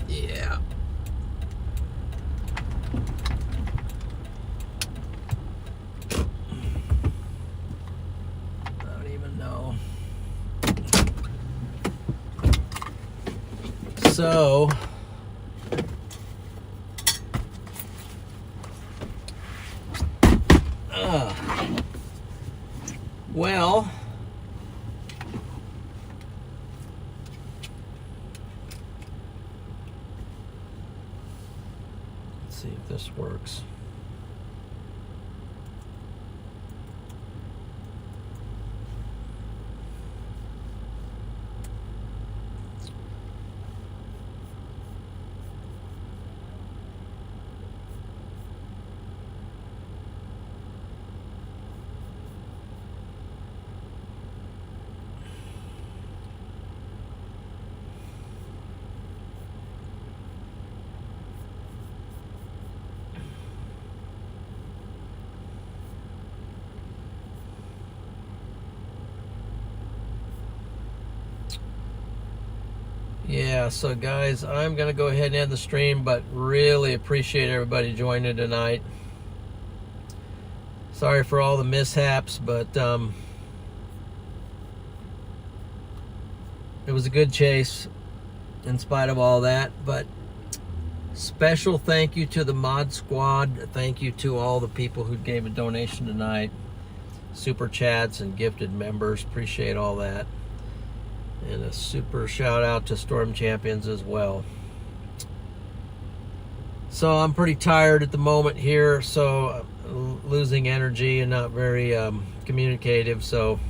Yeah. I don't even know. So, well, let's see if this works. Yeah, so guys, I'm going to go ahead and end the stream, but really appreciate everybody joining tonight. Sorry for all the mishaps, but it was a good chase in spite of all that. But special thank you to the mod squad. Thank you to all the people who gave a donation tonight. Super chats and gifted members. Appreciate all that. And a super shout out to Storm Champions as well. So I'm pretty tired at the moment here, so losing energy and not very communicative. So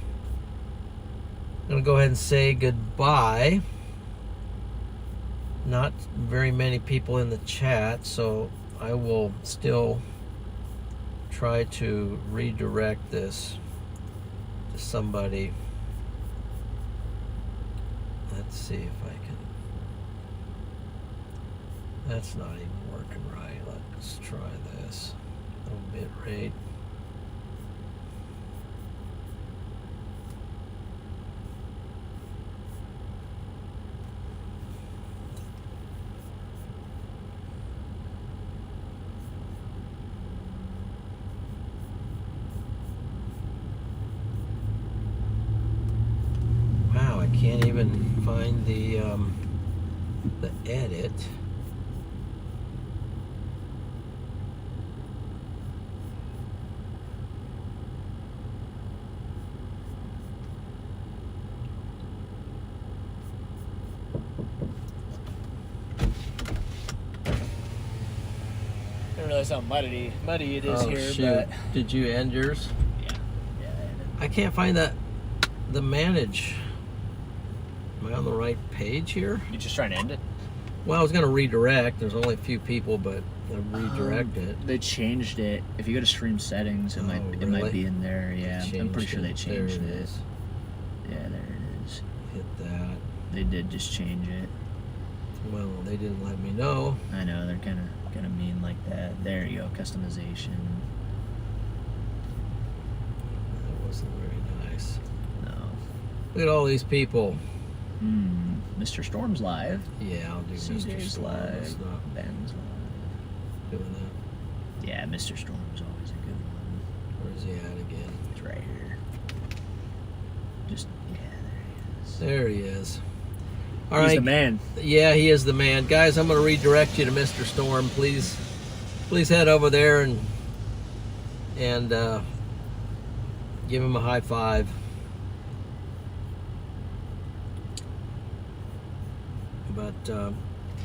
I'm going to go ahead and say goodbye. Not very many people in the chat, so I will still try to redirect this to somebody. Let's see if I can. That's not even working right. Let's try this. No bit rate. Wow, I can't even find the edit. I didn't realize how muddy it is here. Shoot. But Did you end yours? yeah, I can't find the manage. Am I on the right page here? you just trying to end it? Well, I was going to redirect. There's only a few people, but I redirected it. They changed it. If you go to stream settings, it Oh, might really? be in there. Yeah, I'm pretty sure they There changed it it. is. Yeah, there it is. Hit that. They did just change it. Well, they didn't let me know. I know they're kind of mean like that. There you go, customization. That wasn't very nice. No. Look at all these people. Mr. Storm's live. Yeah, I'll do Mr. CJ's Storm. live. It's not Ben's live. doing that. Yeah, Mr. Storm's always a good one. Where's he at again? It's right here. Just yeah, There he is. All He's right. the man. Yeah, he is the man. Guys, I'm going to redirect you to Mr. Storm. Please head over there and give him a high five. But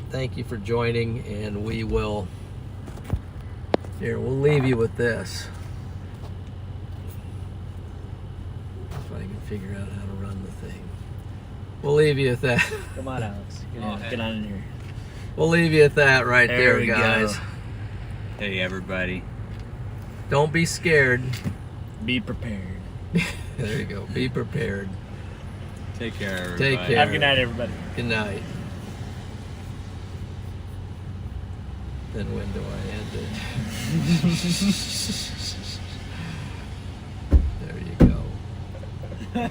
thank you for joining, and we'll leave you with this. If I can figure out how to run the thing. We'll leave you at that. Come on, Alex. Get on in here. We'll leave you at that right There there, we guys. go. Hey, everybody. Don't be scared. Be prepared. There you go. Be prepared. Take care, everybody. Take care. Have a good night, everybody. Good night. Then when do I end it? There you go.